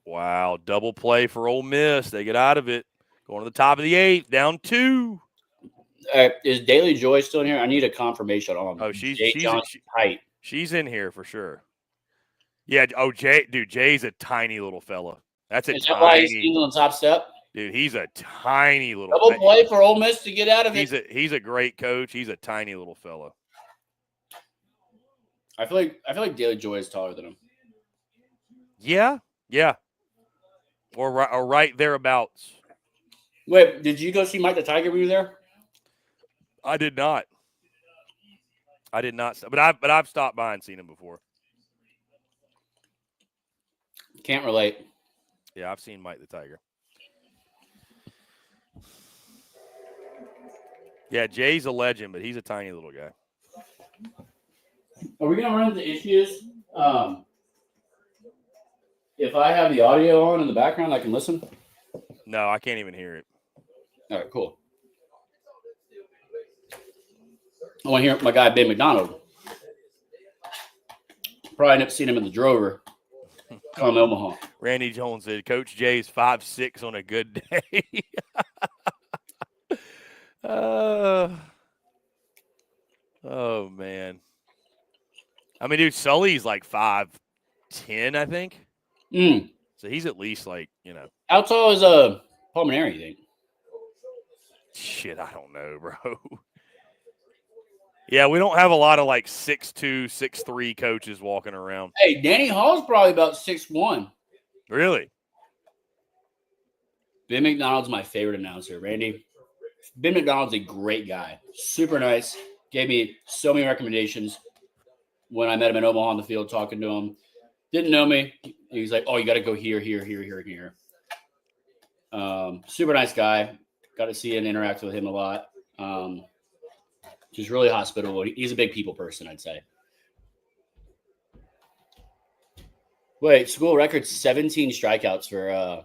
Wow. Double play for Ole Miss. They get out of it. Going to the top of the 8th, down 2. Is Daily Joy still in here? I need a confirmation on. Oh, she's height. She's in here for sure. Yeah. Oh, Jay's a tiny little fella. Is that why he's sitting on the top step? Dude, he's a tiny little. Double play for Ole Miss to get out of it. He's a great coach. He's a tiny little fella. I feel like Daily Joy is taller than him. Yeah. Or right thereabouts. Wait, did you go see Mike the Tiger when you were there? I did not. But I've stopped by and seen him before. Can't relate. Yeah, I've seen Mike the Tiger. Yeah, Jay's a legend, but he's a tiny little guy. Are we gonna run into issues? If I have the audio on in the background, I can listen. No, I can't even hear it. All right, cool. I want to hear my guy Ben McDonald. Probably end up seeing him in the Drover. Come Omaha. Randy Jones said, Coach Jay's 5'6" on a good day. Oh, man. I mean, dude, Sully's like 5'10", I think. So he's at least like, How tall is Palmieri, you think? Shit, I don't know, bro. Yeah, we don't have a lot of like 6'2", 6'3" coaches walking around. Hey, Danny Hall's probably about 6'1". Really? Ben McDonald's my favorite announcer, Randy. Ben McDonald's a great guy. Super nice. Gave me so many recommendations when I met him in Omaha on the field talking to him. Didn't know me. He's like, oh, you got to go here, here, here, here, and here. Super nice guy. Got to see and interact with him a lot. Just really hospitable. He's a big people person, I'd say. Wait, school record 17 strikeouts for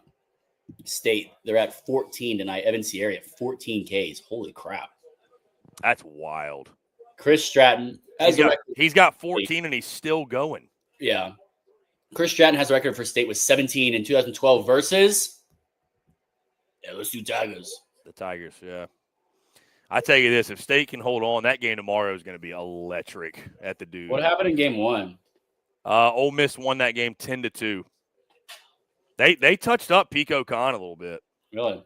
State. They're at 14 tonight. Evan Sierra at 14 Ks. Holy crap. That's wild. Chris Stratton he's got 14 and he's still going. Yeah. Chris Stratton has a record for State with 17 in 2012 versus LSU Tigers. The Tigers, yeah. I tell you this, if State can hold on, that game tomorrow is going to be electric at the Dude. What happened in game 1? Ole Miss won that game 10-2. They touched up Pico Khan a little bit. Really?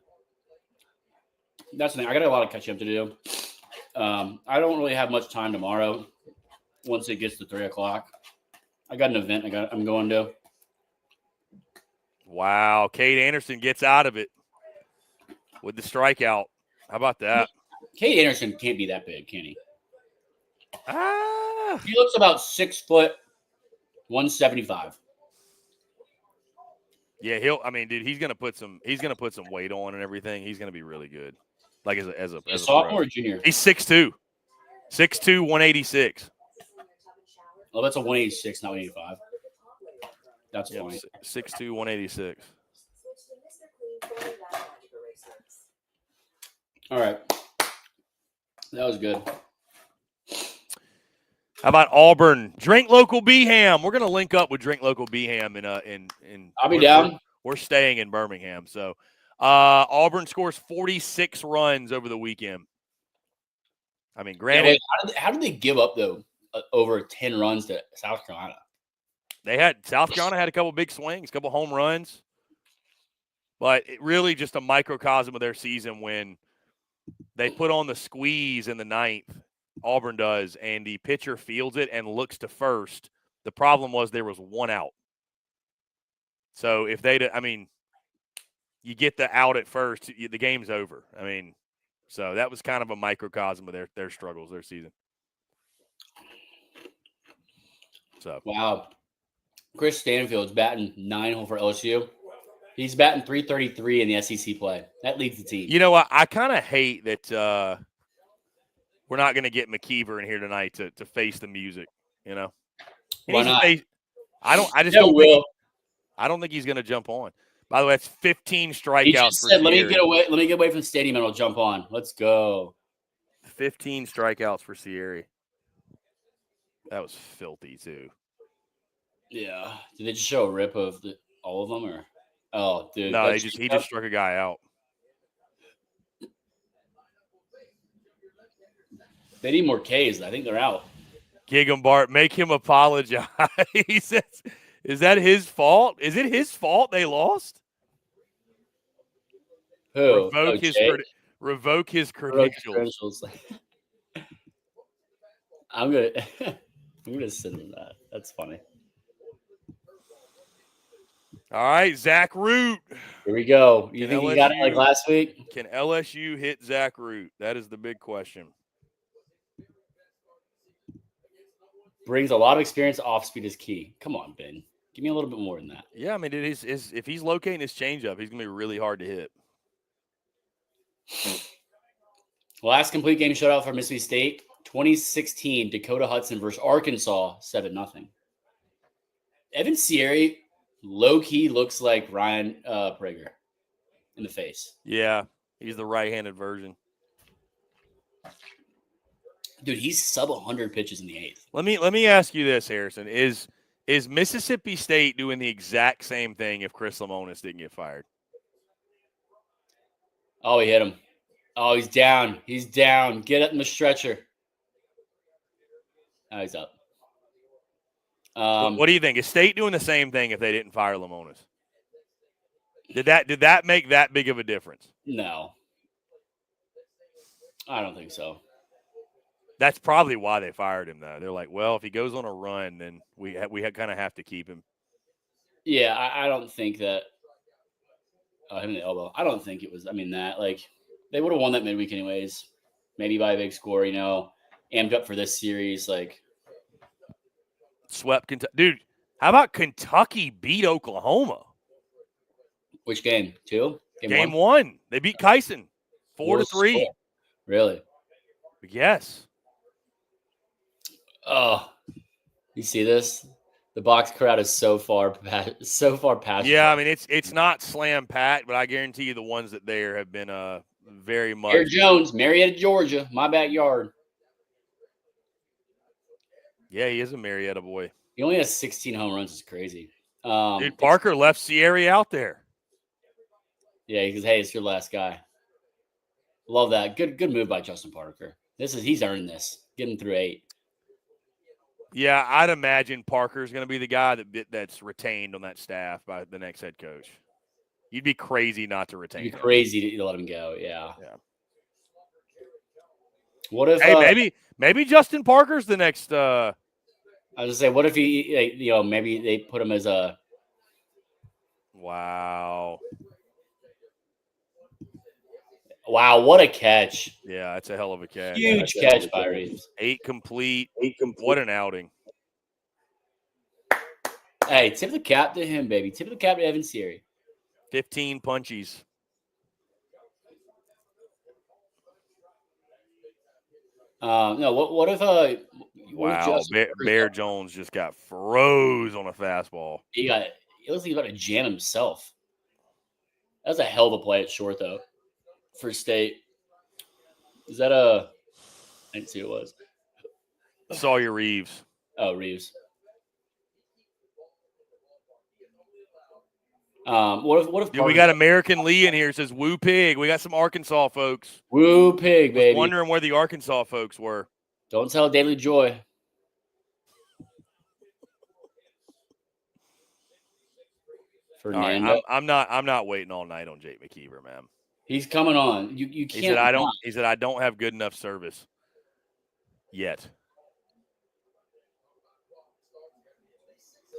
That's the thing. I got a lot of catching up to do. I don't really have much time tomorrow once it gets to 3 o'clock. I got an event I'm going to. Wow. Kate Anderson gets out of it with the strikeout. How about that? Kate Anderson can't be that big, can he? Ah. He looks about 6 foot, 175. Yeah, dude, he's gonna put some weight on and everything. He's gonna be really good. Like as a sophomore or junior? He's 6'2". 6'2", 186. Oh, that's a 186, not 185. That's funny. 6'2", 186. All right. That was good. How about Auburn? Drink Local Beham. We're going to link up with Drink Local Beham in I'll be down. We're staying in Birmingham. So Auburn scores 46 runs over the weekend. I mean, granted. Yeah, how did they give up, though, over 10 runs to South Carolina? South Carolina had a couple big swings, a couple home runs. But it really just a microcosm of their season when they put on the squeeze in the ninth. Auburn does, and the pitcher fields it and looks to first. The problem was there was one out. So if you get the out at first, the game's over. I mean, so that was kind of a microcosm of their struggles, their season. So wow, Chris Stanfield's batting 9-hole for LSU. He's batting .333 in the SEC play. That leads the team. You know what? I kind of hate that. We're not going to get Mckeever in here tonight to face the music, you know. Why not? I don't think he's going to jump on. By the way, that's 15 strikeouts. He just said, "Let me get away from the stadium, and I'll jump on. Let's go." 15 strikeouts for Sierra. That was filthy too. Yeah. Did they just show a rip of all of them, or? Oh, dude. No, he just struck a guy out. They need more Ks. I think they're out. Gig him, Bart. Make him apologize. He says, "Is that his fault? Is it his fault they lost?" Who? Revoke his credentials. I'm gonna send him that. That's funny. All right, Zach Root. Here we go. You think he got it like last week? Can LSU hit Zach Root? That is the big question. Brings a lot of experience. Off speed is key. Come on, Ben. Give me a little bit more than that. Yeah, I mean, it is. If he's locating his changeup, he's gonna be really hard to hit. Last complete game shutout for Mississippi State, 2016, Dakota Hudson versus Arkansas, 7-0. Evan Sierra low-key looks like Ryan Prager in the face. Yeah, he's the right-handed version. Dude, he's sub 100 pitches in the eighth. Let me ask you this, Harrison. Is Mississippi State doing the exact same thing if Chris Lemonis didn't get fired? Oh, he hit him. Oh, he's down. He's down. Get up in the stretcher. Now he's up. What do you think? Is State doing the same thing if they didn't fire Lemonis? Did that make that big of a difference? No. I don't think so. That's probably why they fired him, though. They're like, well, if he goes on a run, then we kind of have to keep him. Yeah, I don't think that. Oh, him in the elbow. I don't think it was. I mean, they would have won that midweek anyways. Maybe by a big score, amped up for this series. Swept Kentucky. Dude, how about Kentucky beat Oklahoma? Which game? 2? Game one. They beat Kyson 4-3. Really? Yes. Oh, you see this? The box crowd is so far past. Yeah, I mean it's not slam pat, but I guarantee you the ones that there have been very much. Air Jones, Marietta, Georgia, my backyard. Yeah, he is a Marietta boy. He only has 16 home runs. It's crazy. Dude, Parker left Sierra out there. Yeah, he goes, "Hey, it's your last guy." Love that. Good move by Justin Parker. He's earned this. Get him through 8. Yeah, I'd imagine Parker's going to be the guy that's retained on that staff by the next head coach. You'd be crazy not to retain him. You'd be crazy to let him go. Yeah. What if? Hey, maybe Justin Parker's the next. I was gonna say, what if he, maybe they put him as a. Wow. Wow, what a catch. Yeah, that's a hell of a catch. Huge catch by Reeves. 8 complete. What an outing. Hey, tip the cap to him, baby. Tip the cap to Evan Sierra. 15 punchies. No, what if wow, Bear Jones just got froze on a fastball. It looks like he's about to jam himself. That was a hell of a play at short, though, for State. Is that I didn't see who it was. Sawyer Reeves. Oh, Reeves. What if Dude, we got American Lee in here. It says Woo Pig. We got some Arkansas folks. Woo Pig, baby. I was wondering where the Arkansas folks were. Don't tell Daily Joy. Fernando. All right, I'm not waiting all night on Jake McKeever, man. He's coming on. You can't. He said I don't have good enough service yet.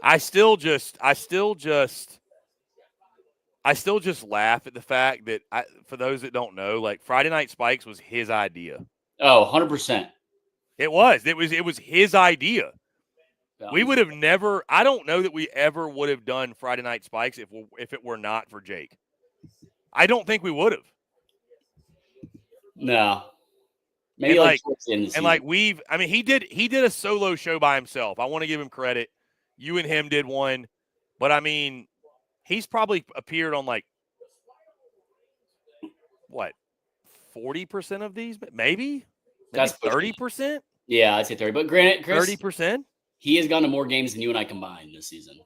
I still just laugh at the fact that for those that don't know, like Friday Night Spikes was his idea. Oh, 100%. It was his idea. We would have never. I don't know that we ever would have done Friday Night Spikes if it were not for Jake. I don't think we would have. No. Maybe he did a solo show by himself. I want to give him credit. You and him did one, but I mean, he's probably appeared on like what 40% of these, maybe that's 30%. Yeah, I'd say 30. But granted, Chris, 30%. He has gone to more games than you and I combined this season.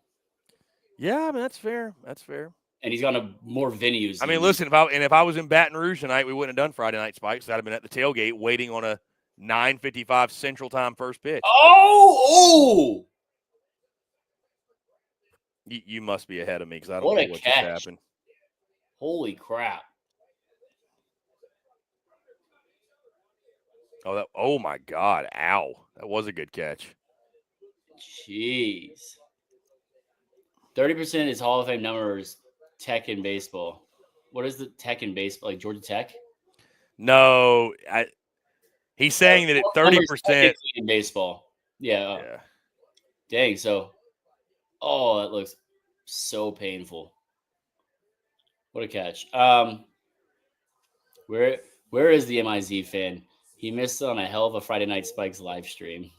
Yeah, I mean that's fair. That's fair. And he's gone to more venues. I mean, listen, if I was in Baton Rouge tonight, we wouldn't have done Friday Night Spikes. I'd have been at the tailgate waiting on a 9:55 Central Time first pitch. Oh! You must be ahead of me because I don't know what just happened. Holy crap! Oh my God! Ow! That was a good catch. Jeez. 30% is Hall of Fame numbers. Tech in baseball. What is the Tech in baseball? Like Georgia Tech? No, he's saying that at 30% in baseball. Yeah. Dang. So, that looks so painful. What a catch. Where is the MIZ fan? He missed on a hell of a Friday Night Spikes live stream.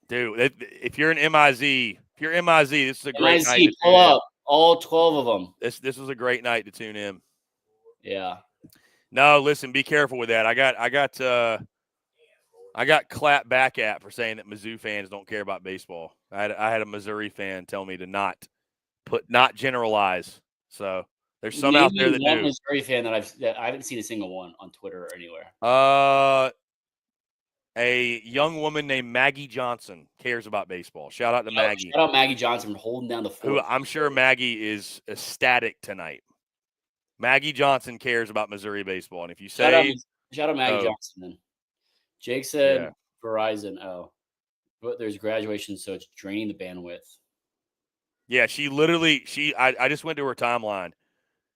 Dude, if you're an MIZ, this is a great night. MIZ, pull up all 12 of them. This was a great night to tune in. Yeah. No, listen, be careful with that. I got clapped back at for saying that Mizzou fans don't care about baseball. I had a Missouri fan tell me to not generalize. So there's some out there that do. Missouri fan that I haven't seen a single one on Twitter or anywhere. A young woman named Maggie Johnson cares about baseball. Shout out to Maggie. Shout out Maggie Johnson for holding down the fort. Who I'm sure Maggie is ecstatic tonight. Maggie Johnson cares about Missouri baseball. And if you say shout out Maggie Johnson then. Jake said Verizon. Oh. But there's graduation, so it's draining the bandwidth. Yeah, I just went to her timeline.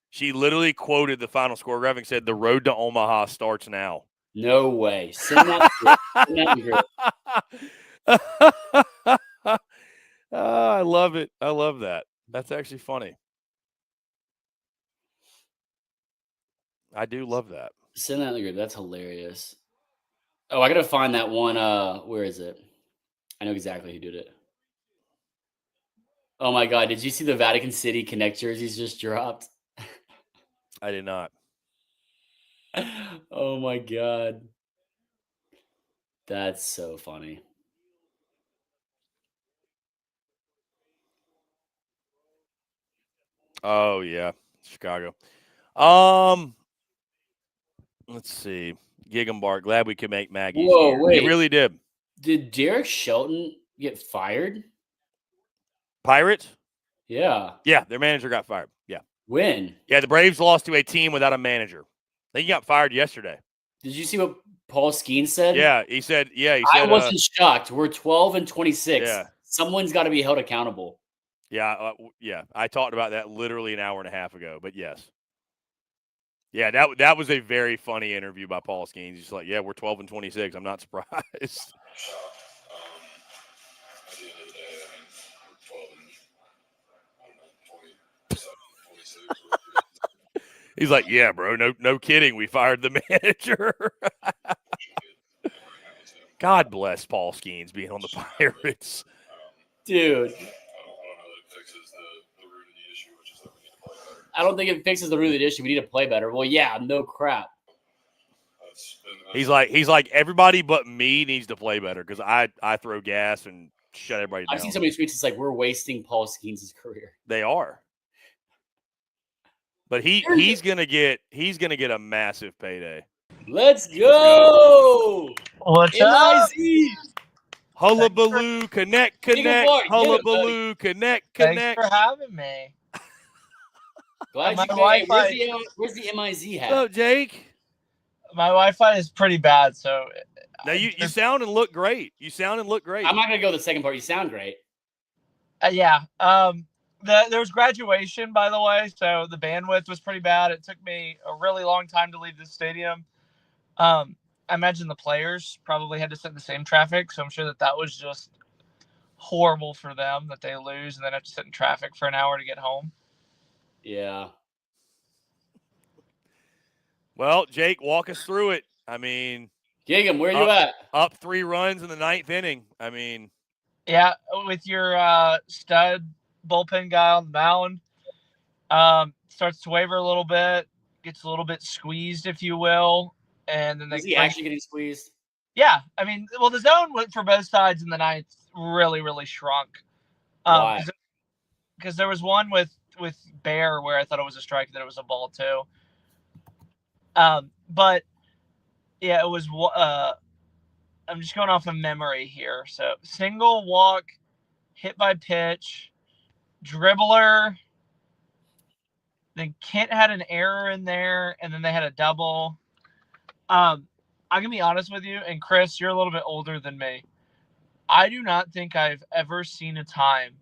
She literally quoted the final score graphic and said, "The road to Omaha starts now." No way. Send that group. I love it. I love that. That's actually funny. I do love that. Send that in the group. That's hilarious. Oh, I got to find that one. Where is it? I know exactly who did it. Oh, my God. Did you see the Vatican City Connect jerseys just dropped? I did not. Oh my God. That's so funny. Oh yeah, Chicago. Let's see. Gig 'em Bart. Glad we could make Maggie. Whoa, wait. He really did. Did Derek Shelton get fired? Pirates? Yeah. Yeah, their manager got fired. Yeah. When? Yeah, the Braves lost to a team without a manager. They got fired yesterday. Did you see what Paul Skeen said? Yeah, he said. I wasn't shocked. We're 12-26. Yeah. Someone's got to be held accountable. Yeah, yeah. I talked about that literally an hour and a half ago, but yes. Yeah, that was a very funny interview by Paul Skeen. He's just like, yeah, we're 12-26. I'm not surprised. At the end of the day, I mean, we're 12 and 26. He's like, yeah, bro, no kidding. We fired the manager. God bless Paul Skeens being on the Pirates. Dude. I don't know that it fixes the root of the issue, which is that we need to play better. I don't think it fixes the root of the issue. We need to play better. Well, yeah, no crap. He's like everybody but me needs to play better because I throw gas and shut everybody down. I've seen so many tweets. It's like we're wasting Paul Skeens' career. They are. But he's gonna get a massive payday. Let's go. What's up? MIZ. Hullabaloo, connect, hullabaloo, connect. Thanks for having me. Glad My you Wi-Fi- came. Where's the MIZ hat? What's up, Jake? My Wi-Fi is pretty bad, so Now you sound and look great. I'm not gonna go the second part. You sound great. yeah. There was graduation, by the way, so the bandwidth was pretty bad. It took me a really long time to leave the stadium. I imagine the players probably had to sit in the same traffic, so I'm sure that was just horrible for them that they lose and then have to sit in traffic for an hour to get home. Yeah. Well, Jake, walk us through it. I mean, Gig'em, where you at? Up 3 runs in the 9th inning. I mean, yeah, with your stud bullpen guy on the mound, starts to waver a little bit, gets a little bit squeezed, if you will, and then Is he actually getting squeezed? Yeah, I mean, well, the zone for both sides in the 9th really, really shrunk. Why? Because there was one with Bear where I thought it was a strike, that it was a ball too. But yeah, it was. I'm just going off of memory here. So single, walk, hit by pitch, dribbler. Then Kent had an error in there, and then they had a double. I'm gonna be honest with you, and Chris, you're a little bit older than me. I do not think I've ever seen a time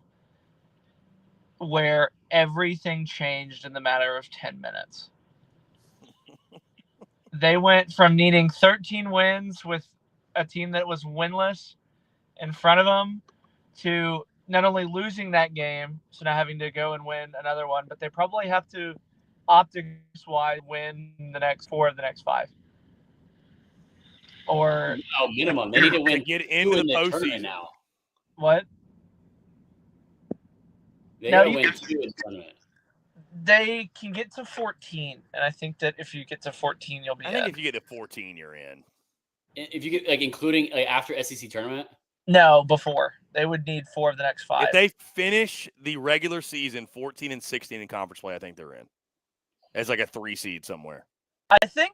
where everything changed in the matter of 10 minutes. They went from needing 13 wins with a team that was winless in front of them to not only losing that game, so now having to go and win another one, but they probably have to optics-wise win the next 4 of the next 5. Or minimum. They need to win. Get into the postseason postseason now. what? They No, gotta you win can- 2 in the tournament. They can get to 14, and I think that if you get to 14, you'll be I in. think if you get to 14, you're in. If you get including after SEC tournament. No, before. They would need 4 of the next 5. If they finish the regular season 14 and 16 in conference play, I think they're in. As like a 3 seed somewhere. I think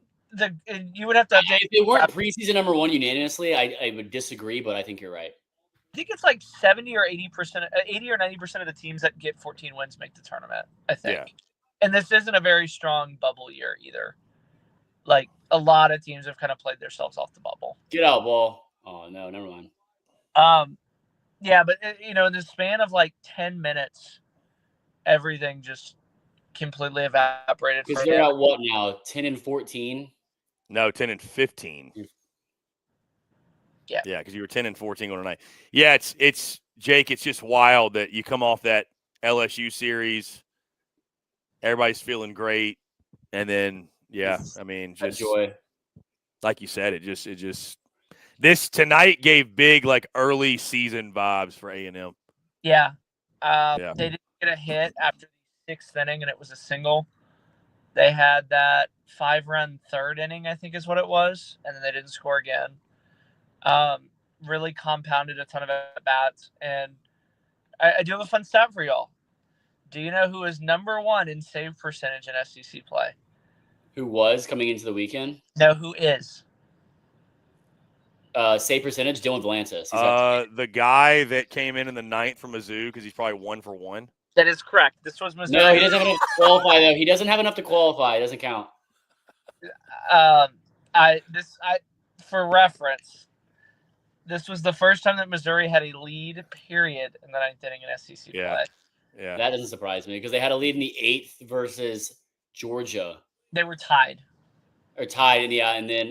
you would have to update. If they weren't preseason number 1 unanimously, I would disagree, but I think you're right. I think it's like 70 or 80%, 80 or 90% of the teams that get 14 wins make the tournament, I think. Yeah. And this isn't a very strong bubble year either. Like, a lot of teams have kind of played themselves off the bubble. Get out, ball. Oh, no, never mind. Yeah, but, in the span of like 10 minutes, everything just completely evaporated. Because they're at what now? 10 and 14? No, 10 and 15. Yeah. Yeah, because you were 10 and 14 going tonight. Yeah, it's Jake, it's just wild that you come off that LSU series, everybody's feeling great, and then I mean, just joy. Like you said, it just this tonight gave big like early season vibes for A&M. Yeah. They didn't get a hit after the 6th inning, and it was a single. They had that 5-run 3rd inning, I think is what it was, and then they didn't score again. Really compounded a ton of at-bats, and I do have a fun stat for y'all. Do you know who is number 1 in save percentage in SEC play? Who was coming into the weekend? No, who is? Save percentage, Dylan Valantis. The guy that came in the 9th from Mizzou because he's probably 1 for 1. That is correct. This was Missouri. No, he doesn't have enough to qualify though. He doesn't have enough to qualify. It doesn't count. For reference, this was the first time that Missouri had a lead, period, in the 9th inning in SEC play. Yeah. That doesn't surprise me because they had a lead in the 8th versus Georgia. They were tied. Or tied, and then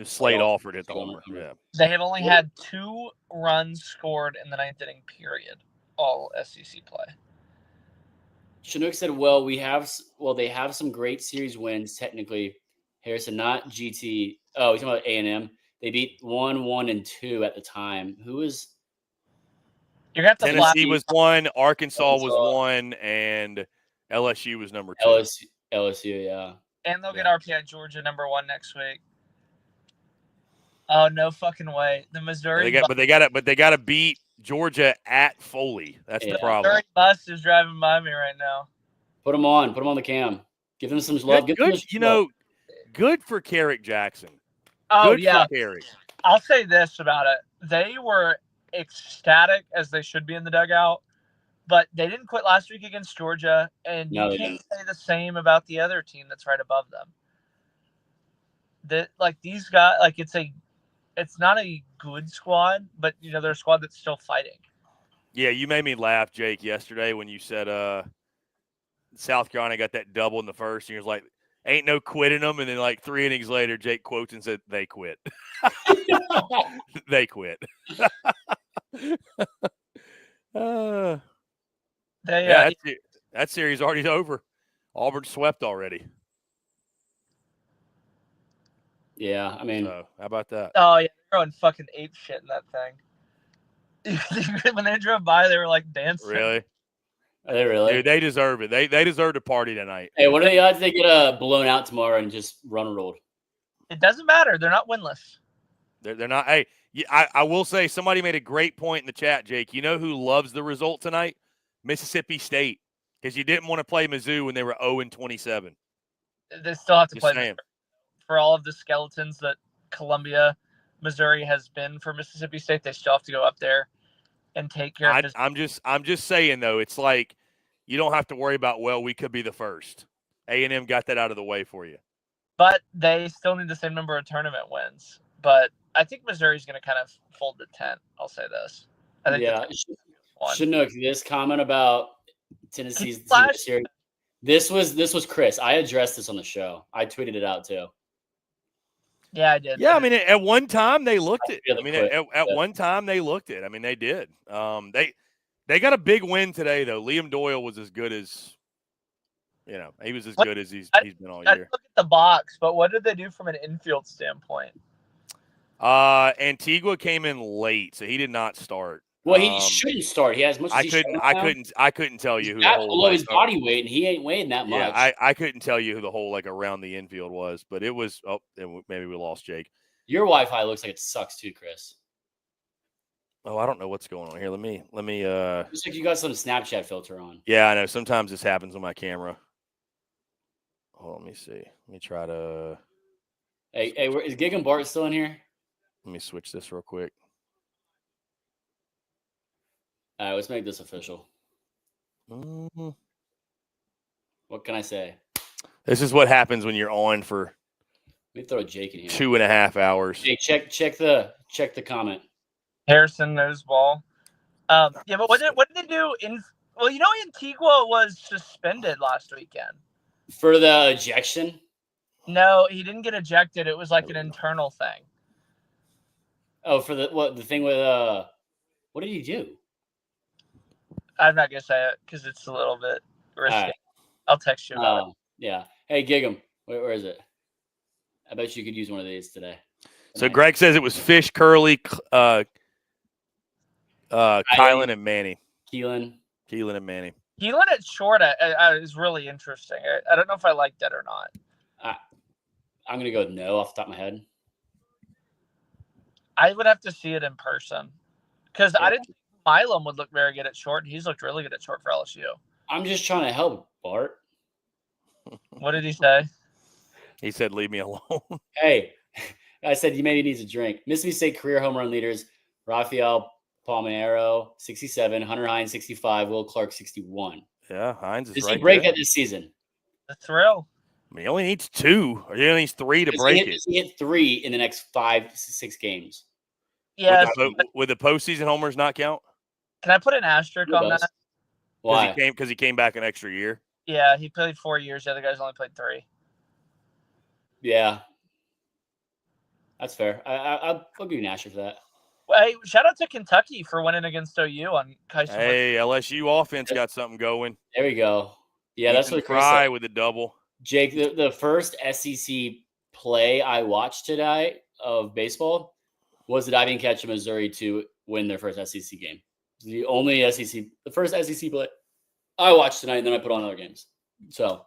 Slade Alford hit the homer. Yeah. They have only had 2 runs scored in the 9th inning, period, all SEC play. Chinook said, they have some great series wins, technically. Harrison, not GT. Oh, he's talking about A&M. They beat 1, 1, and 2 at the time. Who was? You're gonna have to Tennessee was 1, Arkansas was 1, and LSU was number 2. LSU, yeah. And they'll get RPI Georgia #1 next week. Oh, no fucking way. The Missouri But they gotta beat Georgia at Foley. That's the problem. Missouri bus is driving by me right now. Put them on. Put them on the cam. Give them some love. Good for Carrick Jackson. Oh, good yeah. for Carrick. I'll say this about it. They were ecstatic, as they should be in the dugout, but they didn't quit last week against Georgia, and you can't say the same about the other team that's right above them. These guys, it's not a good squad, but they're a squad that's still fighting. Yeah, you made me laugh, Jake, yesterday when you said South Carolina got that double in the first, and you're like, ain't no quitting them. And then 3 innings later, Jake quotes and said, they quit. They quit. That series already over. Auburn swept already. Yeah, I mean. So, how about that? Oh, yeah, they're going fucking ape shit in that thing. When they drove by, they were dancing. Really? Are they really? Dude, they deserve it. They deserve to party tonight. Hey, what are the odds they get blown out tomorrow and just run rolled? It doesn't matter. They're not winless. They're not. Hey, I will say somebody made a great point in the chat, Jake. You know who loves the result tonight? Mississippi State. Because you didn't want to play Mizzou when they were 0-27. They still have to play for all of the skeletons that Columbia, Missouri has been for Mississippi State. They still have to go up there and take care of business. I'm just saying, though, it's like you don't have to worry about, we could be the first. A&M got that out of the way for you. But they still need the same number of tournament wins. But I think Missouri's going to kind of fold the tent. I'll say this. I think Chinook, this comment about Tennessee's series. This was Chris. I addressed this on the show. I tweeted it out too. Yeah, I did. Yeah, I mean, at one time they looked it. I mean, at one time they looked it. I mean, they did. They got a big win today, though. Liam Doyle was as good as, he was as good as he's been all year. Look at the box, but what did they do from an infield standpoint? Antigua came in late, so he did not start. Well, he shouldn't start. He has much. I couldn't tell you who the whole below his body weight, and he ain't weighing that much. Yeah, I couldn't tell you who the whole around the infield was, but it was. Oh, maybe we lost Jake. Your Wi-Fi looks like it sucks too, Chris. Oh, I don't know what's going on here. Let me. Looks like you got some Snapchat filter on. Yeah, I know. Sometimes this happens on my camera. Oh, let me see. Let me try to. Hey, is Gig and Bart still in here? Let me switch this real quick. All right, let's make this official. Mm-hmm. What can I say? This is what happens when you're on for. Let me throw Jake in here. 2.5 hours. Hey, check the comment. Harrison knows ball. Yeah, but what did they do in? Well, Antigua was suspended last weekend for the ejection. No, he didn't get ejected. It was an internal thing. Oh, for the thing with what did he do? I'm not gonna say it because it's a little bit risky. Right. I'll text you about it. Yeah. Hey, Gig'em, where is it? I bet you could use one of these today. So Greg says it was Fish, Curley, Kylan, and Manny. Keelan and Manny. Keelan at short is really interesting. I don't know if I like that or not. I'm going to go with no off the top of my head. I would have to see it in person because I didn't think Milam would look very good at short. He's looked really good at short for LSU. I'm just trying to help, Bart. What did he say? He said, leave me alone. Hey, I said he maybe needs a drink. Mississippi State career home run leaders, Rafael Palmeiro, 67, Hunter Hines, 65, Will Clark, 61. Yeah, Hines is Does right he break there. that this season? The thrill. I mean, he only needs 2, or he only needs 3 to break it. He hit 3 in the next 5-6 games. Yeah. Would the postseason homers not count? Can I put an asterisk on that? Why? Because he came back an extra year. Yeah, he played 4 years. The other guys only played 3. Yeah. That's fair. I'll give you an asterisk for that. Well, hey, shout out to Kentucky for winning against OU on Kyson. Hey, LSU offense got something going. There we go. Yeah, that's what Chris Fry said. with the double. Jake, the first SEC play I watched today of baseball was the diving catch of Missouri to win their first SEC game. The first SEC play I watched tonight, and then I put on other games. So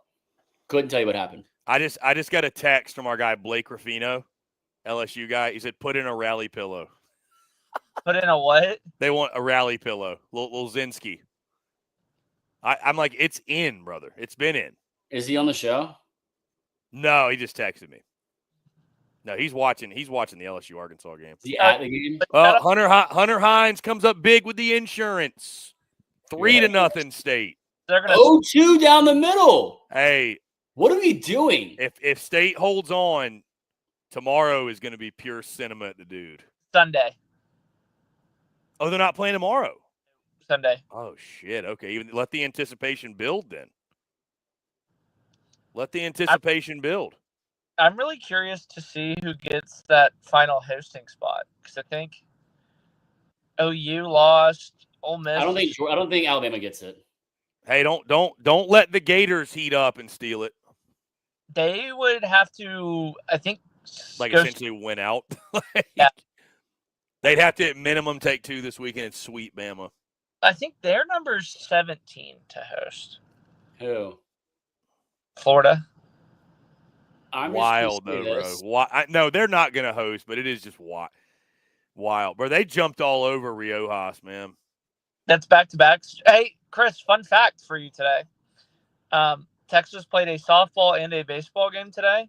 couldn't tell you what happened. I just got a text from our guy Blake Ruffino, LSU guy. He said, "Put in a rally pillow." Put in a what? They want a rally pillow, little Zinski. I'm like, it's in, brother. It's been in. Is he on the show? No, he just texted me. No, he's watching the LSU-Arkansas game. Is he at the game? Hunter Hines comes up big with the insurance. 3-0 State. They're gonna 0-2 down the middle. Hey, what are we doing? if State holds on, tomorrow is going to be pure cinema at the dude. Sunday. Oh, they're not playing tomorrow. Sunday. Oh shit. Okay, even let the anticipation build then. Let the anticipation build. I'm really curious to see who gets that final hosting spot because I think OU lost. Ole Miss. I don't think Alabama gets it. Hey, don't let the Gators heat up and steal it. They would have to, I think, essentially win out. Yeah. They'd have to at minimum take 2 this weekend and sweep Bama. I think their number's 17 to host. Who? Florida. I'm wild though, bro. No, they're not going to host, but it is just wild. Bro, they jumped all over Riojas, man. That's back-to-backs. Hey, Chris, fun fact for you today. Texas played a softball and a baseball game today,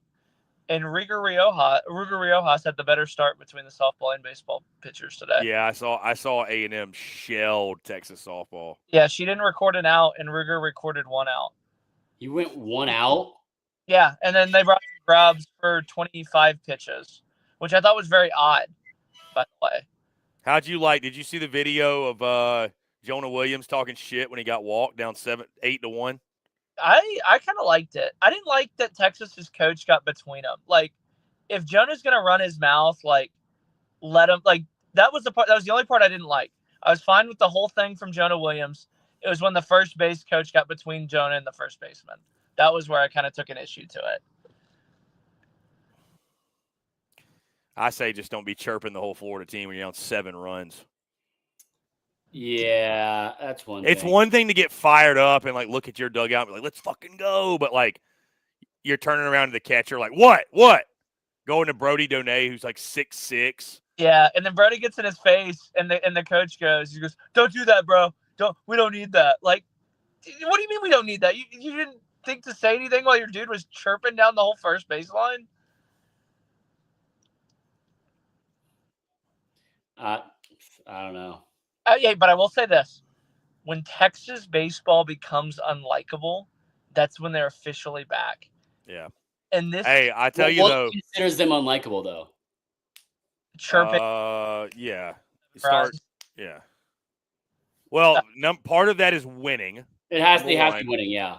and Ruger Riojas had the better start between the softball and baseball pitchers today. Yeah, I saw A&M shelled Texas softball. Yeah, she didn't record an out, and Ruger recorded 1 out. You went 1 out? Yeah, and then they brought in Grubbs for 25 pitches, which I thought was very odd, by the way. Did you see the video of Jonah Williams talking shit when he got walked down 8-1? I kind of liked it. I didn't like that Texas's coach got between them. Like, if Jonah's gonna run his mouth, like, let him. Like, that was the only part I didn't like. I was fine with the whole thing from Jonah Williams. It was when the first base coach got between Jonah and the first baseman. That was where I kind of took an issue to it. I say just don't be chirping the whole Florida team when you're on 7 runs. Yeah, that's one thing. It's one thing to get fired up and, like, look at your dugout and be like, let's fucking go. But, like, you're turning around to the catcher like, what? Going to Brody Donay, who's like 6'6". Yeah, and then Brody gets in his face, and the coach goes, don't do that, bro. We don't need that. Like, what do you mean we don't need that? You didn't think to say anything while your dude was chirping down the whole first baseline? I don't know. Yeah, but I will say this. When Texas baseball becomes unlikable, that's when they're officially back. Yeah. And this, hey, I tell you though, what considers them unlikable though? Chirping. Yeah. Yeah. Well, part of that is winning. They have to be winning, yeah.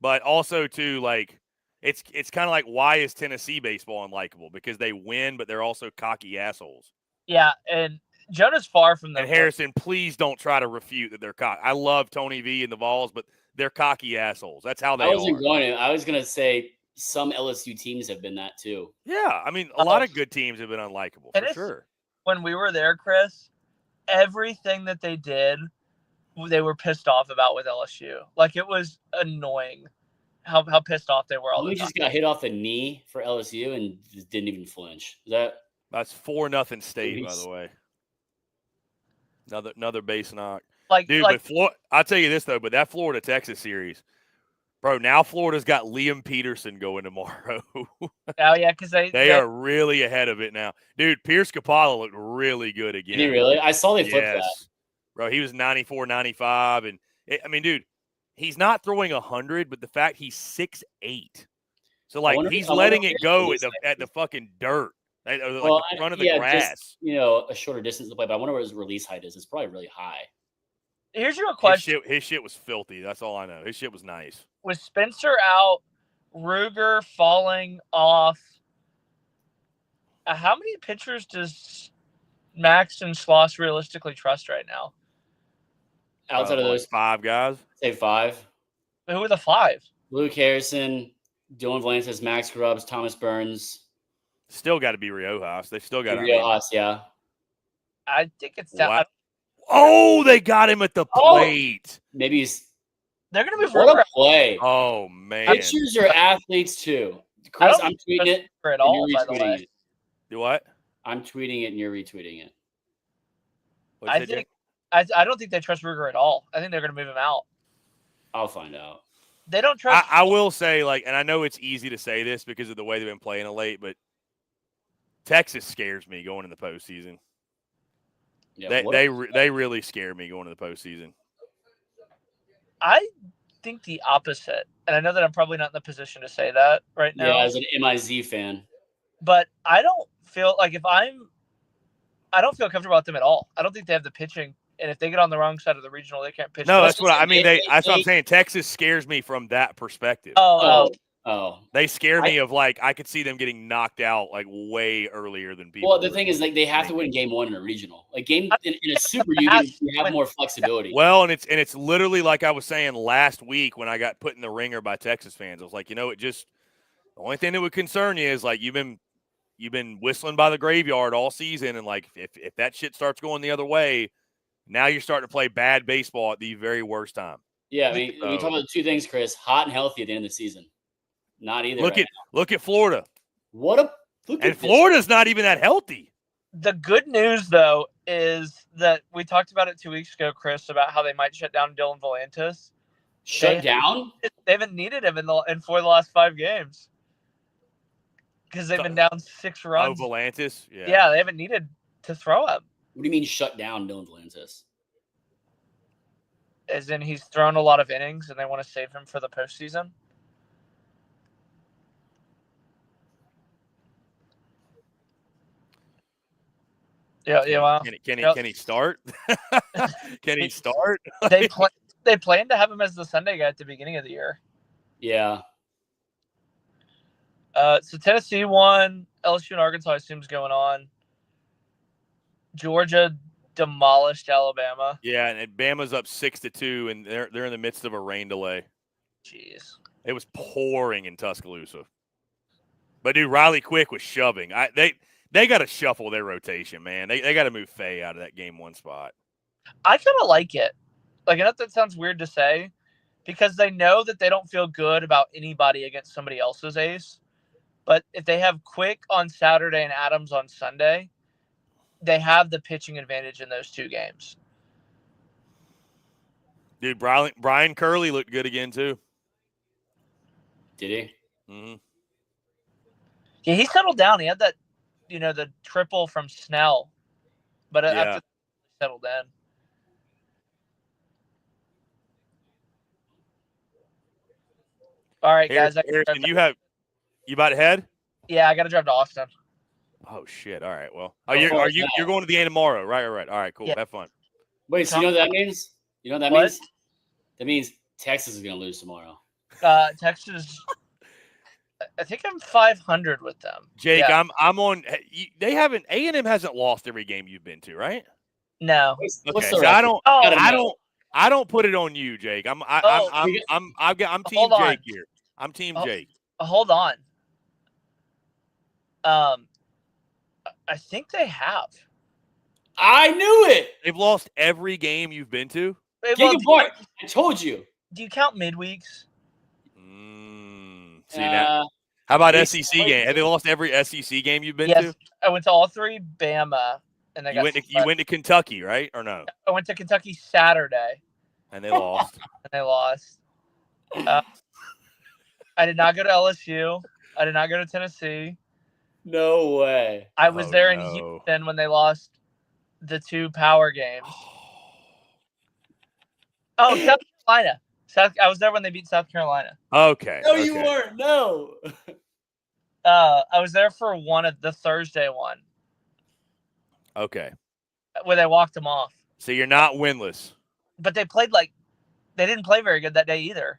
But also too, like, it's kind of like, why is Tennessee baseball unlikable? Because they win, but they're also cocky assholes. Yeah, and Jonah's far from them. And Harrison, please don't try to refute that they're cocky. I love Tony V and the Vols, but they're cocky assholes. That's how they are. I was going to say some LSU teams have been that too. Yeah, I mean, a lot of good teams have been unlikable, for sure. When we were there, Chris, everything that they did, they were pissed off about with LSU. Like, it was annoying how pissed off they were all the time. We just got hit off the knee for LSU and just didn't even flinch. That's 4-0 State, by the way. Another base knock. But I'll tell you this, though, but that Florida-Texas series, bro, now Florida's got Liam Peterson going tomorrow. Oh, yeah, because they are really ahead of it now. Dude, Pierce Capalla looked really good again. Did he really? I saw they flipped that. Bro, he was 94, 95. And, dude, he's not throwing 100, but the fact he's 6'8". So, like, he's letting it go at the fucking dirt. Like the front of the grass. Just, a shorter distance to play, but I wonder what his release height is. It's probably really high. Here's your question. His shit was filthy. That's all I know. His shit was nice. With Spencer out, Ruger falling off, how many pitchers does Max and Schloss realistically trust right now? Outside of those 5 guys? Say 5. Who are the 5? Luke Harrison, Dylan Valencia, Max Grubbs, Thomas Burns. Still got to be Riojas. They still got to be Riojas, yeah. I think it's down. Oh, they got him at the plate. Maybe they're going to move What a play. Oh, man. Pitchers are athletes, too. Chris, don't I'm tweeting it at and all, you're by the retweeting way. it. Do what? I'm tweeting it and you're retweeting it. What'd you I say, think Jake? I don't think they trust Ruger at all. I think they're going to move him out. I'll find out. They don't trust. I will say, like, and I know it's easy to say this because of the way they've been playing it late, but Texas scares me going in the postseason. Yeah, They really scare me going to the postseason. I think the opposite, and I know that I'm probably not in the position to say that right now. Yeah, as an MIZ fan. But I don't feel like I don't feel comfortable with them at all. I don't think they have the pitching, and if they get on the wrong side of the regional, they can't pitch. No, that's what I mean. That's what I'm saying. Texas scares me from that perspective. Oh. They scare me of like I could see them getting knocked out like way earlier than people. Well, the thing is, like, they have to win game one in a regional. Like in a super, you have more flexibility. Well, and it's literally like I was saying last week when I got put in the ringer by Texas fans. I was like, the only thing that would concern you is like you've been whistling by the graveyard all season, and like if that shit starts going the other way, now you're starting to play bad baseball at the very worst time. Yeah, I mean, we talk about two things, Chris: hot and healthy at the end of the season. Not either. Look at Florida. Florida's not even that healthy. The good news, though, is that we talked about it 2 weeks ago, Chris, about how they might shut down Dylan Volantis. Down? They haven't needed him in 4 of the last 5 games because they've been down 6 runs. Oh, Volantis? Yeah, they haven't needed to throw him. What do you mean shut down Dylan Volantis? As in he's thrown a lot of innings and they want to save him for the postseason. Yeah. Wow. Can he start? Can he start? They plan to have him as the Sunday guy at the beginning of the year. Yeah. So Tennessee won. LSU and Arkansas, I assume, is going on. Georgia demolished Alabama. Yeah, and Bama's up 6-2, and they're in the midst of a rain delay. Jeez. It was pouring in Tuscaloosa. But dude, Riley Quick was shoving. They got to shuffle their rotation, man. They got to move Faye out of that game 1 spot. I kind of like it. Like, I know that sounds weird to say, because they know that they don't feel good about anybody against somebody else's ace. But if they have Quick on Saturday and Adams on Sunday, they have the pitching advantage in those 2 games. Dude, Brian Curley looked good again too. Did he? Mm-hmm. Yeah, he settled down. He had that, the triple from Snell, but after settled in. All right, guys. Harrison, you about to head? Yeah, I got to drive to Austin. Oh shit! All right. Well, you're going to the game tomorrow, right? All right. All right. Cool. Yeah. Have fun. Wait. So you know what that means? You know what that means? That means Texas is going to lose tomorrow. Texas. I think I'm 500 with them. Jake, yeah. I'm on. They haven't. A&M hasn't lost every game you've been to, right? No. What's so I don't put it on you, Jake. I'm team Jake here. I'm team Jake. Hold on. I think they have. I knew it. They've lost every game you've been to. Gigabyte. I told you. Do you count midweeks? See now. How about SEC game? Have they lost every SEC game you've been to? I went to all 3. Bama, and they you went to Kentucky, right? Or no? I went to Kentucky Saturday, and they lost. I did not go to LSU. I did not go to Tennessee. No way. I was there in Houston when they lost the 2 power games. Oh, South Carolina. I was there when they beat South Carolina. Okay. No, you weren't. No. I was there for one of the Thursday one. Okay. Where they walked them off. So you're not winless. But they didn't play very good that day either.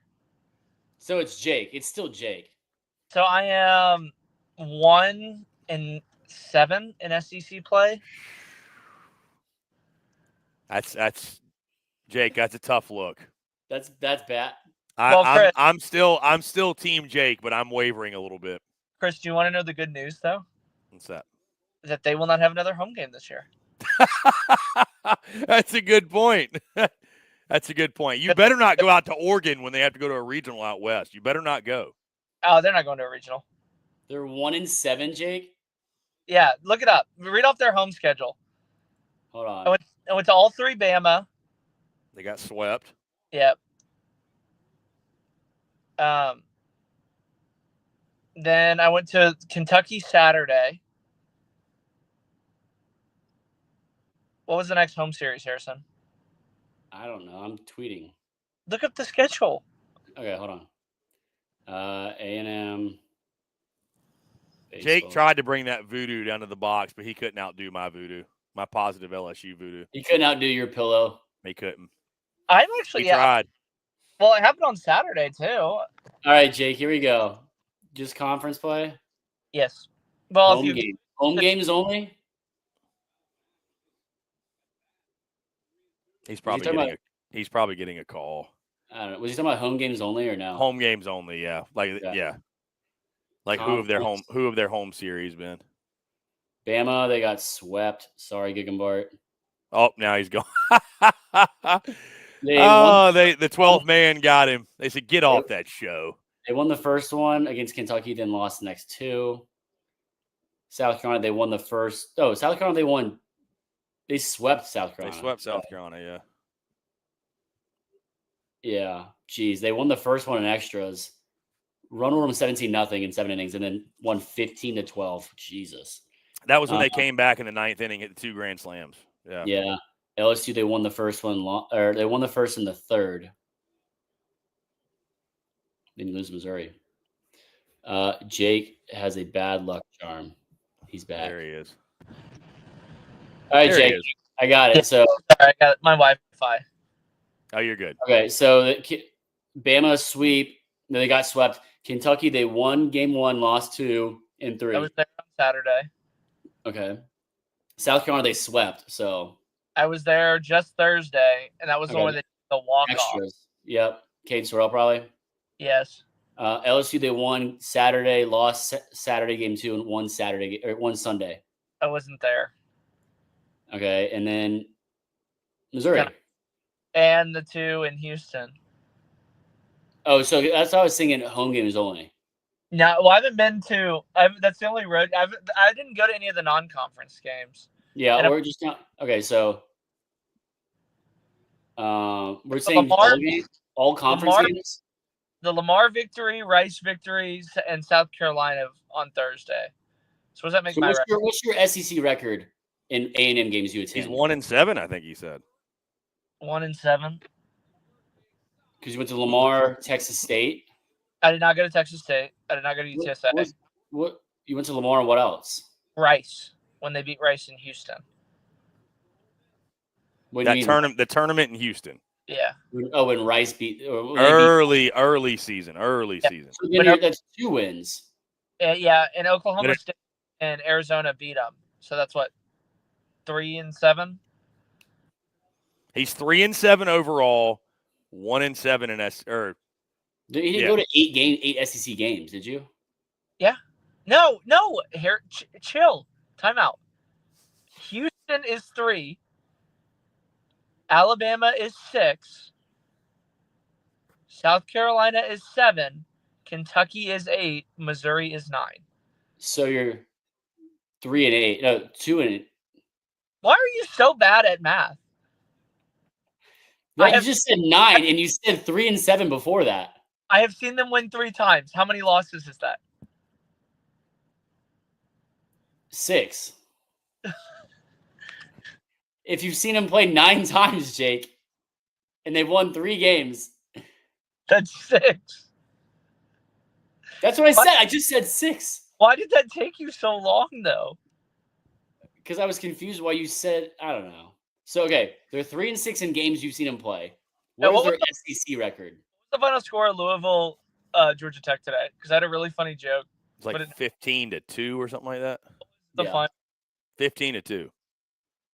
So it's Jake. It's still Jake. So I am 1-7 in SEC play. That's Jake. That's a tough look. That's bad. Chris, I'm still team Jake, but I'm wavering a little bit. Chris, do you want to know the good news though? What's that? That they will not have another home game this year. That's a good point. That's a good point. You better not go out to Oregon when they have to go to a regional out west. You better not go. Oh, they're not going to a regional. They're 1-7, Jake. Yeah, look it up. Read off their home schedule. Hold on. I went to all 3 Bama. They got swept. Yep. Then I went to Kentucky Saturday. What was the next home series, Harrison? I don't know. I'm tweeting. Look up the schedule. Okay, hold on. A&M. Jake baseball. tried to bring that voodoo down to the box, but he couldn't outdo my voodoo. My positive LSU voodoo. He couldn't outdo your pillow. He couldn't. I'm actually He tried. Well, it happened on Saturday too. All right, Jake. Here we go. Just conference play. Yes. Well, Home game. Home games only. He's probably getting a call. I don't know. Was he talking about home games only or no? Home games only, yeah. Yeah. Like who of their home series been? Bama, they got swept. Sorry, Gigambart. Oh, now he's gone. The 12th man got him. They said, get off that show. They won the first one against Kentucky, then lost the next 2. South Carolina, they won the first. Oh, South Carolina, they won. They swept South Carolina. They swept South Carolina, yeah. Yeah. Jeez. They won the first one in extras. Run over them 17-0 in 7 innings and then won 15-12. Jesus. That was when they came back in the 9th inning, hit the 2 grand slams. Yeah. Yeah. LSU, they won the first one, or they won the first and the third. They didn't lose Missouri. Jake has a bad luck charm. He's back. There he is. All right, Jake. I got it. So I got my Wi-Fi. Oh, you're good. Okay, so Bama sweep. Then they got swept. Kentucky, they won game 1, lost 2 in 3. I was there on Saturday. Okay. South Carolina, they swept. So I was there just Thursday, and that was the one that the walk-off. extras. Yep. Cade Sorrell probably. Yes. LSU, they won Saturday, lost Saturday game 2, and won Sunday. I wasn't there. Okay, and then Missouri. And the 2 in Houston. Oh, so that's how I was singing home games only. No, well, I haven't been to. That's the only road. I didn't go to any of the non-conference games. Yeah, and we're just not. Okay, so we're saying all conference games. The Lamar victory, Rice victories, and South Carolina on Thursday. So what does that make my record? What's your SEC record in A&M games you attend? He's 1-7, I think he said. 1-7. Because you went to Lamar, Texas State. I did not go to Texas State. I did not go to UTSA. What you went to Lamar and what else? Rice, when they beat Rice in Houston. The tournament in Houston. Yeah. Oh, when Rice beat early season. So then that's 2 wins. Yeah, and Oklahoma State and Arizona beat them. So that's what, 3-7. He's 3-7 overall, 1-7 in He didn't go to 8 SEC games, did you? Yeah. No. Here, chill. Time out. Houston is 3. Alabama is 6. South Carolina is 7. Kentucky is 8. Missouri is 9. So you're 3-8. No, 2-8. Why are you so bad at math? No, you just said 9, and you said 3-7 before that. I have seen them win 3 times. How many losses is that? 6. If you've seen them play 9 times, Jake, and they've won 3 games. That's 6. That's what I said. I just said 6. Why did that take you so long, though? Because I was confused why you said, I don't know. So, okay, they're 3-6 in games you've seen them play. What is their SEC record? What's the final score of Louisville, Georgia Tech today? Because I had a really funny joke. It's like 15-2 or something like that. Final 15-2.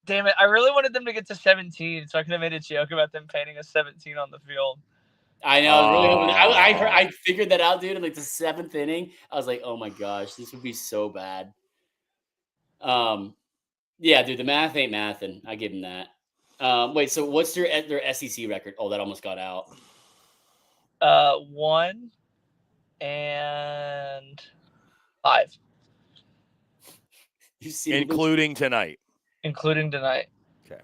Damn it. I really wanted them to get to 17, so I could have made a joke about them painting a 17 on the field. I know. I figured that out, dude. In like the 7th inning, I was like, oh my gosh, this would be so bad. Yeah, dude, the math ain't mathin'. I give him that. Wait, so what's their SEC record? Oh, that almost got out. 1-11. 5, You see, including tonight. including tonight. Okay.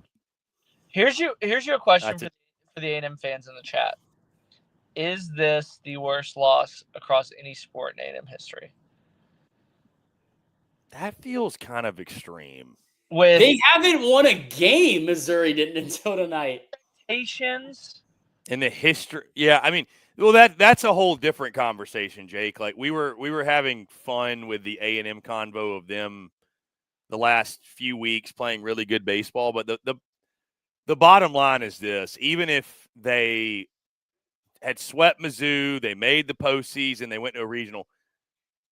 Here's your question That's for the A&M fans in the chat. Is this the worst loss across any sport in A&M history? That feels kind of extreme. With they haven't won a game. Missouri didn't until tonight. expectations. In the history, yeah, I mean, well, that's a whole different conversation, Jake. Like we were having fun with the A&M convo of them the last few weeks playing really good baseball, but the bottom line is this: even if they had swept Mizzou, they made the postseason, they went to a regional,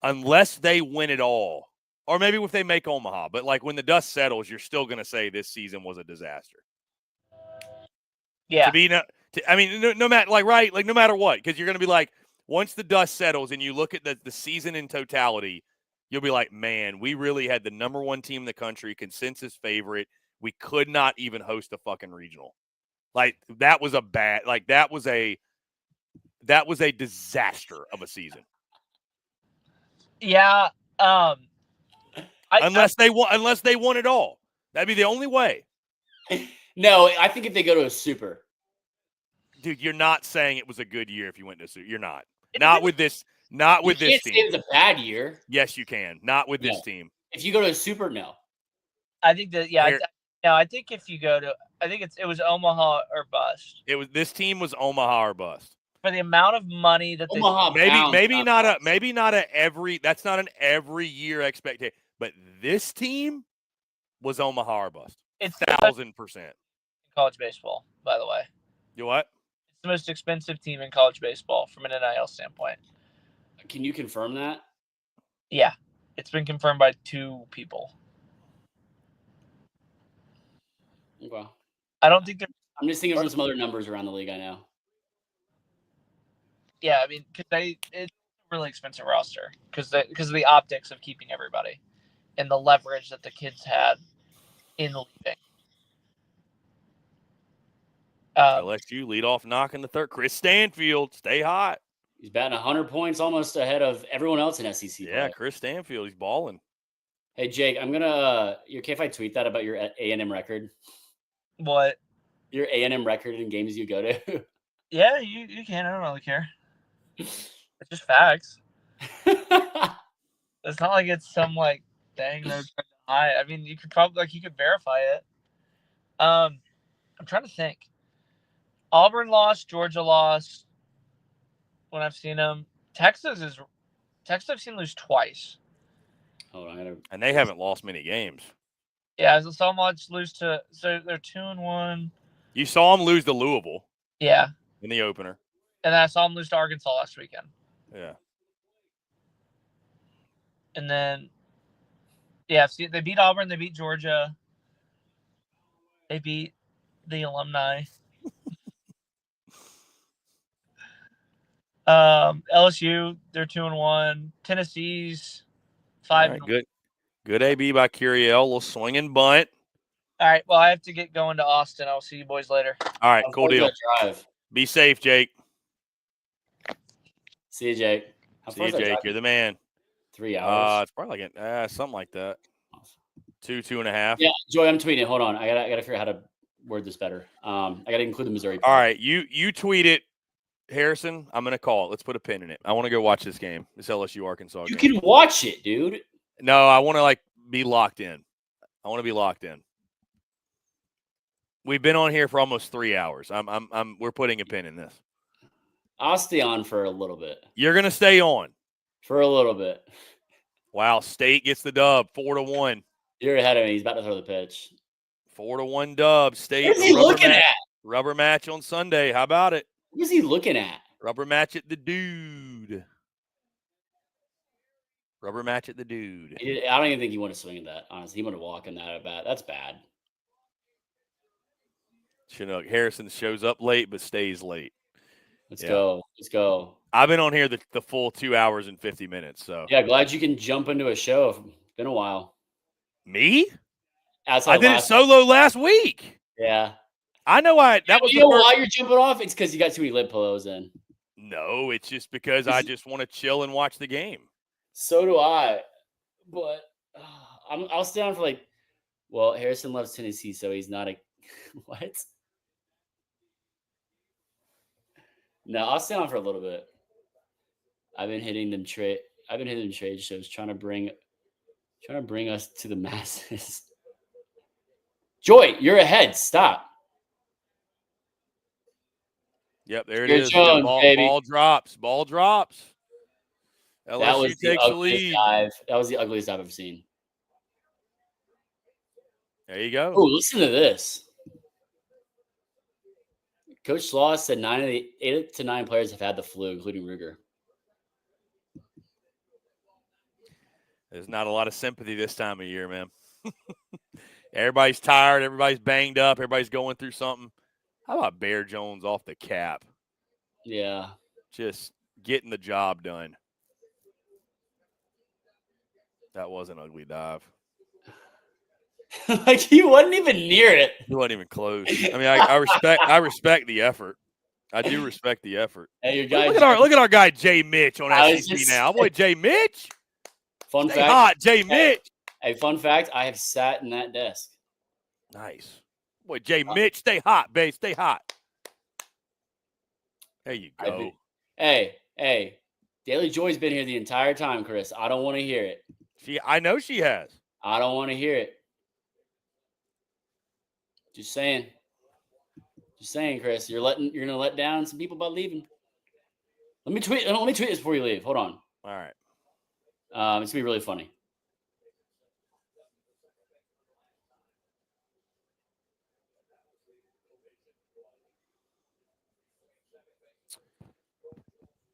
unless they win it all, or maybe if they make Omaha, but like when the dust settles, you're still going to say this season was a disaster. Yeah. To be no matter no matter what, because you're going to be like, once the dust settles and you look at the season in totality, you'll be like, man, we really had the number one team in the country, consensus favorite. We could not even host a fucking regional. Like that was a disaster of a season. Yeah. Unless they won it all, that'd be the only way. No, I think if they go to a super. Dude, you're not saying it was a good year if you went to a super. You're not. Not with this team. You can't say it was a bad year. Yes, you can. Not with this team. If you go to a super, no. I think that I think if you go to, I think it was Omaha or bust. This team was Omaha or bust. For the amount of money that Omaha maybe not that's not an every year expectation, but this team was Omaha or bust. It's 1,000%. college baseball, by the way. You what? It's the most expensive team in college baseball from an NIL standpoint. Can you confirm that? Yeah, it's been confirmed by 2 people. Okay. I don't think I'm just thinking of some other numbers around the league. I know. Yeah, I mean, because it's a really expensive roster because of the optics of keeping everybody and the leverage that the kids had in leaving. LSU lead off knocking the third. Chris Stanfield, stay hot. He's batting 100 points, almost ahead of everyone else in SEC. Yeah, Chris Stanfield, he's balling. Hey Jake, I'm gonna. You okay if I tweet that about your A&M record? What? Your A&M record in games you go to? Yeah, you can. I don't really care. It's just facts. It's not like it's some like thing that's high. I mean, you could probably you could verify it. I'm trying to think. Auburn lost, Georgia lost. When I've seen them, Texas I've seen lose twice. Hold on, and they haven't lost many games. Yeah, I saw them lose to. So they're 2-1. You saw them lose to Louisville. Yeah. In the opener. And then I saw them lose to Arkansas last weekend. Yeah. And then, yeah, they beat Auburn. They beat Georgia. They beat the alumni. LSU, they're 2-1. Tennessee's 5. Right, good AB by Curiel. Little swinging bunt. All right. Well, I have to get going to Austin. I'll see you boys later. All right. Cool deal. Drive. Be safe, Jake. See you, Jake. See you, Jake. You're the man. 3 hours. It's probably like something like that. 2.5. Yeah, Joy, I'm tweeting. Hold on. I gotta figure out how to word this better. I gotta include the Missouri. All right. You tweet it, Harrison. I'm gonna call it. Let's put a pin in it. I want to go watch this game. This LSU-Arkansas game. You can watch it, dude. No, I want to be locked in. I want to be locked in. We've been on here for almost 3 hours. We're putting a pin in this. I'll stay on for a little bit. You're gonna stay on for a little bit. Wow, State gets the dub, 4-1. You're ahead of me. He's about to throw the pitch. 4-1 dub. State. What is he looking at? Rubber match on Sunday. How about it? What is he looking at? Rubber match at the dude. Rubber match at the dude. I don't even think he want to swing at that. Honestly, he want to walk in that at bat. That's bad. Chinook Harrison shows up late but stays late. Let's go. Let's go. I've been on here the full 2 hours and 50 minutes. So yeah, glad you can jump into a show. It's been a while. Me? I did it solo last week. Yeah. I know that was why you're jumping off? It's because you got too many lip pillows in. No, it's just because I just want to chill and watch the game. So do I. But I'll stay on for like, well, Harrison loves Tennessee, so he's not a what? No, I'll stay on for a little bit. I've been hitting them trade shows, trying to bring us to the masses. Joy, you're ahead. Stop. Yep, there it Jared is. Jones, baby. Ball drops. Ball drops. That was LSU the takes the ugliest lead. dive. That was the ugliest I've ever seen. There you go. Oh, listen to this. Coach Slaw said 8 to 9 players have had the flu, including Ruger. There's not a lot of sympathy this time of year, man. Everybody's tired. Everybody's banged up. Everybody's going through something. How about Bear Jones off the cap? Yeah. Just getting the job done. That was an ugly dive. Like he wasn't even near it. He wasn't even close. I mean, I respect the effort. I do respect the effort. Hey, your guy. Look at our guy Jay Mitch on SEC now. Our boy Jay Mitch. Fun Stay fact. hot, Jay Mitch. Hey, fun fact. I have sat in that desk. Nice. Boy, Jay Mitch, stay hot, babe. Stay hot. There you go. Hey. Daily Joy's been here the entire time, Chris. I don't want to hear it. I know she has. I don't want to hear it. Just saying, Chris. You're gonna let down some people by leaving. Let me tweet this before you leave. Hold on. All right. It's gonna be really funny.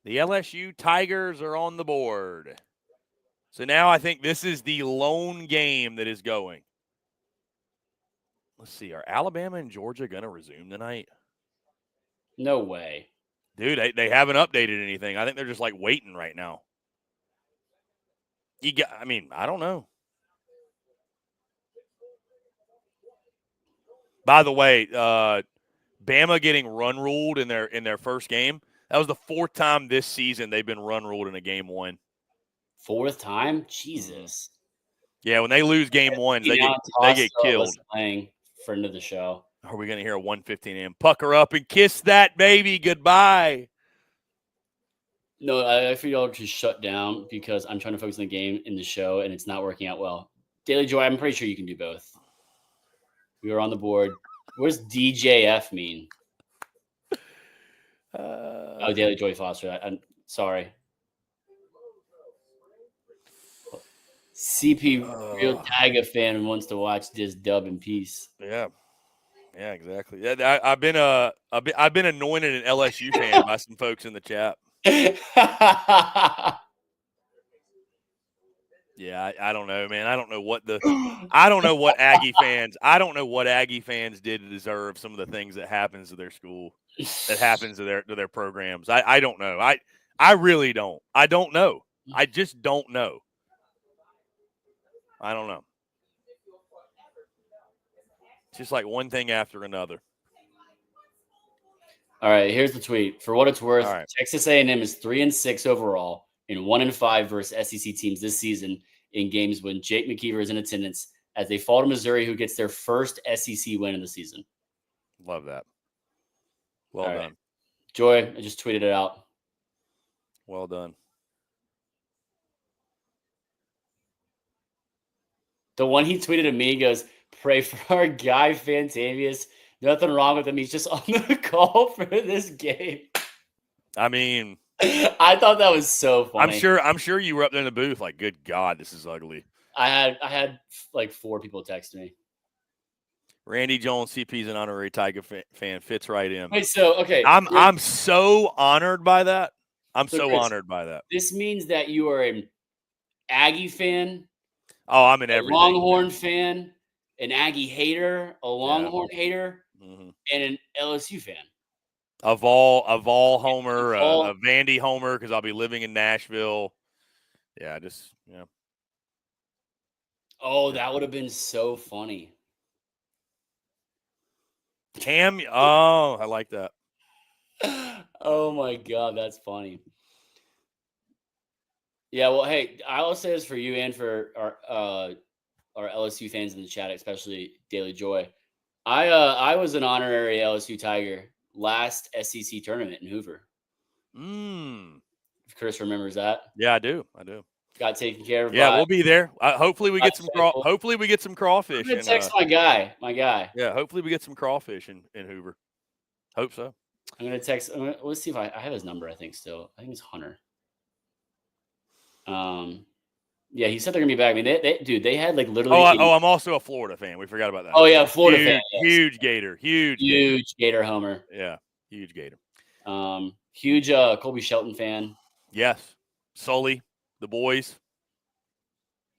The LSU Tigers are on the board. So now I think this is the lone game that is going. Let's see. Are Alabama and Georgia going to resume tonight? No way. Dude, they haven't updated anything. I think they're just like waiting right now. I don't know. By the way, Bama getting run ruled in their first game. That was the 4th time this season they've been run ruled in a game 1. 4th time? Jesus. Yeah, when they lose game 1, they get killed. Playing friend of the show. Are we going to hear a 1:15 a.m. pucker up and kiss that baby goodbye? No, I feel y'all to shut down because I'm trying to focus on the game in the show and it's not working out well. Daily Joy, I'm pretty sure you can do both. We are on the board. What does DJF mean? Daily Joy Foster. I'm sorry. CP real Tiger fan wants to watch this dub in peace. Yeah, exactly. Yeah, I've been anointed an LSU fan by some folks in the chat. Yeah, I don't know, man. I don't know what Aggie fans did to deserve some of the things that happens to their school, that happens to their programs. I don't know. I really don't. I don't know. I just don't know. I don't know. It's just like one thing after another. All right, here's the tweet. For what it's worth, right. Texas A&M is 3-6 overall and 1-5 versus SEC teams this season in games when Jake Mckeever is in attendance as they fall to Missouri, who gets their first SEC win of the season. Love that. Well done. Right. Joy, I just tweeted it out. Well done. The one he tweeted at me goes, pray for our guy Fantavious. Nothing wrong with him. He's just on the call for this game. I mean, I thought that was so funny. I'm sure you were up there in the booth like, good God, this is ugly. I had like 4 people text me. Randy Jones, CP's an honorary Tiger fan, fits right in. Wait, so okay, I'm so honored by that. I'm so Chris, honored by that. This means that you are an Aggie fan. Oh, I'm in everything. A Longhorn fan, an Aggie hater, a Longhorn hater, and an LSU fan. A Vol homer, a Vandy homer, because I'll be living in Nashville. Yeah, Oh, that would have been so funny. Cam, oh, I like that. Oh my God, that's funny. Yeah, well, hey, I will say this for you and for our LSU fans in the chat, especially Daily Joy. I was an honorary LSU Tiger last SEC tournament in Hoover. If Chris remembers that. Yeah, I do. Got taken care of. Yeah, by, we'll be there. Hopefully we get some hopefully we get some crawfish. I'm gonna text my guy. Yeah, hopefully we get some crawfish in Hoover. Hope so. I'm gonna text. Let's see if I have his number. I think still. I think it's Hunter. Yeah, he said they're gonna be back. I mean, they had like literally. I'm also a Florida fan. We forgot about that. Oh yeah, Florida fan. Yes. Huge Gator. Huge Gator homer. Yeah, huge Gator. Huge Colby Shelton fan. Yes, Sully, the boys.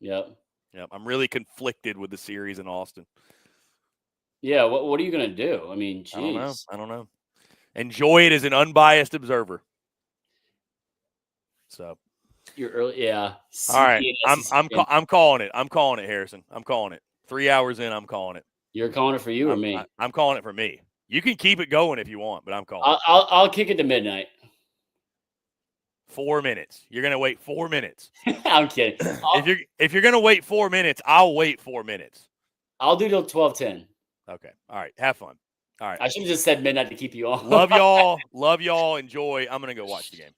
Yep. I'm really conflicted with the series in Austin. Yeah, what are you gonna do? I mean, geez. I don't know. Enjoy it as an unbiased observer. So. You're early, yeah. All right, I'm calling it. I'm calling it, Harrison. I'm calling it. 3 hours in, I'm calling it. You're calling it for you or me? I'm calling it for me. You can keep it going if you want, but I'm calling. I'll kick it to midnight. 4 minutes. You're gonna wait 4 minutes. I'm kidding. If you're gonna wait 4 minutes, I'll wait 4 minutes. I'll do till 12:10. Okay. All right. Have fun. All right. I should have just said midnight to keep you on. Love y'all. Love y'all. Enjoy. I'm gonna go watch the game.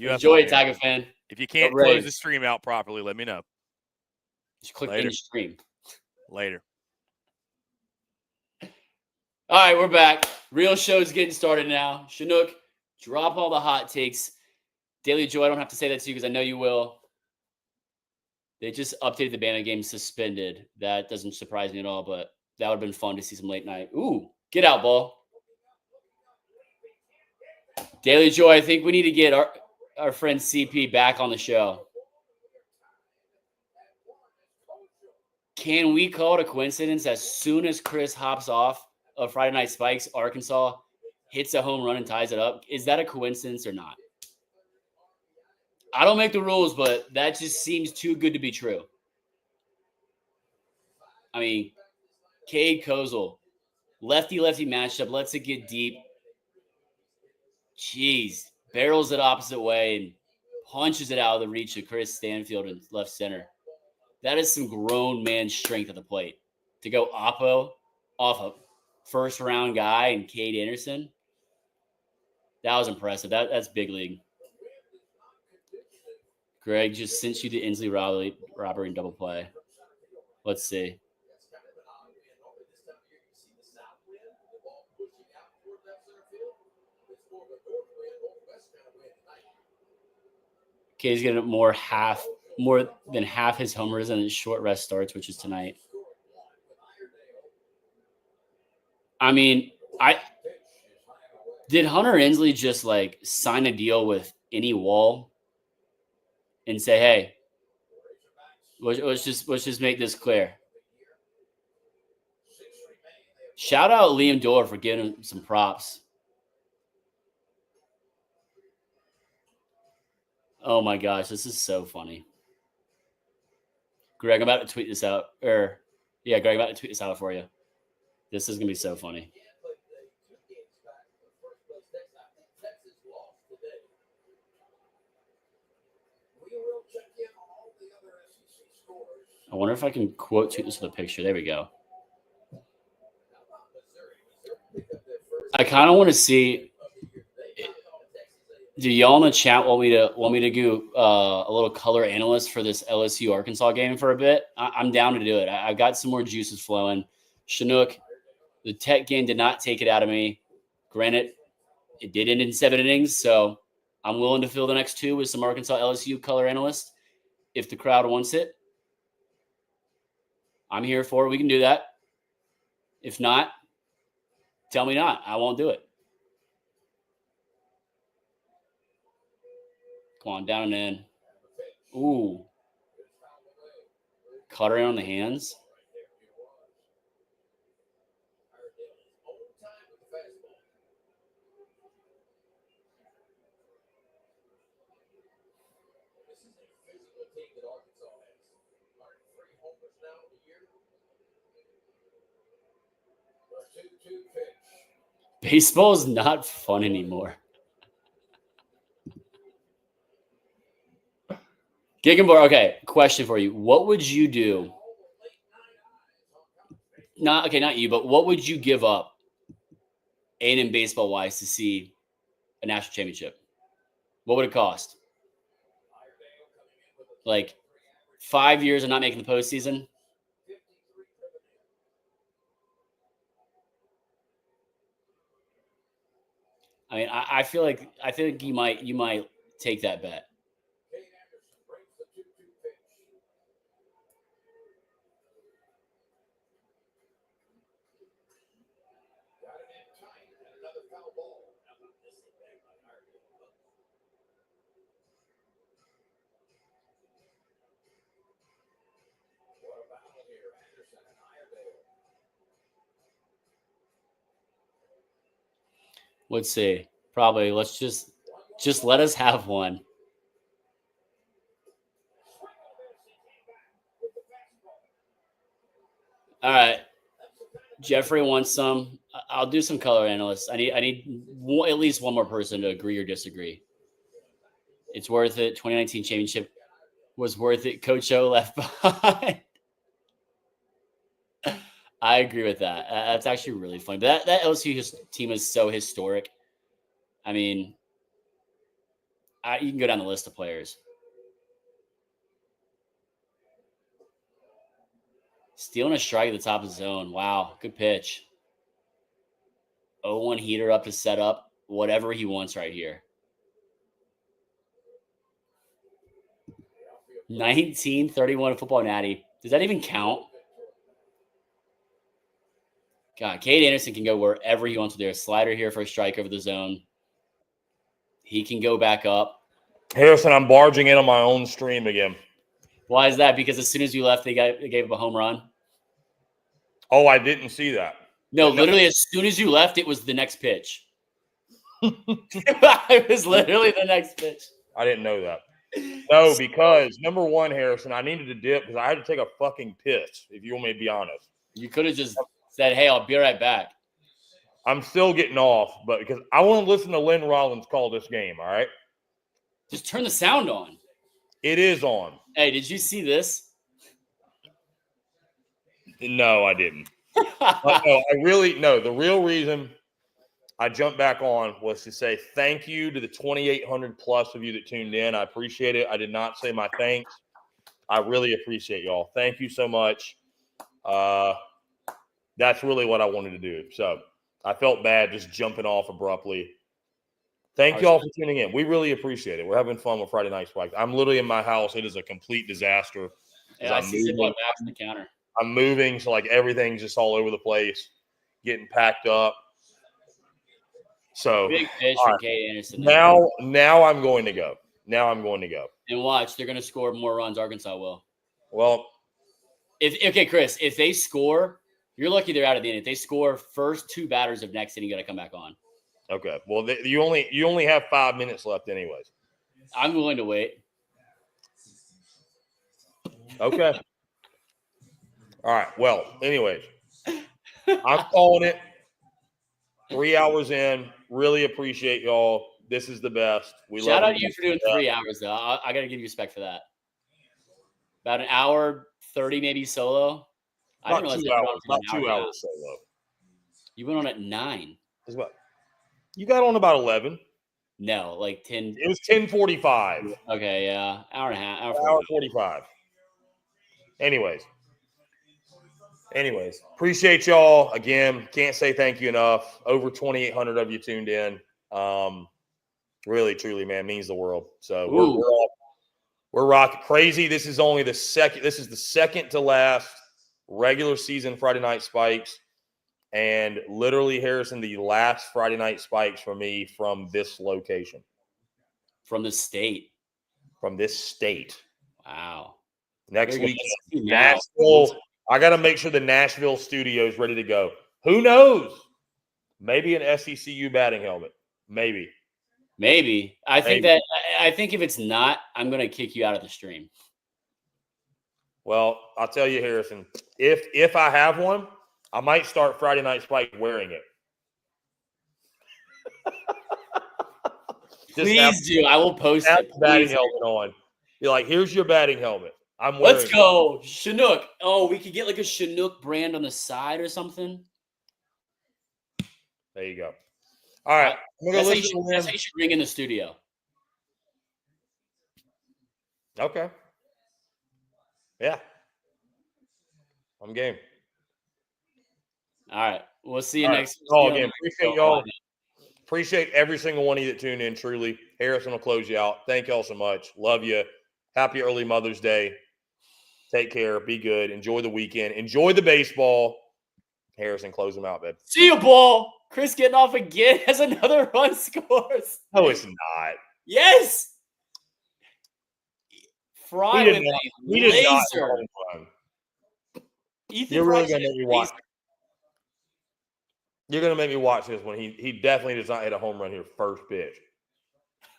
Enjoy it, Tiger fan. If you can't close the stream out properly, let me know. Just click finish stream. Later. All right, we're back. Real show's getting started now. Chinook, drop all the hot takes. Daily Joy, I don't have to say that to you because I know you will. They just updated the banner game suspended. That doesn't surprise me at all, but that would have been fun to see some late night. Ooh, get out, ball. Daily Joy, I think we need to get our friend CP back on the show. Can we call it a coincidence as soon as Chris hops off of Friday Night Spikes, Arkansas hits a home run and ties it up? Is that a coincidence or not? I don't make the rules, but that just seems too good to be true. I mean, Cade Kozel, lefty-lefty matchup, lets it get deep. Jeez, barrels it opposite way and punches it out of the reach of Chris Stanfield in left center. That is some grown man strength at the plate. To go oppo off a first-round guy and Cade Anderson, that was impressive. That's big league. Greg just sent you the Inslee robbery and double play. Let's see. Okay, he's getting more than half his homers and his short rest starts, which is tonight. I mean, did Hunter Inslee just like sign a deal with any wall and say, "Hey, let's just make this clear"? Shout out Liam Dorr for giving him some props. Oh my gosh, this is so funny. Greg, I'm about to tweet this out. Greg, I'm about to tweet this out for you. This is going to be so funny. I wonder if I can quote tweet this with a picture. There we go. I kind of want to see. Do y'all in the chat want me to do a little color analyst for this LSU-Arkansas game for a bit? I'm down to do it. I've got some more juices flowing. Chinook, the Tech game did not take it out of me. Granted, it did end in 7 innings, so I'm willing to fill the next 2 with some Arkansas LSU color analyst if the crowd wants it. I'm here for it. We can do that. If not, tell me not. I won't do it. Come on, down and in. Ooh. Cutter on the hands. Baseball is not fun anymore. Giggenborg, okay, question for you. What would you do? Not you, but what would you give up A&M baseball-wise to see a national championship? What would it cost? Like 5 years of not making the postseason? I mean, I think you might take that bet. Let's see. Probably let's just let us have one. All right. Jeffrey wants some. I'll do some color analysts. I need at least one more person to agree or disagree. It's worth it. 2019 championship was worth it. Coach O left behind. I agree with that. That's actually really funny. But that LSU team is so historic. I mean, you can go down the list of players. Stealing a strike at the top of the zone. Wow, good pitch. 0-1 heater up to set up whatever he wants right here. 1931 football natty. Does that even count? God, Cade Anderson can go wherever he wants with their slider here for a strike over the zone. He can go back up. Harrison, I'm barging in on my own stream again. Why is that? Because as soon as you left, they gave up a home run? Oh, I didn't see that. No, literally as soon as you left, it was the next pitch. It was literally the next pitch. I didn't know that. No, because number one, Harrison, I needed to dip because I had to take a fucking piss, if you want me to be honest. You could have just said, hey, I'll be right back. I'm still getting off, but because I want to listen to Lynn Rollins call this game, all right? Just turn the sound on. It is on. Hey, did you see this? No, I didn't. The real reason I jumped back on was to say thank you to the 2,800 plus of you that tuned in. I appreciate it. I did not say my thanks. I really appreciate y'all. Thank you so much. That's really what I wanted to do. So I felt bad just jumping off abruptly. Thank y'all for tuning in. We really appreciate it. We're having fun with Friday Night Spikes. I'm literally in my house. It is a complete disaster. Yeah, I see Ziploc bags on the counter. I'm moving, so like everything's just all over the place, getting packed up. So big fish from Cade Anderson. Now I'm going to go. And watch, they're going to score more runs. Arkansas will. Well, Chris, if they score, you're lucky they're out of the inning. If they score first two batters of next inning, you got to come back on. Okay. Well, you only have 5 minutes left, anyways. I'm willing to wait. Okay. All right. Well, anyways, I'm calling it. 3 hours in. Really appreciate y'all. This is the best. Shout out to you for doing 3 hours, though. I got to give you respect for that. About an hour 30 maybe solo. Not 2 hours. Not 2 hours solo. You went on at 9. Is what? You got on about 11. No, like 10. It was 10:45. Okay, yeah. Hour and a half. Hour 45. Anyways, appreciate y'all. Again, can't say thank you enough. Over 2,800 of you tuned in. Really, truly, man, means the world. So we're rocking crazy. This is only the second. This is the second to last regular season Friday Night Spikes. And literally, Harrison, the last Friday Night Spikes for me from this location. From this state. Wow. Next week, Nashville. I got to make sure the Nashville studio is ready to go. Who knows? Maybe an SECU batting helmet. Maybe. I think if it's not, I'm going to kick you out of the stream. Well, I'll tell you, Harrison, if I have one, I might start Friday Night Spike wearing it. Please do. I will post it. Batting helmet on. You're like, here's your batting helmet. I'm wearing Let's go. Chinook. Oh, we could get like a Chinook brand on the side or something. There you go. All right. That's how you should ring in the studio. Okay. Yeah. I'm game. All right. We'll see you All next right. Oh, again, appreciate y'all. Appreciate every single one of you that tuned in, truly. Harrison will close you out. Thank y'all so much. Love you. Happy early Mother's Day. Take care. Be good. Enjoy the weekend. Enjoy the baseball. Harrison, close them out, babe. See you, ball. Chris getting off again as another run scores. No, it's not. Yes. Fry with a laser. You're really going to make me watch. You're going to make me watch this one. He definitely does not hit a home run here first pitch.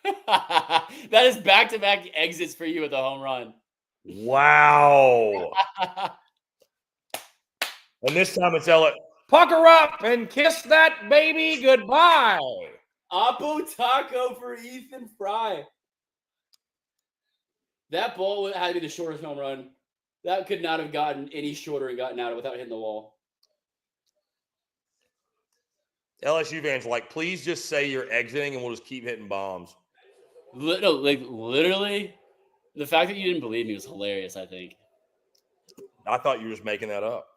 That is back-to-back exits for you with a home run. Wow. And this time it's Ella. Pucker up and kiss that baby goodbye. Apo Taco for Ethan Fry. That ball had to be the shortest home run. That could not have gotten any shorter and gotten out without hitting the wall. LSU fans like, please just say you're exiting and we'll just keep hitting bombs. Literally, the fact that you didn't believe me was hilarious, I think. I thought you were just making that up.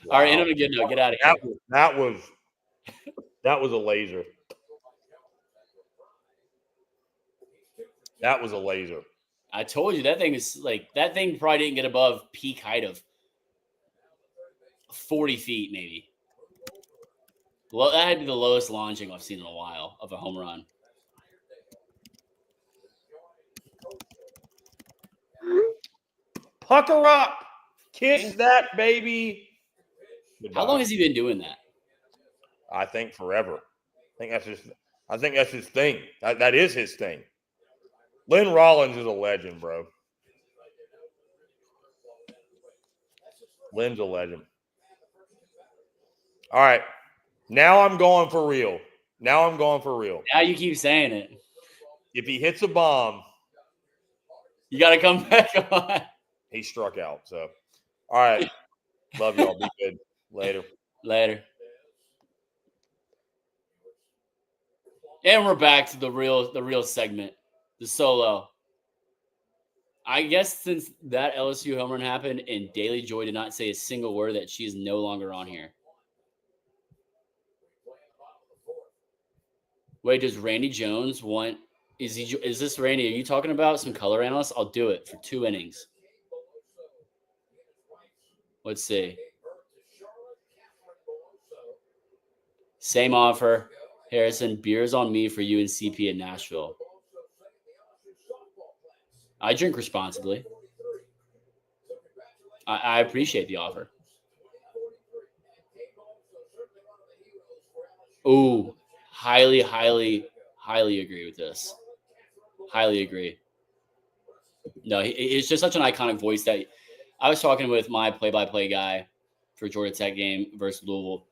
Wow. All right, end on a good note. Get out of here. That was a laser. That was a laser. I told you that thing probably didn't get above peak height of 40 feet, maybe. Well, that had to be the lowest launching I've seen in a while of a home run. Pucker up. Kiss that baby. Goodbye. How long has he been doing that? I think forever. I think that's his thing. That is his thing. Lynn Rollins is a legend, bro. Lynn's a legend. All right. Now I'm going for real. Now you keep saying it. If he hits a bomb, you got to come back on. He struck out. So, all right. Love y'all. Be good. Later. And we're back to the real segment, the solo. I guess since that LSU home run happened and Daily Joy did not say a single word, that she is no longer on here. Wait, does Randy Jones want? Is this Randy? Are you talking about some color analyst? I'll do it for 2 innings. Let's see. Same offer, Harrison. Beers on me for you and CP in Nashville. I drink responsibly. I appreciate the offer. Ooh, highly agree with this. Highly agree. No, it's just such an iconic voice that I was talking with my play-by-play guy for Georgia Tech game versus Louisville.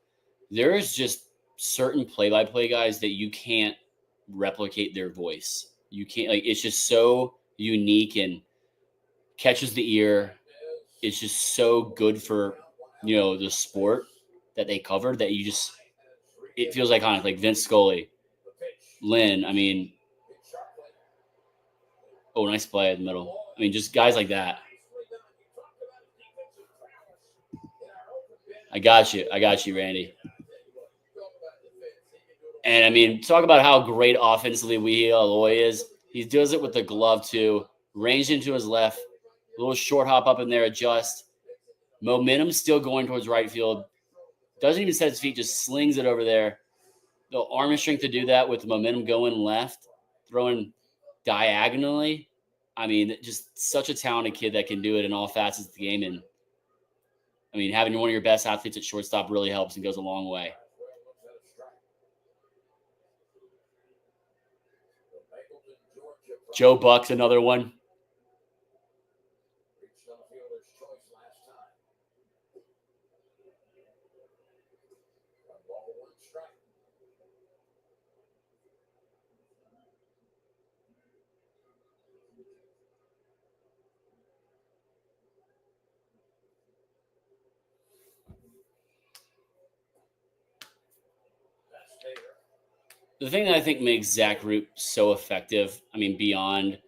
There's just certain play-by-play guys that you can't replicate their voice. You can't, it's just so unique and catches the ear. It's just so good for, the sport that they cover that it feels iconic. Like Vince Scully, Lynn, nice play in the middle. Just guys like that. I got you, Randy. And talk about how great offensively Weehee Aloy is. He does it with the glove too. Range into his left. A little short hop up in there, adjust. Momentum still going towards right field. Doesn't even set his feet, just slings it over there. The arm and strength to do that with the momentum going left, throwing diagonally. Just such a talented kid that can do it in all facets of the game. And having one of your best athletes at shortstop really helps and goes a long way. Joe Buck's another one. The thing that I think makes Zach Root so effective, I mean, beyond,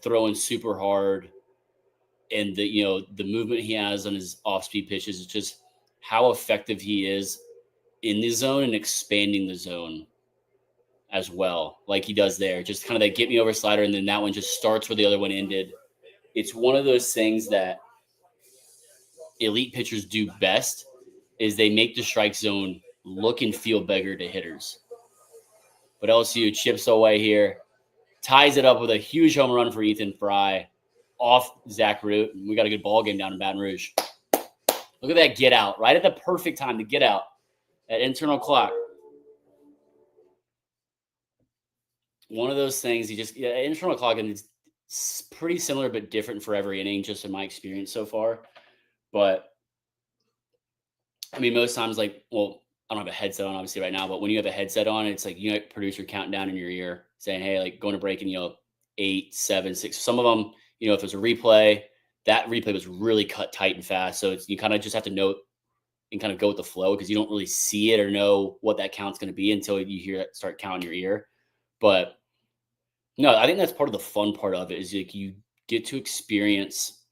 throwing super hard and the movement he has on his off-speed pitches, is just how effective he is in the zone and expanding the zone as well, like he does there. Just kind of that get me over slider, and then that one just starts where the other one ended. It's one of those things that elite pitchers do best, is they make the strike zone look and feel bigger to hitters. But LSU chips away here, ties it up with a huge home run for Ethan Fry off Zach Root. We got a good ball game down in Baton Rouge. Look at that get out, right at the perfect time to get out. That internal clock. One of those things, internal clock, and it's pretty similar but different for every inning, just in my experience so far. But I mean, most times, I don't have a headset on obviously right now, but when you have a headset on, it's like, producer counting down in your ear saying, hey, like going to break in, 8, 7, 6. Some of them, if there's a replay, that replay was really cut tight and fast. So you kind of just have to note and kind of go with the flow, because you don't really see it or know what that count's going to be until you hear it start counting your ear. But no, I think that's part of the fun part of it, is like you get to experience,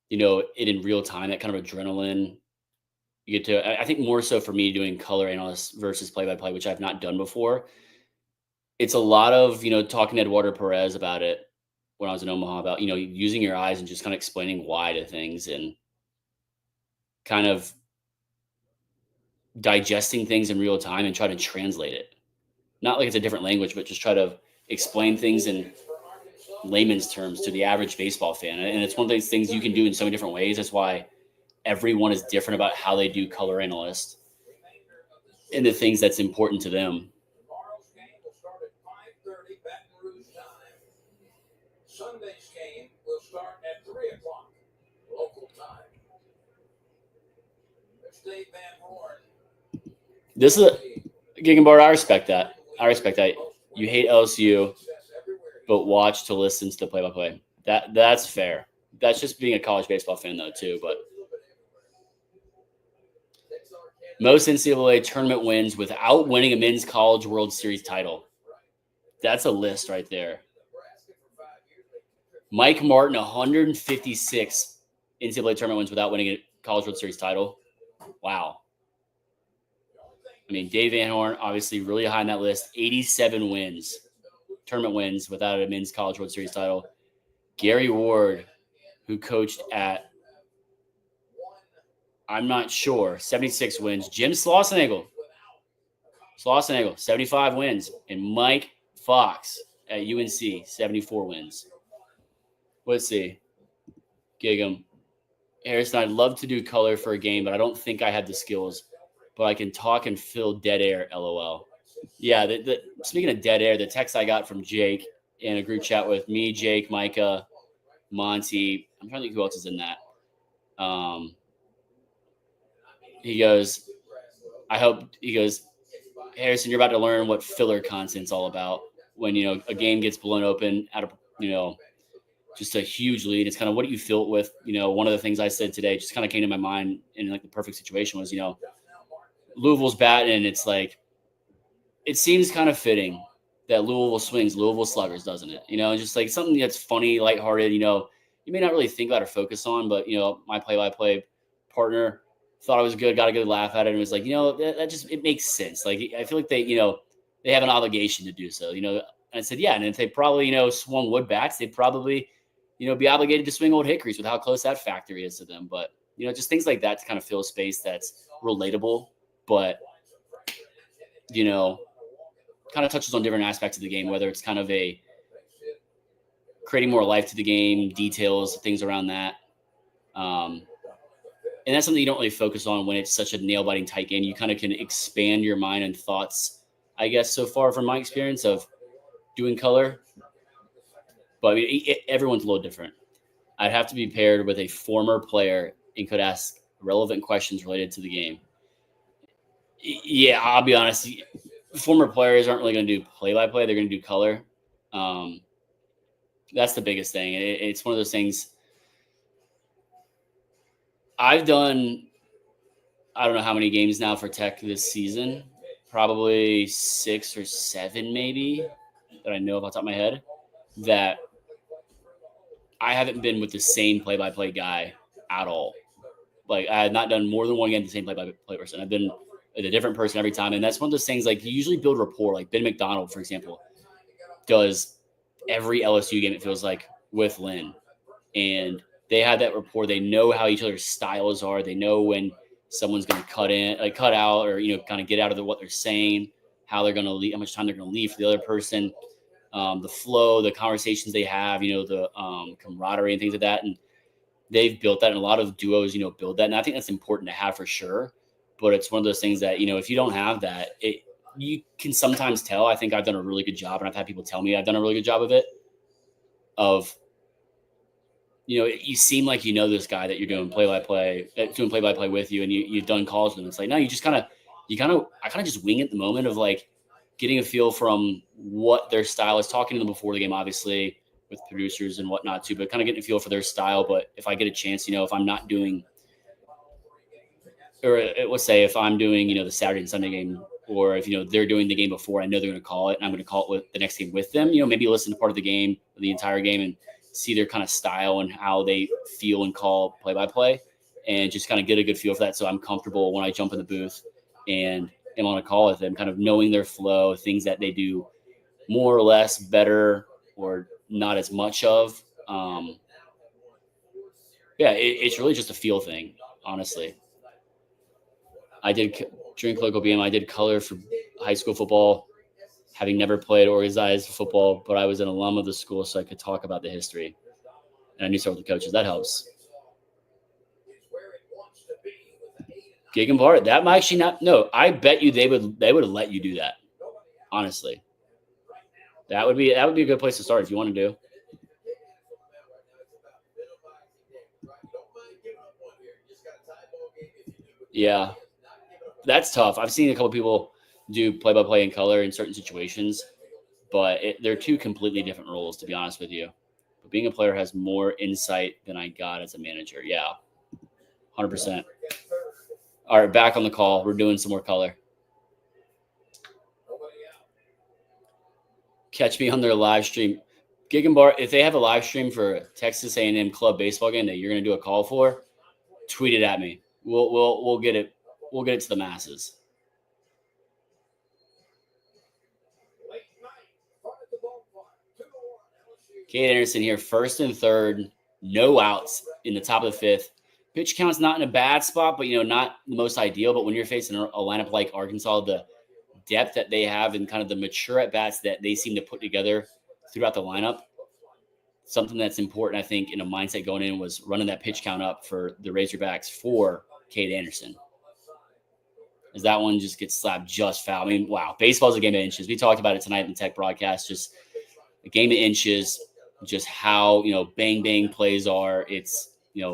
it in real time, that kind of adrenaline. You get to, I think more so for me doing color analyst versus play-by-play, which I've not done before. It's a lot of, talking to Eduardo Perez about it when I was in Omaha, about, using your eyes and just kind of explaining why to things, and kind of digesting things in real time and try to translate it. Not like it's a different language, but just try to explain things in layman's terms to the average baseball fan. And it's one of those things you can do in so many different ways. That's why everyone is different about how they do color analyst and the things that's important to them. Tomorrow's game will start at 5:30 Baton Rouge time. Sunday's game will start at 3 o'clock local time. It's Dave Van Horn. This is a Giggenbart. I respect that. You hate LSU, but watch to listen to the play-by-play. That's fair. That's just being a college baseball fan, though, too. But most NCAA tournament wins without winning a men's college World Series title. That's a list right there. Mike Martin, 156 NCAA tournament wins without winning a college World Series title. Wow. I mean, Dave Van Horn, obviously really high on that list. 87 wins, tournament wins without a men's college World Series title. Gary Ward, who coached at, I'm not sure, 76 wins. Jim Slausenagel, 75 wins. And Mike Fox at UNC, 74 wins. Let's see. Gig'em. Harrison, I'd love to do color for a game, but I don't think I have the skills. But I can talk and fill dead air, LOL. Yeah, speaking of dead air, the text I got from Jake in a group chat with me, Jake, Micah, Monty. I'm trying to think who else is in that. He goes, Harrison, you're about to learn what filler content's all about. When, a game gets blown open out of, just a huge lead. It's kind of what do you fill it with? One of the things I said today just kind of came to my mind in like the perfect situation was, Louisville's batting, and it's like, it seems kind of fitting that Louisville swings Louisville sluggers, doesn't it? Just like something that's funny, lighthearted, you may not really think about or focus on, but, my play-by-play partner thought it was good, got a good laugh at it, and was like, that just, it makes sense. Like, I feel like they, they have an obligation to do so, and I said, yeah. And if they probably, swung wood bats, they'd probably, be obligated to swing old hickories with how close that factory is to them. But, just things like that to kind of fill a space that's relatable, but, kind of touches on different aspects of the game, whether it's kind of creating more life to the game, details, things around that. And that's something you don't really focus on when it's such a nail-biting tight game. You kind of can expand your mind and thoughts, I guess, so far from my experience of doing color. But I mean, everyone's a little different. I'd have to be paired with a former player and could ask relevant questions related to the game. Yeah, I'll be honest. Former players aren't really going to do play-by-play. They're going to do color. That's the biggest thing. It's one of those things. I've done, I don't know how many games now for Tech this season, probably 6 or 7 maybe that I know off the top of my head that I haven't been with the same play-by-play guy at all. Like, I had not done more than one game with the same play-by-play person. I've been with a different person every time. And that's one of those things, like, you usually build rapport. Like, Ben McDonald, for example, does every LSU game, it feels like, with Lynn. And they have that rapport. They know how each other's styles are. They know when someone's going to cut out, or, kind of get out of what they're saying, how they're going to leave, how much time they're going to leave for the other person, the flow, the conversations they have, the camaraderie and things like that. And they've built that, and a lot of duos, build that. And I think that's important to have for sure. But it's one of those things that, if you don't have that, you can sometimes tell. I think I've done a really good job, and I've had people tell me I've done a really good job of it. You seem like this guy that you're doing play-by-play with you, and you've done calls with him. It's like, no, I kind of just wing it the moment of, like, getting a feel from what their style is, talking to them before the game, obviously, with producers and whatnot too, but kind of getting a feel for their style. But if I get a chance, if I'm not doing, or let's say if I'm doing, the Saturday and Sunday game, or if, they're doing the game before, I know they're going to call it, and I'm going to call it with the next game with them, maybe listen to part of the game, the entire game, and see their kind of style and how they feel and call play-by-play, and just kind of get a good feel for that. So I'm comfortable when I jump in the booth and am on a call with them, kind of knowing their flow, things that they do more or less better or not as much of. It's really just a feel thing, honestly. I did drink local BM. I did color for high school football, having never played organized football, but I was an alum of the school, so I could talk about the history. And I knew some of the coaches. That helps. Gig and bar, that might actually not. No, I bet you they would have let you do that. Honestly, that would be a good place to start if you want to do. Yeah, that's tough. I've seen a couple people do play-by-play in color in certain situations, but they're two completely different roles, to be honest with you. But being a player has more insight than I got as a manager. Yeah, 100%. All right, back on the call. We're doing some more color. Catch me on their live stream. Gig and bar, if they have a live stream for a Texas A&M club baseball game that you're going to do a call for, tweet it at me. We'll get it. We'll get it to the masses. Kate Anderson here, first and third, no outs in the top of the fifth. Pitch count's not in a bad spot, but, not the most ideal. But when you're facing a lineup like Arkansas, the depth that they have and kind of the mature at-bats that they seem to put together throughout the lineup, something that's important, I think, in a mindset going in was running that pitch count up for the Razorbacks for Kate Anderson. As that one just gets slapped just foul. I mean, wow, baseball's a game of inches. We talked about it tonight in the tech broadcast, just a game of inches, just how, bang, bang plays are. It's,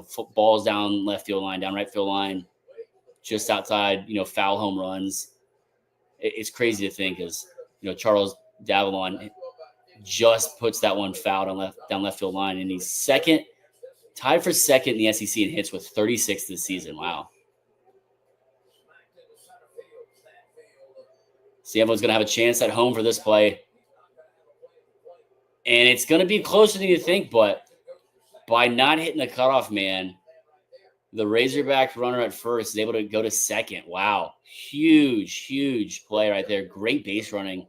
footballs down left field line, down right field line, just outside, foul home runs. It's crazy to think as, Charles Davalon just puts that one foul down left field line, and he's tied for second in the SEC in hits with 36 this season. Wow. See, everyone's going to have a chance at home for this play. And it's going to be closer than you think, but by not hitting the cutoff man, the Razorback runner at first is able to go to second. Wow. Huge, huge play right there. Great base running.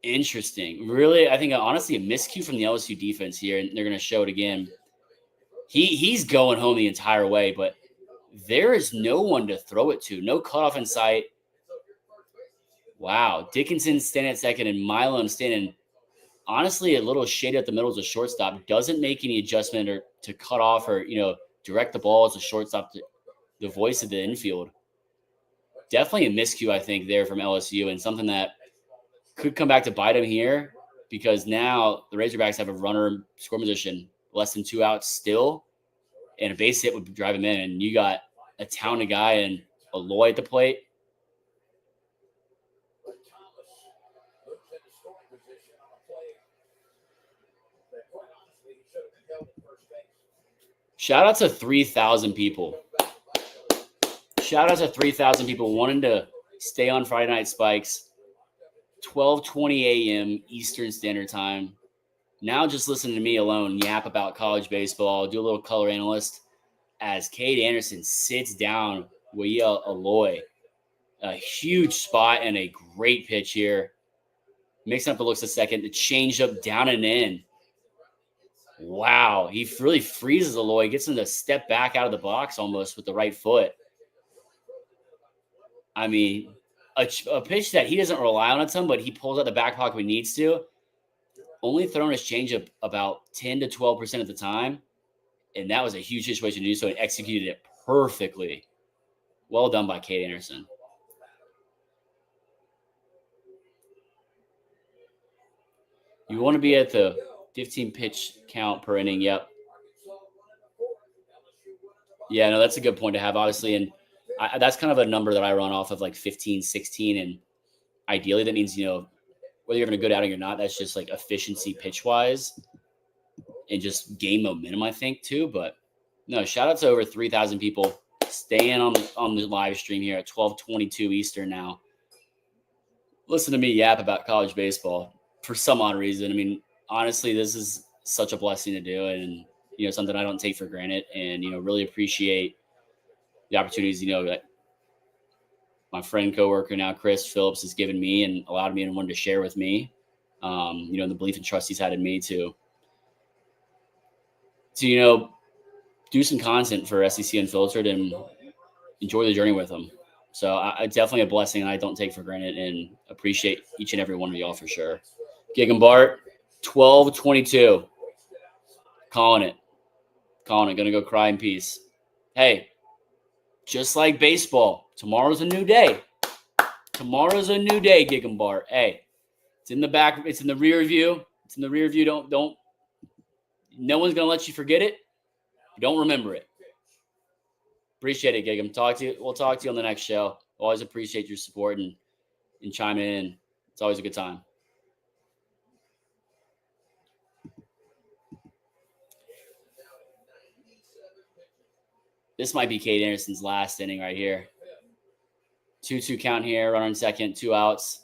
Interesting. Really, I think, honestly, a miscue from the LSU defense here, and they're going to show it again. He's going home the entire way, but there is no one to throw it to. No cutoff in sight. Wow. Dickinson standing at second and Milam standing, honestly, a little shaded at the middle as a shortstop. Doesn't make any adjustment or to cut off or, direct the ball as a shortstop to the voice of the infield. Definitely a miscue, I think, there from LSU, and something that could come back to bite him here, because now the Razorbacks have a runner in score position, less than 2 outs still, and a base hit would drive him in. And you got a talented guy and a Loy at the plate. Shout out to 3,000 people. Shout out to 3,000 people wanting to stay on Friday Night Spikes. 12:20 a.m. Eastern Standard Time. Now just listen to me alone yap about college baseball, do a little color analyst as Cade Anderson sits down Waia Aloy. A huge spot and a great pitch here. Mixing up the looks a second. The changeup down and in. Wow. He really freezes Aloy. Gets him to step back out of the box almost with the right foot. I mean, a pitch that he doesn't rely on a ton, but he pulls out the back pocket when he needs to. Only throwing his changeup about 10 to 12% of the time. And that was a huge situation to do so, and executed it perfectly. Well done by Cade Anderson. You want to be at the 15 pitch count per inning. Yep. Yeah, no, that's a good point to have, obviously. And that's kind of a number that I run off of, like 15, 16. And ideally that means, whether you're having a good outing or not, that's just like efficiency pitch wise and just game momentum, I think, too. But no, shout out to over 3,000 people staying on the live stream here at 12:22 Eastern now. Listen to me yap about college baseball for some odd reason. I mean, honestly, this is such a blessing to do, and something I don't take for granted, and really appreciate the opportunities that my friend, coworker now, Chris Phillips, has given me and allowed me and wanted to share with me. The belief and trust he's had in me to do some content for SEC Unfiltered and enjoy the journey with him. So I definitely a blessing, and I don't take for granted, and appreciate each and every one of y'all for sure. Gig and Bart, 12:22. Calling it. Gonna go cry in peace. Hey, just like baseball, tomorrow's a new day. Gig and Bart. Hey, it's in the back. It's in the rear view. Don't. No one's gonna let you forget it. Don't remember it. Appreciate it, Gig'em. We'll talk to you on the next show. Always appreciate your support and chiming in. It's always a good time. This might be Cade Anderson's last inning right here. 2-2 count here. Runner on second. 2 outs.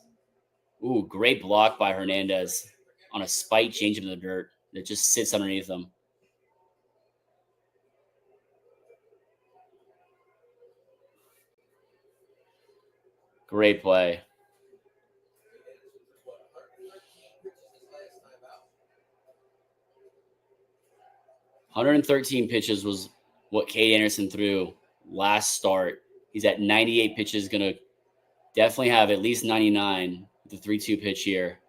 Ooh, great block by Hernandez on a spike change in the dirt that just sits underneath him. Great play. $113 pitches was what Cade Anderson threw last start. He's at 98 pitches, going to definitely have at least 99 with the 3-2 pitch here.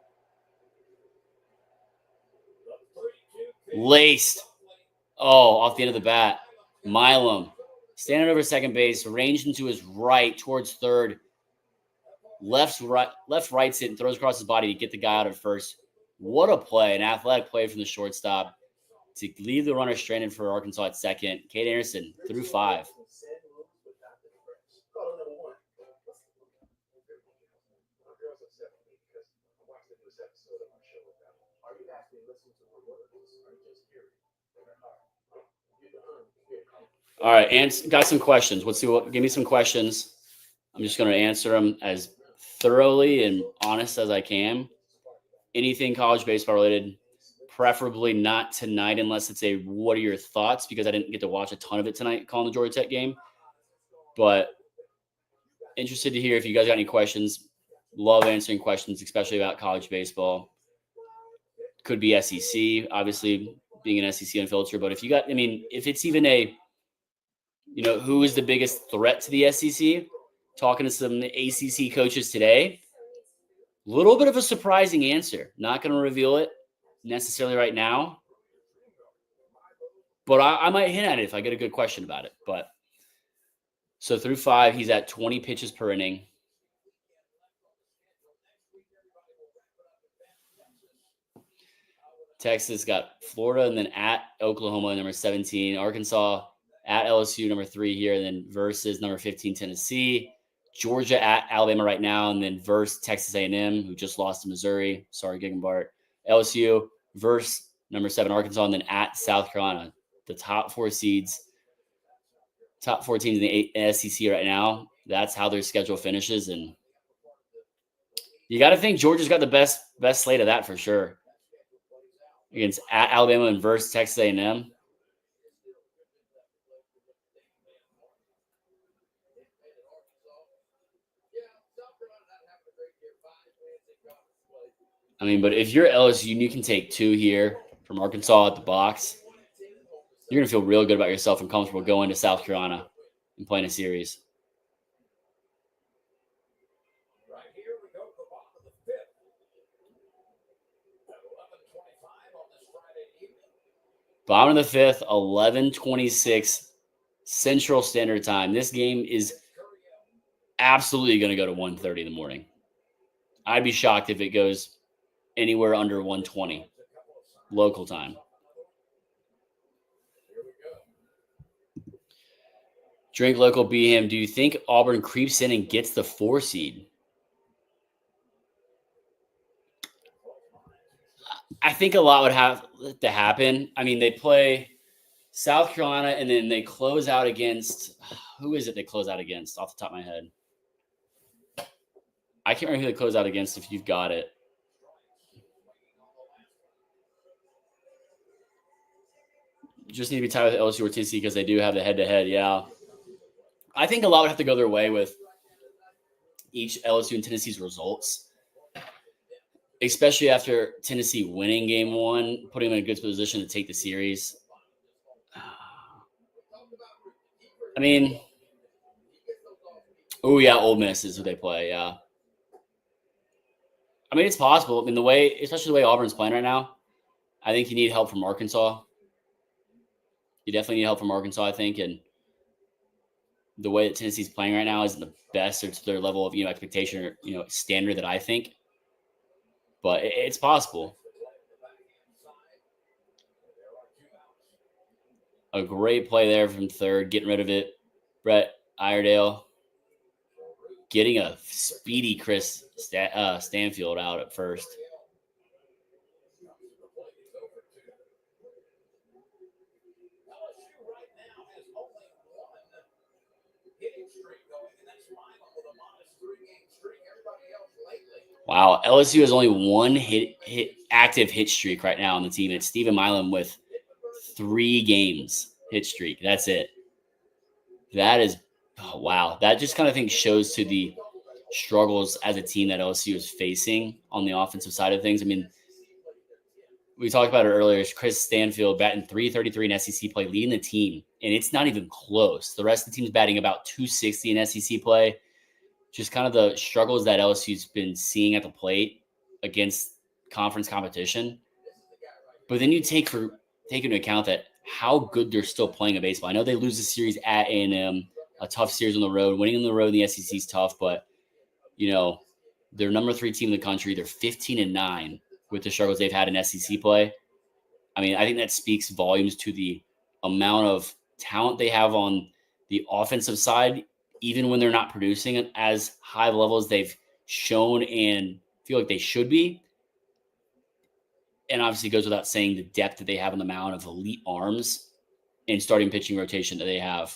Laced. Oh, off the end of the bat. Milam. Standing over second base, ranged into his right towards third. Left rights it and throws across his body to get the guy out at first. What a play. An athletic play from the shortstop to leave the runner stranded for Arkansas at second. Cade Anderson through 5. All right, and got some questions. Give me some questions. I'm just going to answer them as thoroughly and honest as I can. Anything college baseball related, preferably not tonight unless it's a what are your thoughts, because I didn't get to watch a ton of it tonight calling the Georgia Tech game. But interested to hear if you guys got any questions. Love answering questions, especially about college baseball. Could be SEC, obviously being an SEC Unfiltered. But if you got, if it's even a, who is the biggest threat to the SEC? Talking to some ACC coaches today, a little bit of a surprising answer. Not going to reveal it necessarily right now, but I might hint at it if I get a good question about it. But so through 5, he's at 20 pitches per inning. Texas got Florida and then at Oklahoma, number 17. Arkansas at LSU, number 3 here, and then versus number 15, Tennessee. Georgia at Alabama right now, and then versus Texas A&M, who just lost to Missouri. Sorry, Gig and Bart. LSU versus number 7, Arkansas, and then at South Carolina. The top 4 seeds top 4 teams in the SEC right now. That's how their schedule finishes, and you got to think Georgia's got the best slate of that for sure. Against at Alabama and versus Texas A&M. I mean, but if you're LSU and you can take 2 here from Arkansas at the box, you're going to feel real good about yourself and comfortable going to South Carolina and playing a series. Right here we go to the bottom of the 5th. At 11:25 on this Friday evening. Bottom of the 5th, 11:26 Central Standard Time. This game is absolutely going to go to 1:30 in the morning. I'd be shocked if it goes anywhere under 1:20 local time. Drink local, be him. Do you think Auburn creeps in and gets the 4 seed? I think a lot would have to happen. I mean, they play South Carolina and then they close out against – who is it they close out against off the top of my head? I can't remember who they close out against if you've got it. Just need to be tied with LSU or Tennessee because they do have the head-to-head, yeah. I think a lot would have to go their way with each LSU and Tennessee's results, especially after Tennessee winning game 1, putting them in a good position to take the series. I mean, oh, yeah, Ole Miss is who they play, yeah. I mean, it's possible. I mean, especially the way Auburn's playing right now, I think you need help from Arkansas. You definitely need help from Arkansas, I think, and the way that Tennessee's playing right now isn't the best or to their level of expectation or standard that I think, but it's possible. A great play there from third, getting rid of it. Brett Iredale getting a speedy Chris Stanfield out at first. Wow, LSU has only one active hit streak right now on the team. It's Stephen Milam with 3 games hit streak. That's it. That is wow. That just kind of shows to the struggles as a team that LSU is facing on the offensive side of things. I mean, we talked about it earlier. Chris Stanfield batting .333 in SEC play, leading the team, and it's not even close. The rest of the team's batting about .260 in SEC play. Just kind of the struggles that LSU's been seeing at the plate against conference competition. But then you take into account that how good they're still playing a baseball. I know they lose the series at A&M, a tough series on the road. Winning on the road in the SEC is tough, but they're number 3 team in the country. They're 15-9 with the struggles they've had in SEC play. I mean, I think that speaks volumes to the amount of talent they have on the offensive side, even when they're not producing at as high levels they've shown and feel like they should be. And obviously it goes without saying the depth that they have on the mound of elite arms and starting pitching rotation that they have.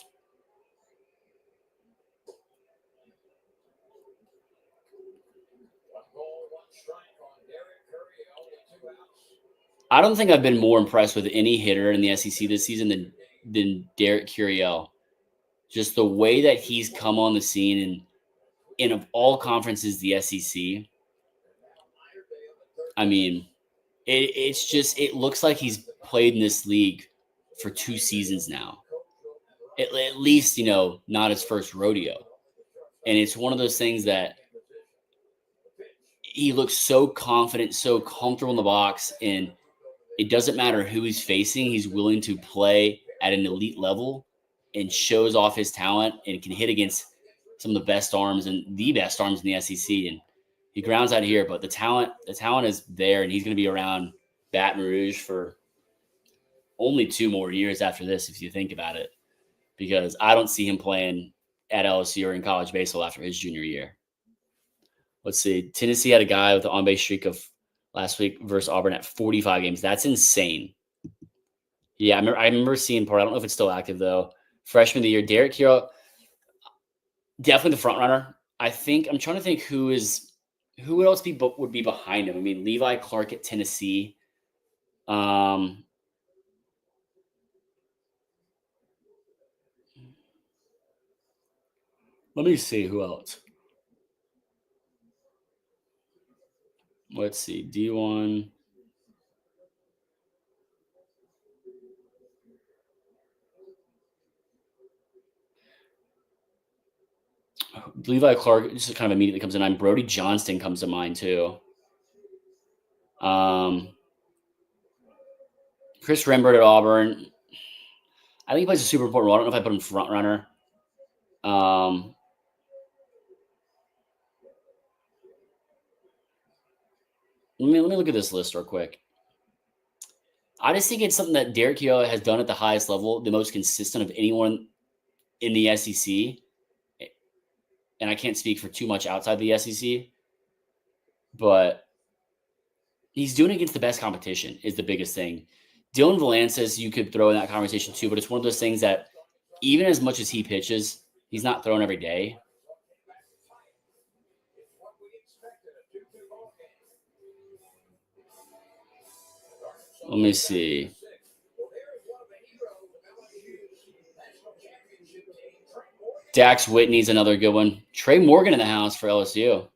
I don't think I've been more impressed with any hitter in the SEC this season than Derek Curiel. Just the way that he's come on the scene and of all conferences, the SEC. I mean, it looks like he's played in this league for 2 seasons now. At least, not his first rodeo. And it's one of those things that he looks so confident, so comfortable in the box, and it doesn't matter who he's facing. He's willing to play at an elite level and shows off his talent and can hit against some of the best arms and the best arms in the SEC. And he grounds out here, but the talent is there, and he's going to be around Baton Rouge for only 2 more years after this, if you think about it, because I don't see him playing at LSU or in college baseball after his junior year. Let's see. Tennessee had a guy with the on-base streak of last week versus Auburn at 45 games. That's insane. Yeah, I remember seeing part. I don't know if it's still active, though. freshman of the year. Derek Hero, definitely the front runner. I'm trying to think who else would be behind him. I mean, Levi Clark at Tennessee. Let me see who else. Let's see. D1. Levi Clark just kind of immediately comes to mind. Brody Johnston comes to mind too. Chris Rembert at Auburn. I think he plays a super important role. I don't know if I put him front runner. Let me look at this list real quick. I just think it's something that Derek Hero has done at the highest level, the most consistent of anyone in the SEC. And I can't speak for too much outside the SEC, but he's doing it against the best competition is the biggest thing. Dylan Valances, you could throw in that conversation too, but it's one of those things that even as much as he pitches, he's not throwing every day. Let me see. Dax Whitney's another good one. Trey Morgan in the house for LSU.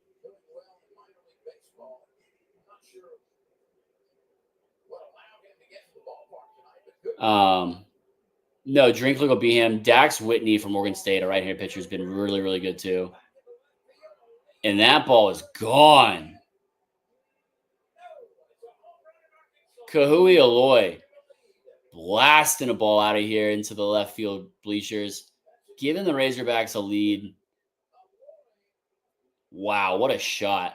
No, Drinkler will be him. Dax Whitney from Oregon State, a right-handed pitcher, has been really, really good too. And that ball is gone. Kahui Aloy blasting a ball out of here into the left field bleachers, giving the Razorbacks a lead. Wow, what a shot.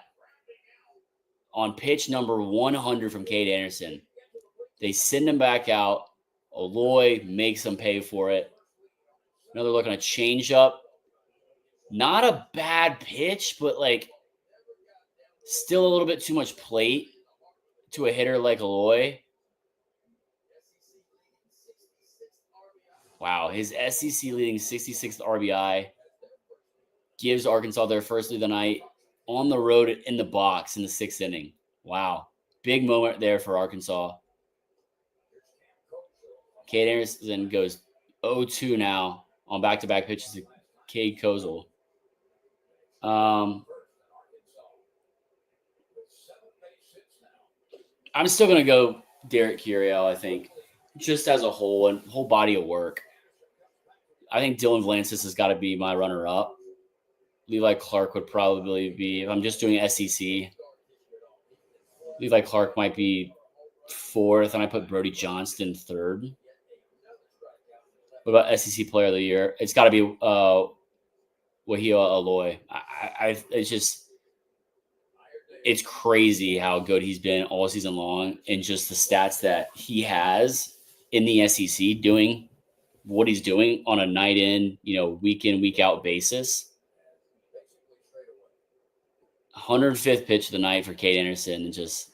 On pitch number 100 from Cade Anderson. They send him back out. Aloy makes them pay for it. Another look on a changeup. Not a bad pitch, but still a little bit too much plate to a hitter like Aloy. Wow, his SEC leading 66th RBI gives Arkansas their first lead of the night on the road in the box in the 6th inning. Wow, big moment there for Arkansas. Cade Anderson goes 0-2 now on back-to-back pitches to Cade Kozel. I'm still going to go Derek Curiel, I think, just as a whole and whole body of work. I think Dylan Valances has got to be my runner-up. Levi Clark would probably be, if I'm just doing SEC, Levi Clark might be 4th, and I put Brody Johnston 3rd. What about SEC Player of the Year? It's got to be Wahio Aloy. It's crazy how good he's been all season long, and just the stats that he has in the SEC doing what he's doing on a night in, week in, week out basis. 105th pitch of the night for Cade Anderson, and just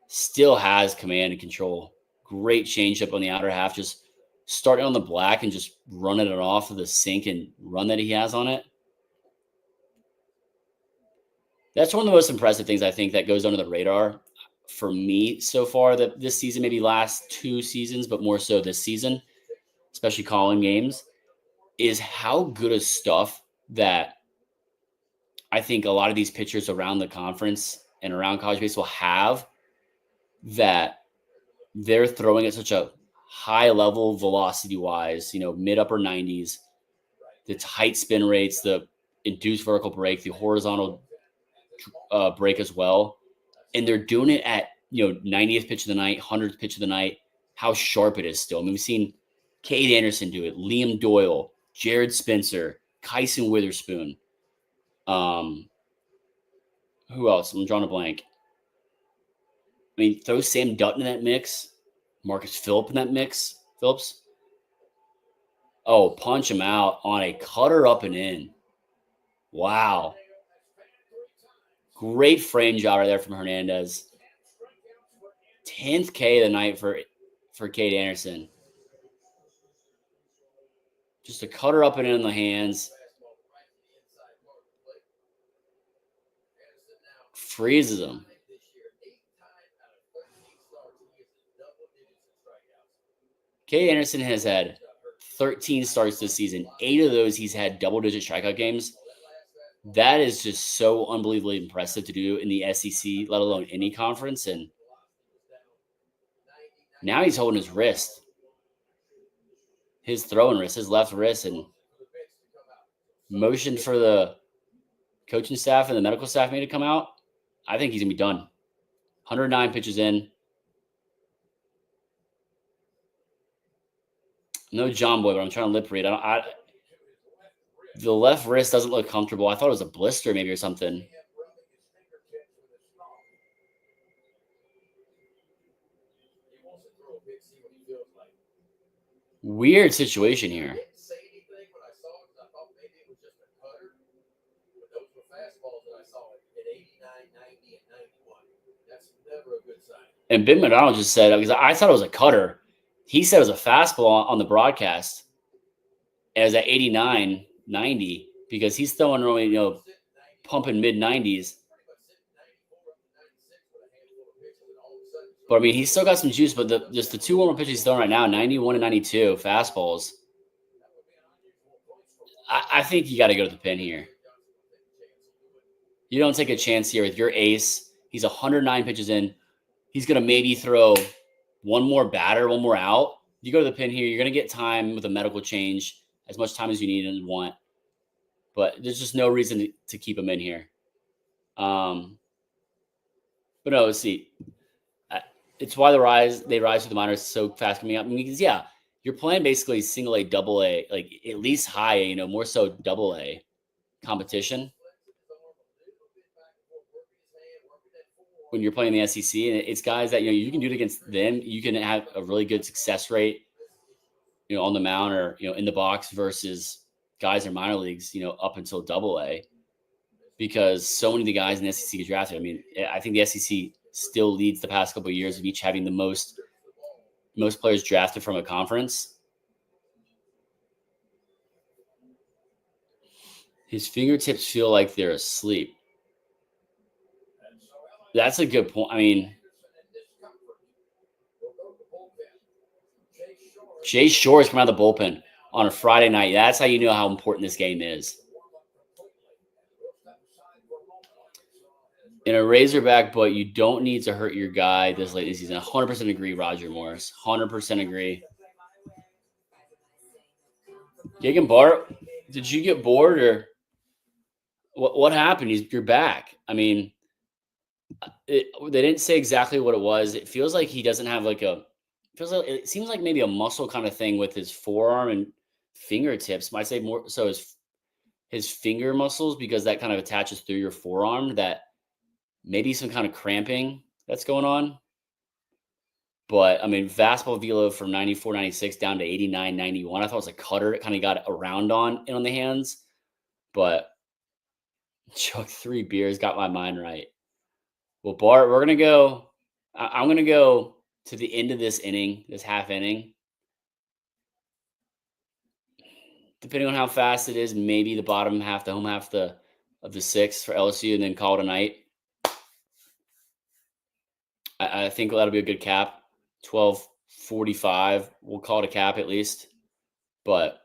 still has command and control. Great changeup on the outer half, just starting on the black and just running it off of the sink and run that he has on it. That's one of the most impressive things I think that goes under the radar for me so far that this season, maybe last 2 seasons, but more so this season, especially calling games, is how good of stuff that I think a lot of these pitchers around the conference and around college baseball have, that they're throwing at such a high level velocity wise, mid upper 90s, the tight spin rates, the induced vertical break, the horizontal break as well. And they're doing it at, 90th pitch of the night, 100th pitch of the night, how sharp it is still. I mean, we've seen Cade Anderson do it, Liam Doyle, Jared Spencer, Kyson Witherspoon. Who else? I'm drawing a blank. I mean, throw Sam Dutton in that mix, Marcus Phillips in that mix. Phillips. Oh, punch him out on a cutter up and in. Wow. Great frame job right there from Hernandez. 10th K of the night for Cade Anderson. Just a cutter up and in the hands. Freezes him. Kay Anderson has had 13 starts this season. 8 of those he's had double-digit strikeout games. That is just so unbelievably impressive to do in the SEC, let alone any conference. And now he's holding his wrist, his throwing wrist, his left wrist, and motioned for the coaching staff and the medical staff maybe to come out. I think he's going to be done. 109 pitches in. No John Boy, but I'm trying to lip read. The left wrist doesn't look comfortable. I thought it was a blister maybe or something. Weird situation here. And Ben McDonald just said, because I thought it was a cutter. He said it was a fastball on the broadcast as at 89, 90, because he's throwing really, pumping mid-90s. But, I mean, he's still got some juice, but just the 2 warm-up pitches he's throwing right now, 91 and 92 fastballs. I think you got to go to the pin here. You don't take a chance here with your ace. He's 109 pitches in. He's going to maybe throw one more batter, one more out. You go to the pin here, you're going to get time with a medical change, as much time as you need and want. But there's just no reason to keep him in here. But no, let's see. It's why they rise through the minors so fast coming up. Because, yeah, you're playing basically single A, double A, like at least high A, more so double A competition. When you're playing the SEC, and it's guys that, you can do it against them. You can have a really good success rate, on the mound or, in the box versus guys in minor leagues, up until double A, because so many of the guys in the SEC get drafted. I mean, I think the SEC still leads the past couple of years of each having the most players drafted from a conference. His fingertips feel like they're asleep. That's a good point. I mean, Jay Shore is coming out of the bullpen on a Friday night. That's how you know how important this game is. In a Razorback, but you don't need to hurt your guy this late in the season. 100% agree, Roger Morris. 100% agree. Jake and Bart, did you get bored or what happened? You're back. I mean, they didn't say exactly what it was. It feels like he doesn't have it seems like maybe a muscle kind of thing with his forearm and fingertips. Might say more so his finger muscles, because that kind of attaches through your forearm, that maybe some kind of cramping that's going on. But I mean, fastball velo from 94, 96 down to 89, 91. I thought it was a cutter. It kind of got around on the hands, but chugged 3 beers, got my mind right. Well, Bart, we're going to go. I'm going to go to the end of this inning, this half inning. Depending on how fast it is, maybe the bottom half, the home half of the 6th for LSU, and then call it a night. I think that'll be a good cap. 12:45. We'll call it a cap at least. But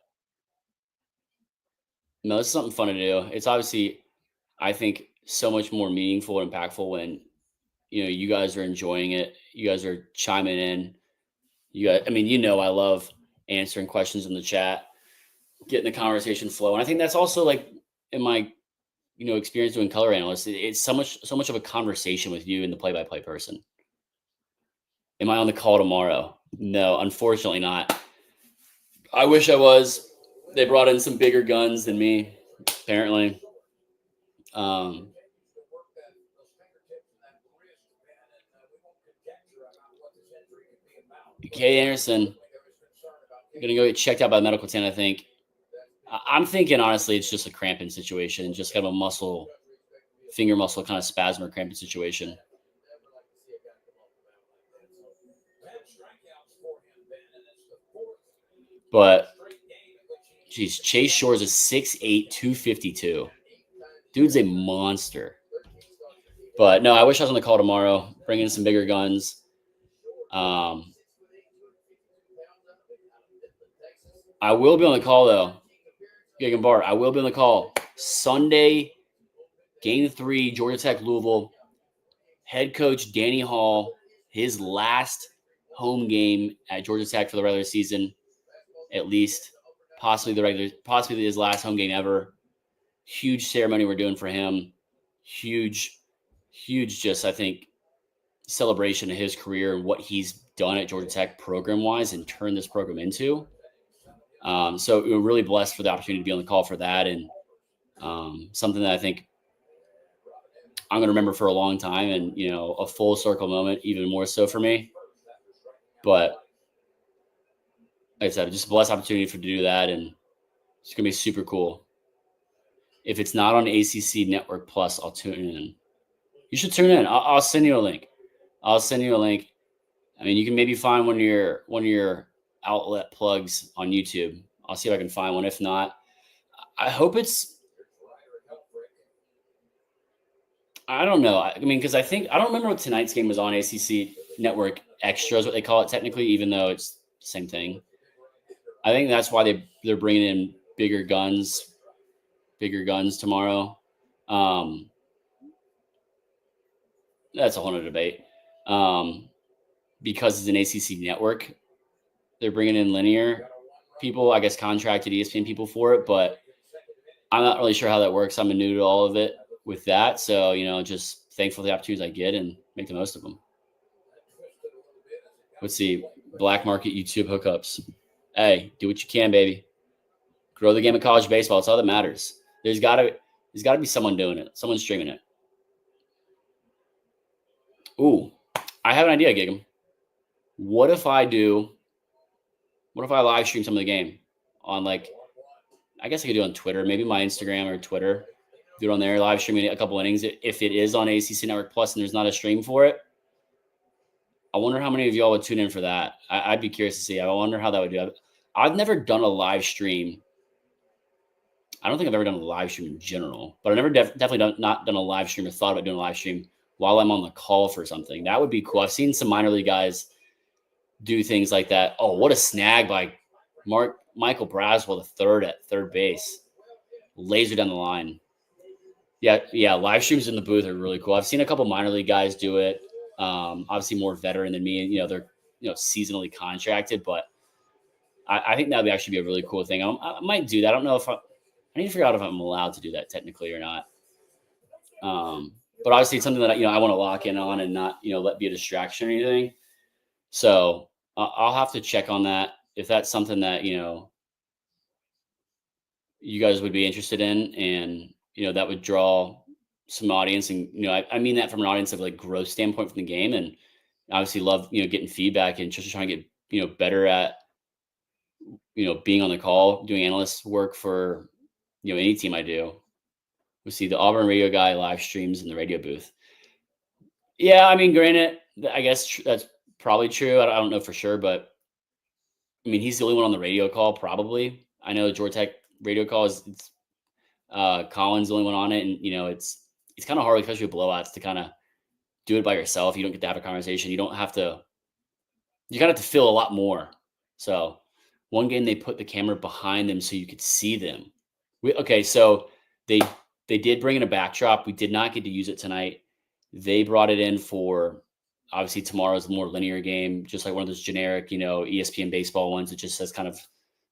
no, this is something fun to do. It's obviously, I think, so much more meaningful and impactful when you guys are enjoying it. You guys are chiming in. I love answering questions in the chat, getting the conversation flow. And I think that's also, like, in my, experience doing color analyst, it's so much of a conversation with you and the play-by-play person. Am I on the call tomorrow? No, unfortunately not. I wish I was. They brought in some bigger guns than me, apparently. Kay Anderson going to go get checked out by the medical tent, I think. I'm thinking, honestly, it's just a cramping situation, just kind of a finger muscle kind of spasm or cramping situation. But Jeez, Chase Shores is 6'8", 252. Dude's a monster. But no, I wish I was on the call tomorrow. Bring in some bigger guns. I will be on the call though. Gig and Bart, I will be on the call Sunday, Game 3, Georgia Tech, Louisville. Head coach Danny Hall, his last home game at Georgia Tech for the regular season, at least, possibly his last home game ever. Huge ceremony we're doing for him. Huge, just I think celebration of his career and what he's done at Georgia Tech program wise and turned this program into. So we're really blessed for the opportunity to be on the call for that, and something that I think I'm going to remember for a long time, and, you know, a full circle moment, even more so for me. But like I said, just a blessed opportunity to do that. And it's going to be super cool. If it's not on ACC Network Plus, I'll tune in. You should tune in. I'll send you a link. I mean, you can maybe find one of your outlet plugs on YouTube. I'll see if I can find one. If not, I hope it's, I don't know. I mean, because I don't remember what tonight's game was on ACC Network Extra is what they call it technically, even though it's the same thing. I think that's why they're bringing in bigger guns tomorrow. That's a whole nother debate. Because it's an ACC network, they're bringing in linear people, I guess contracted ESPN people for it, but I'm not really sure how that works. I'm new to all of it with that. So, you know, just thankful for the opportunities I get and make the most of them. Let's see. Black market YouTube hookups. Hey, do what you can, baby. Grow the game of college baseball. It's all that matters. There's got to be someone doing it. Someone streaming it. Ooh, I have an idea, Gig'em. What if I live stream some of the game on, like, I guess I could do it on Twitter, maybe my Instagram or Twitter. Do it on there, live streaming a couple innings. If it is on ACC Network Plus and there's not a stream for it, I wonder how many of y'all would tune in for that. I'd be curious to see. I wonder how that would do. I've never done a live stream. I don't think I've ever done a live stream in general, but I've never definitely not done a live stream or thought about doing a live stream while I'm on the call for something. That would be cool. I've seen some minor league guys do things like that. Oh, what a snag by Michael Braswell, the third at third base. Laser down the line. Yeah, live streams in the booth are really cool. I've seen a couple minor league guys do it. Obviously more veteran than me, and, you know, they're, you know, seasonally contracted, but I think that would actually be a really cool thing. I might do that. I don't know if I need to figure out if I'm allowed to do that technically or not. But obviously it's something that, you know, I want to lock in on and not, you know, let be a distraction or anything. So I'll have to check on that. If that's something that, you know, you guys would be interested in, and, you know, that would draw some audience. And, you know, I mean that from an audience of, like, growth standpoint from the game, and obviously love, you know, getting feedback and just trying to get, you know, better at, you know, being on the call, doing analyst work for, you know, any team I do. We see the Auburn radio guy live streams in the radio booth. Yeah, I mean, granted, I guess that's probably true. I don't know for sure, but I mean, he's the only one on the radio call, probably. I know the Georgia Tech radio call is Colin's the only one on it, and, you know, it's kind of hard, especially with blowouts, to kind of do it by yourself. You don't get to have a conversation. You kind of have to feel a lot more. So one game they put the camera behind them so you could see them. So they did bring in a backdrop. We did not get to use it tonight. They brought it in for, obviously, tomorrow's more linear game, just like one of those generic, you know, ESPN baseball ones. It just says kind of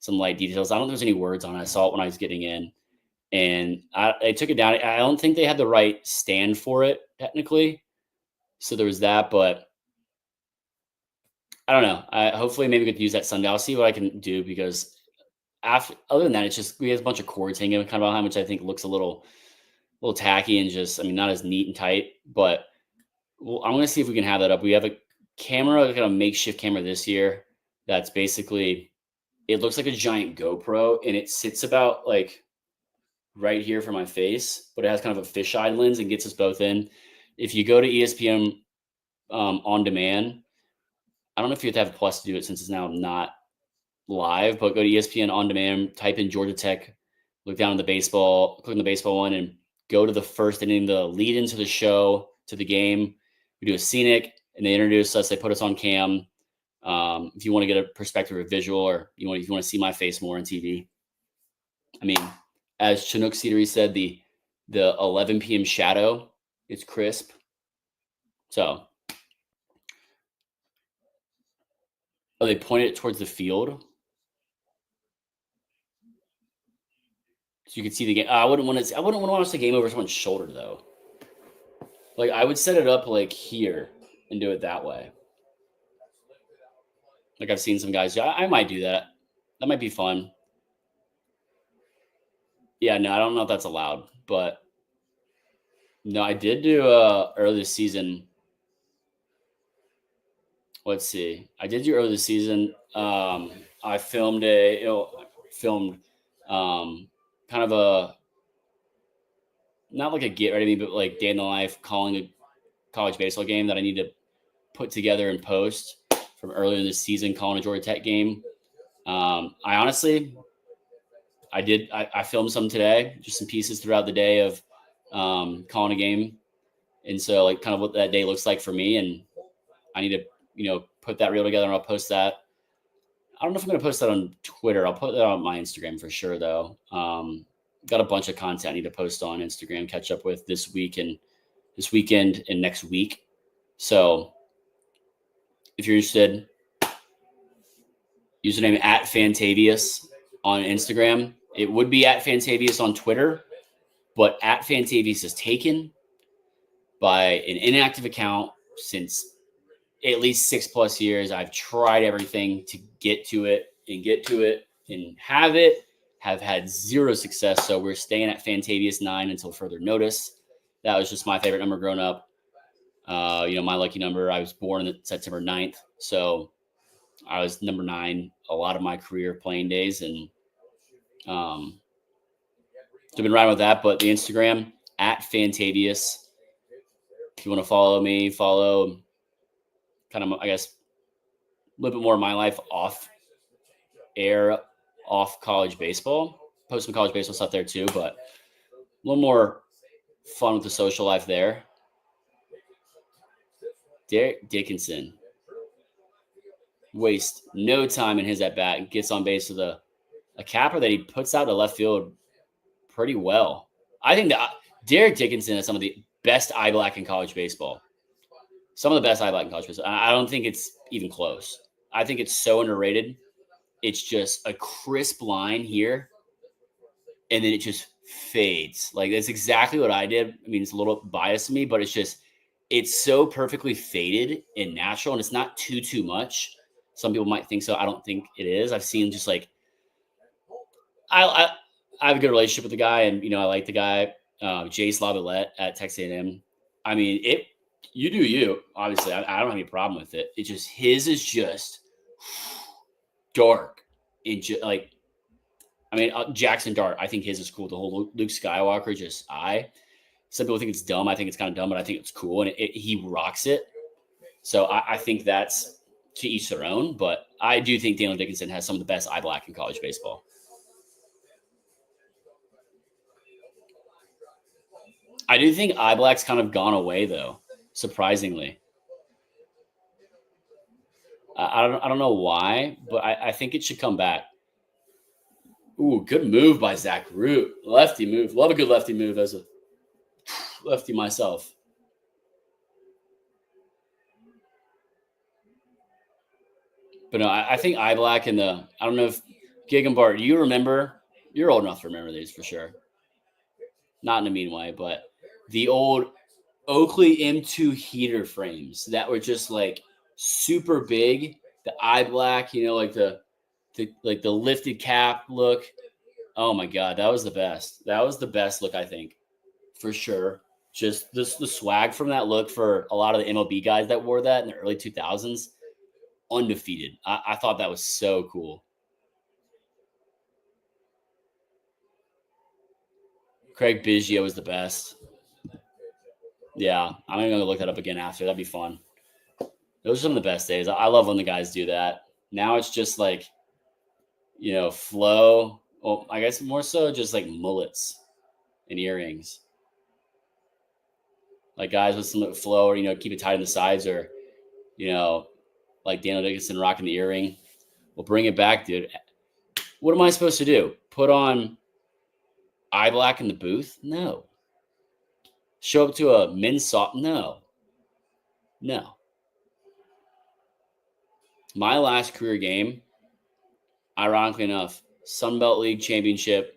some light details. I don't think there's any words on it. I saw it when I was getting in, and I took it down. I don't think they had the right stand for it technically. So there was that, but I don't know. Hopefully maybe we could use that Sunday. I'll see what I can do, because other than that, it's just, we have a bunch of cords hanging kind of behind, which I think looks a little tacky and just, I mean, not as neat and tight, but I'm going to see if we can have that up. We have a camera, like a makeshift camera this year. That's basically, it looks like a giant GoPro, and it sits about, like, right here for my face, but it has kind of a fisheye lens and gets us both in. If you go to ESPN on demand, I don't know if you have to have a plus to do it, since it's now not live, but go to ESPN On Demand, type in Georgia Tech, look down at the baseball, click on the baseball one, and go to the first inning, the lead into the show, to the game. We do a scenic, and they introduce us. They put us on cam. If you want to get a perspective or visual, or if you want to see my face more on TV. I mean, as Chinook Cedary said, the 11 p.m. shadow, it's crisp. So, they pointed it towards the field, so you can see the game. I wouldn't want to watch the game over someone's shoulder though. Like, I would set it up like here and do it that way. Like, I've seen some guys. I might do that. That might be fun. Yeah, no, I don't know if that's allowed, but no, I did do early this season. Let's see. I did do early this season. I filmed kind of a, not like a get ready, but like day in the life calling a college baseball game that I need to put together and post from earlier this season, calling a Georgia Tech game. I filmed some today, just some pieces throughout the day of calling a game. And so, like, kind of what that day looks like for me. And I need to, put that reel together, and I'll post that. I don't know if I'm going to post that on Twitter. I'll put that on my Instagram for sure, though. Got a bunch of content I need to post on Instagram, catch up with this week and this weekend and next week. So if you're interested, username @Fantavious on Instagram. It would be @Fantavious on Twitter, but @Fantavious is taken by an inactive account since at least 6+ years. I've tried everything to get to it and have had zero success. So we're staying at Fantavious9 until further notice. That was just my favorite number growing up. My lucky number. I was born on September 9th. So I was number 9 a lot of my career playing days. And so I've been riding with that. But the Instagram @Fantavious. If you want to follow me, follow kind of, I guess, a little bit more of my life off college baseball. Post some college baseball stuff there too, but a little more fun with the social life there. Derek Dickinson wastes no time in his at bat and gets on base with a capper that he puts out to left field pretty well. I think that Derek Dickinson is some of the best eye black in college baseball. Some of the best eye black in college baseball. I don't think it's even close. I think it's so underrated. It's just a crisp line here, and then it just fades. Like, that's exactly what I did. I mean, it's a little biased to me, but it's so perfectly faded and natural, and it's not too much. Some people might think so. I don't think it is. I've seen just like, I have a good relationship with the guy, and I like the guy, Jace Lavalette at Texas A&M. I mean, you do you. Obviously, I don't have any problem with it. It's just, his is just dark. Jackson Dart, I think his is cool. The whole Luke Skywalker some people think it's dumb. I think it's kind of dumb, but I think it's cool, and he rocks it. So I think that's to each their own, but I do think Daniel Dickinson has some of the best eye black in college baseball. I do think eye black's kind of gone away, though, surprisingly. I don't know why, but I think it should come back. Ooh, good move by Zach Root. Lefty move. Love a good lefty move as a lefty myself. But no, I think eye black and I don't know if Gig and Bart, do you remember? You're old enough to remember these for sure. Not in a mean way, but the old Oakley M2 heater frames that were just like super big, the eye black, like the lifted cap look. Oh my God, that was the best. That was the best look, I think, for sure. Just the swag from that look for a lot of the MLB guys that wore that in the early 2000s, undefeated. I thought that was so cool. Craig Biggio was the best. Yeah, I'm going to look that up again after. That'd be fun. Those are some of the best days. I love when the guys do that. Now it's just like flow. Well, I guess more so just like mullets and earrings. Like guys with some flow or, keep it tight on the sides or, like Daniel Dickinson rocking the earring. We'll bring it back, dude. What am I supposed to do? Put on eye black in the booth? No. Show up to a men's soft? No. My last career game, ironically enough, Sun Belt League Championship,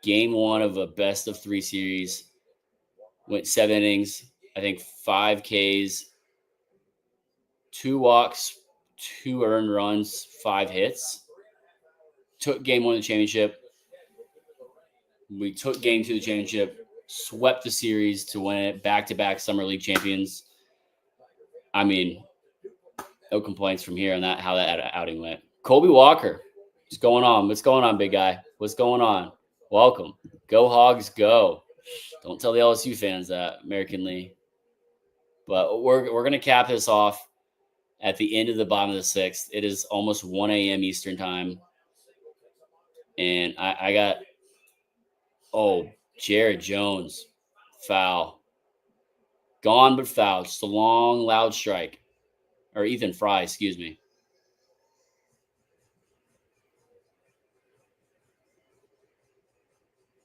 game 1 of a best of 3 series. Went 7 innings, I think 5 Ks, 2 walks, 2 earned runs, 5 hits. Took game 1 of the championship. We took game 2 of the championship, swept the series to win it, back-to-back Summer League champions. I mean, no complaints from here on that, how that outing went. Colby Walker, what's going on? What's going on, big guy? What's going on? Welcome. Go Hogs, go. Don't tell the LSU fans that, American League. But we're going to cap this off at the end of the bottom of the 6th. It is almost 1 a.m. Eastern time. And I got, Jared Jones, foul. Gone but foul. Just a long, loud strike. Or Ethan Fry, excuse me.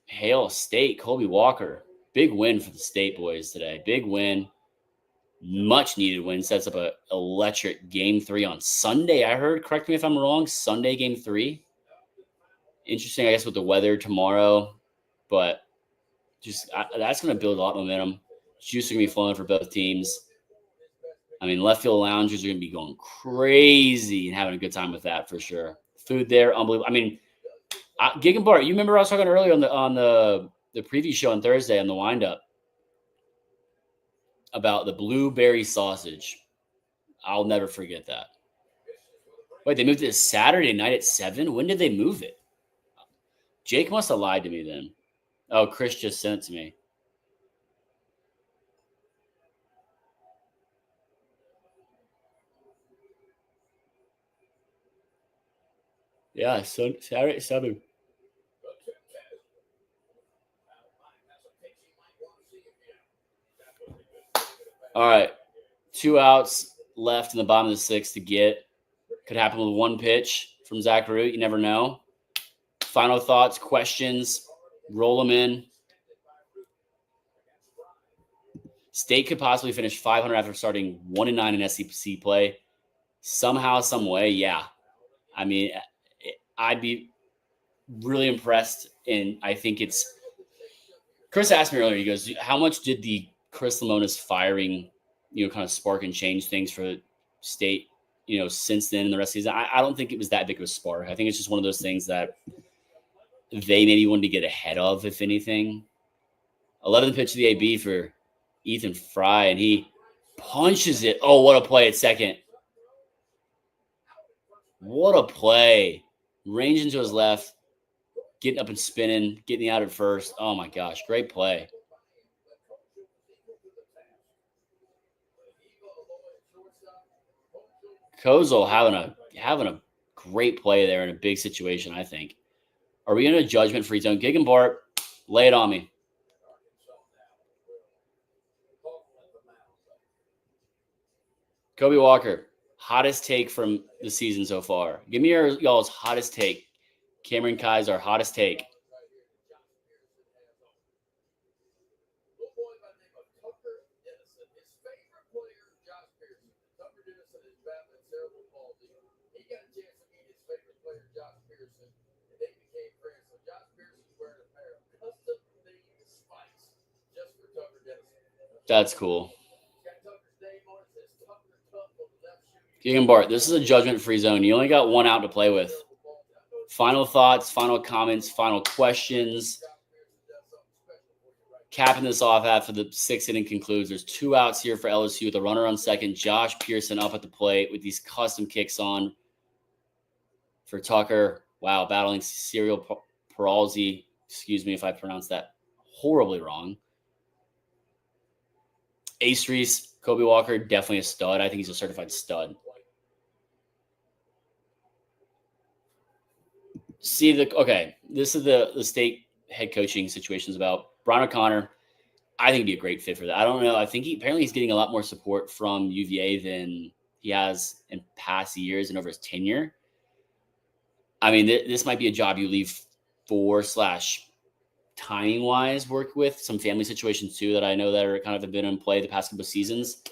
Hail State, Colby Walker. Big win for the State boys today. Big win. Much needed win. Sets up a electric game 3 on Sunday. I heard, correct me if I'm wrong, Sunday game 3. Interesting, I guess, with the weather tomorrow. But that's going to build a lot of momentum. Juice are going to be flowing for both teams. I mean, left field loungers are going to be going crazy and having a good time with that for sure. Food there, unbelievable. I mean, Gig and Bart, you remember I was talking earlier on the preview show on Thursday on the windup about the blueberry sausage. I'll never forget that. Wait, they moved it to Saturday night at 7? When did they move it? Jake must have lied to me then. Oh, Chris just sent it to me. Yeah, so Saturday at 7. All right. 2 outs left in the bottom of the 6th to get. Could happen with 1 pitch from Zach Root. You never know. Final thoughts, questions, roll them in. State could possibly finish 500 after starting 1-9 in SEC play. Somehow, some way, yeah. I mean, I'd be really impressed, and I think it's – Chris asked me earlier, he goes, how much did the Chris Lemonis firing, kind of spark and change things for State, since then in the rest of the season? I don't think it was that big of a spark. I think it's just one of those things that they maybe wanted to get ahead of, if anything. 11th pitch of the AB for Ethan Fry, and he punches it. Oh, what a play at second. What a play. Range into his left, getting up and spinning, getting out at first. Oh, my gosh, great play. Kozel having a great play there in a big situation, I think. Are we in a judgment-free zone? Gig and Bart, lay it on me. Kobe Walker, hottest take from the season so far. Give me y'all's hottest take. Cameron Kai's our hottest take. That's cool. Keegan Bart, this is a judgment-free zone. You only got 1 out to play with. Final thoughts, final comments, final questions. Capping this off after the 6th inning concludes. There's 2 outs here for LSU with a runner on second. Josh Pearson up at the plate with these custom kicks on for Tucker. Wow, battling serial palsy. Excuse me if I pronounced that horribly wrong. Ace Reese, Kobe Walker, definitely a stud. I think he's a certified stud. This is the state head coaching situations about Brian O'Connor. I think he'd be a great fit for that. I don't know. I think apparently he's getting a lot more support from UVA than he has in past years and over his tenure. I mean, this might be a job you leave for / timing wise work with some family situations too that I know that are kind of have been in play the past couple of seasons.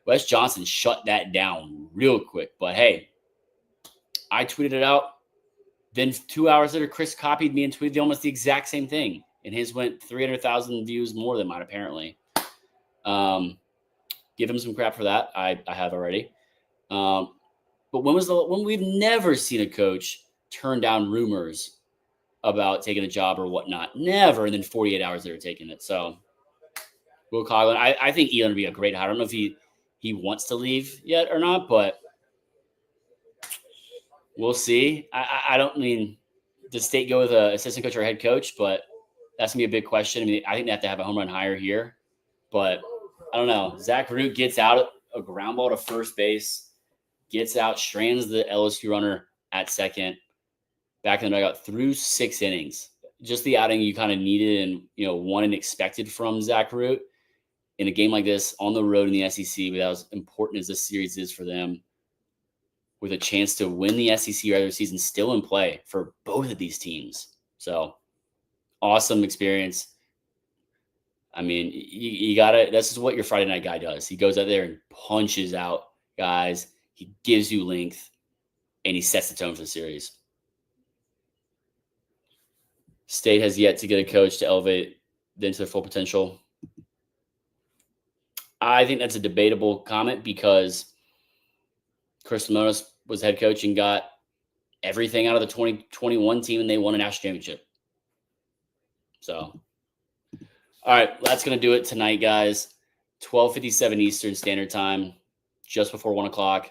Wes Johnson shut that down real quick, but hey, I tweeted it out. Then 2 hours later, Chris copied me and tweeted almost the exact same thing. And his went 300,000 views more than mine, apparently. Give him some crap for that. I have already. But when we've never seen a coach turn down rumors about taking a job or whatnot? Never. And then 48 hours later taking it. So Will Coughlin, I think Elon would be a great hire. I don't know if he wants to leave yet or not, but we'll see. I don't mean does state go with an assistant coach or head coach, but that's gonna be a big question. I mean, I think they have to have a home run hire here, but I don't know. Zach Root gets out a ground ball to first base, gets out, strands the LSU runner at second, back in the dugout through 6 innings. Just the outing you kind of needed and wanted and expected from Zach Root in a game like this on the road in the SEC, but as important as this series is for them, with a chance to win the SEC regular season still in play for both of these teams. So awesome experience. I mean, you got to – this is what your Friday night guy does. He goes out there and punches out guys. He gives you length, and he sets the tone for the series. State has yet to get a coach to elevate them to their full potential. I think that's a debatable comment because Chris Lemonis was head coach and got everything out of the 2021 team, and they won a national championship. So, all right, that's going to do it tonight, guys. 12:57 Eastern Standard Time, just before 1 o'clock.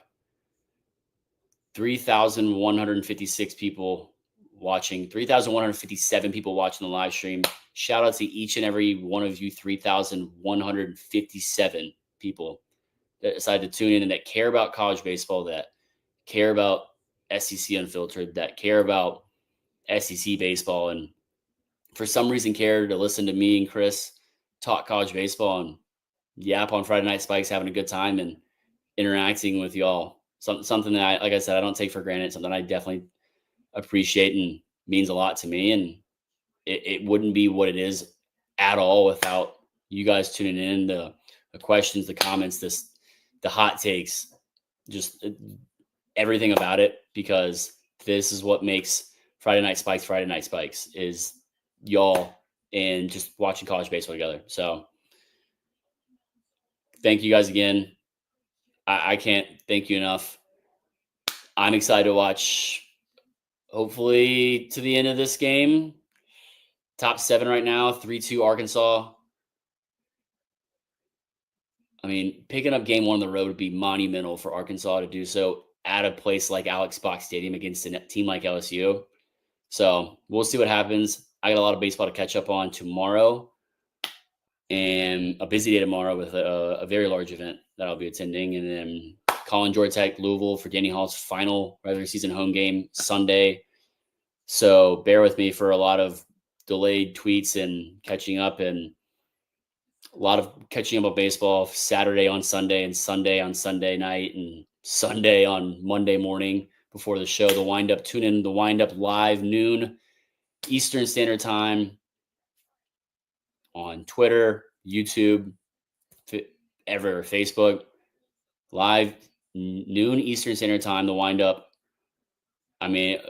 3,156 people watching, 3,157 people watching the live stream. Shout out to each and every one of you 3,157 people that decided to tune in and that care about college baseball, that care about SEC Unfiltered, that care about SEC baseball, and for some reason care to listen to me and Chris talk college baseball and yap on Friday Night Spikes, having a good time and interacting with y'all. Something that, like I said, I don't take for granted, something I definitely appreciate and means a lot to me. And it wouldn't be what it is at all without you guys tuning in, the questions, the comments, the hot takes, just everything about it, because this is what makes Friday Night Spikes is y'all and just watching college baseball together. So thank you guys again. I can't thank you enough. I'm excited to watch, hopefully, to the end of this game. Top 7 right now, 3-2 Arkansas. I mean, picking up game 1 on the road would be monumental for Arkansas to do so at a place like Alex Box Stadium against a team like LSU. So we'll see what happens. I got a lot of baseball to catch up on tomorrow and a busy day tomorrow with a very large event that I'll be attending. And then calling Georgia Tech, Louisville for Danny Hall's final regular season home game Sunday. So bear with me for a lot of delayed tweets and catching up, and a lot of catching up on baseball Saturday on Sunday and Sunday on Sunday night and Sunday on Monday morning before the show. The wind-up, tune in the wind-up live noon Eastern Standard Time on Twitter, YouTube, Facebook, live noon Eastern Standard Time, the wind-up. I mean,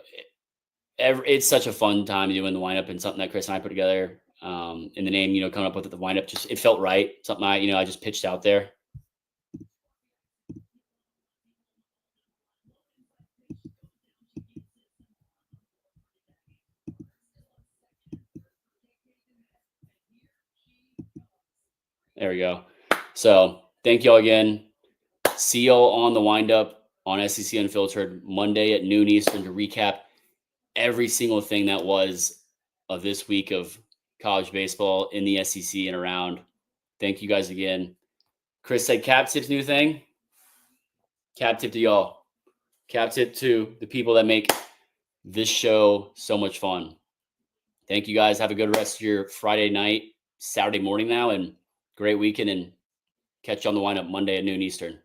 it's such a fun time doing the wind-up, and something that Chris and I put together. In the name, coming up with the wind-up, just it felt right. Something I just pitched out there. There we go. So thank y'all again. See y'all on the wind-up on SEC Unfiltered Monday at noon Eastern to recap every single thing that was of this week of college baseball in the SEC and around. Thank you guys again. Chris said cap tip's new thing. Cap tip to y'all. Cap tip to the people that make this show so much fun. Thank you guys. Have a good rest of your Friday night, Saturday morning now, and great weekend, and catch you on the lineup Monday at noon Eastern.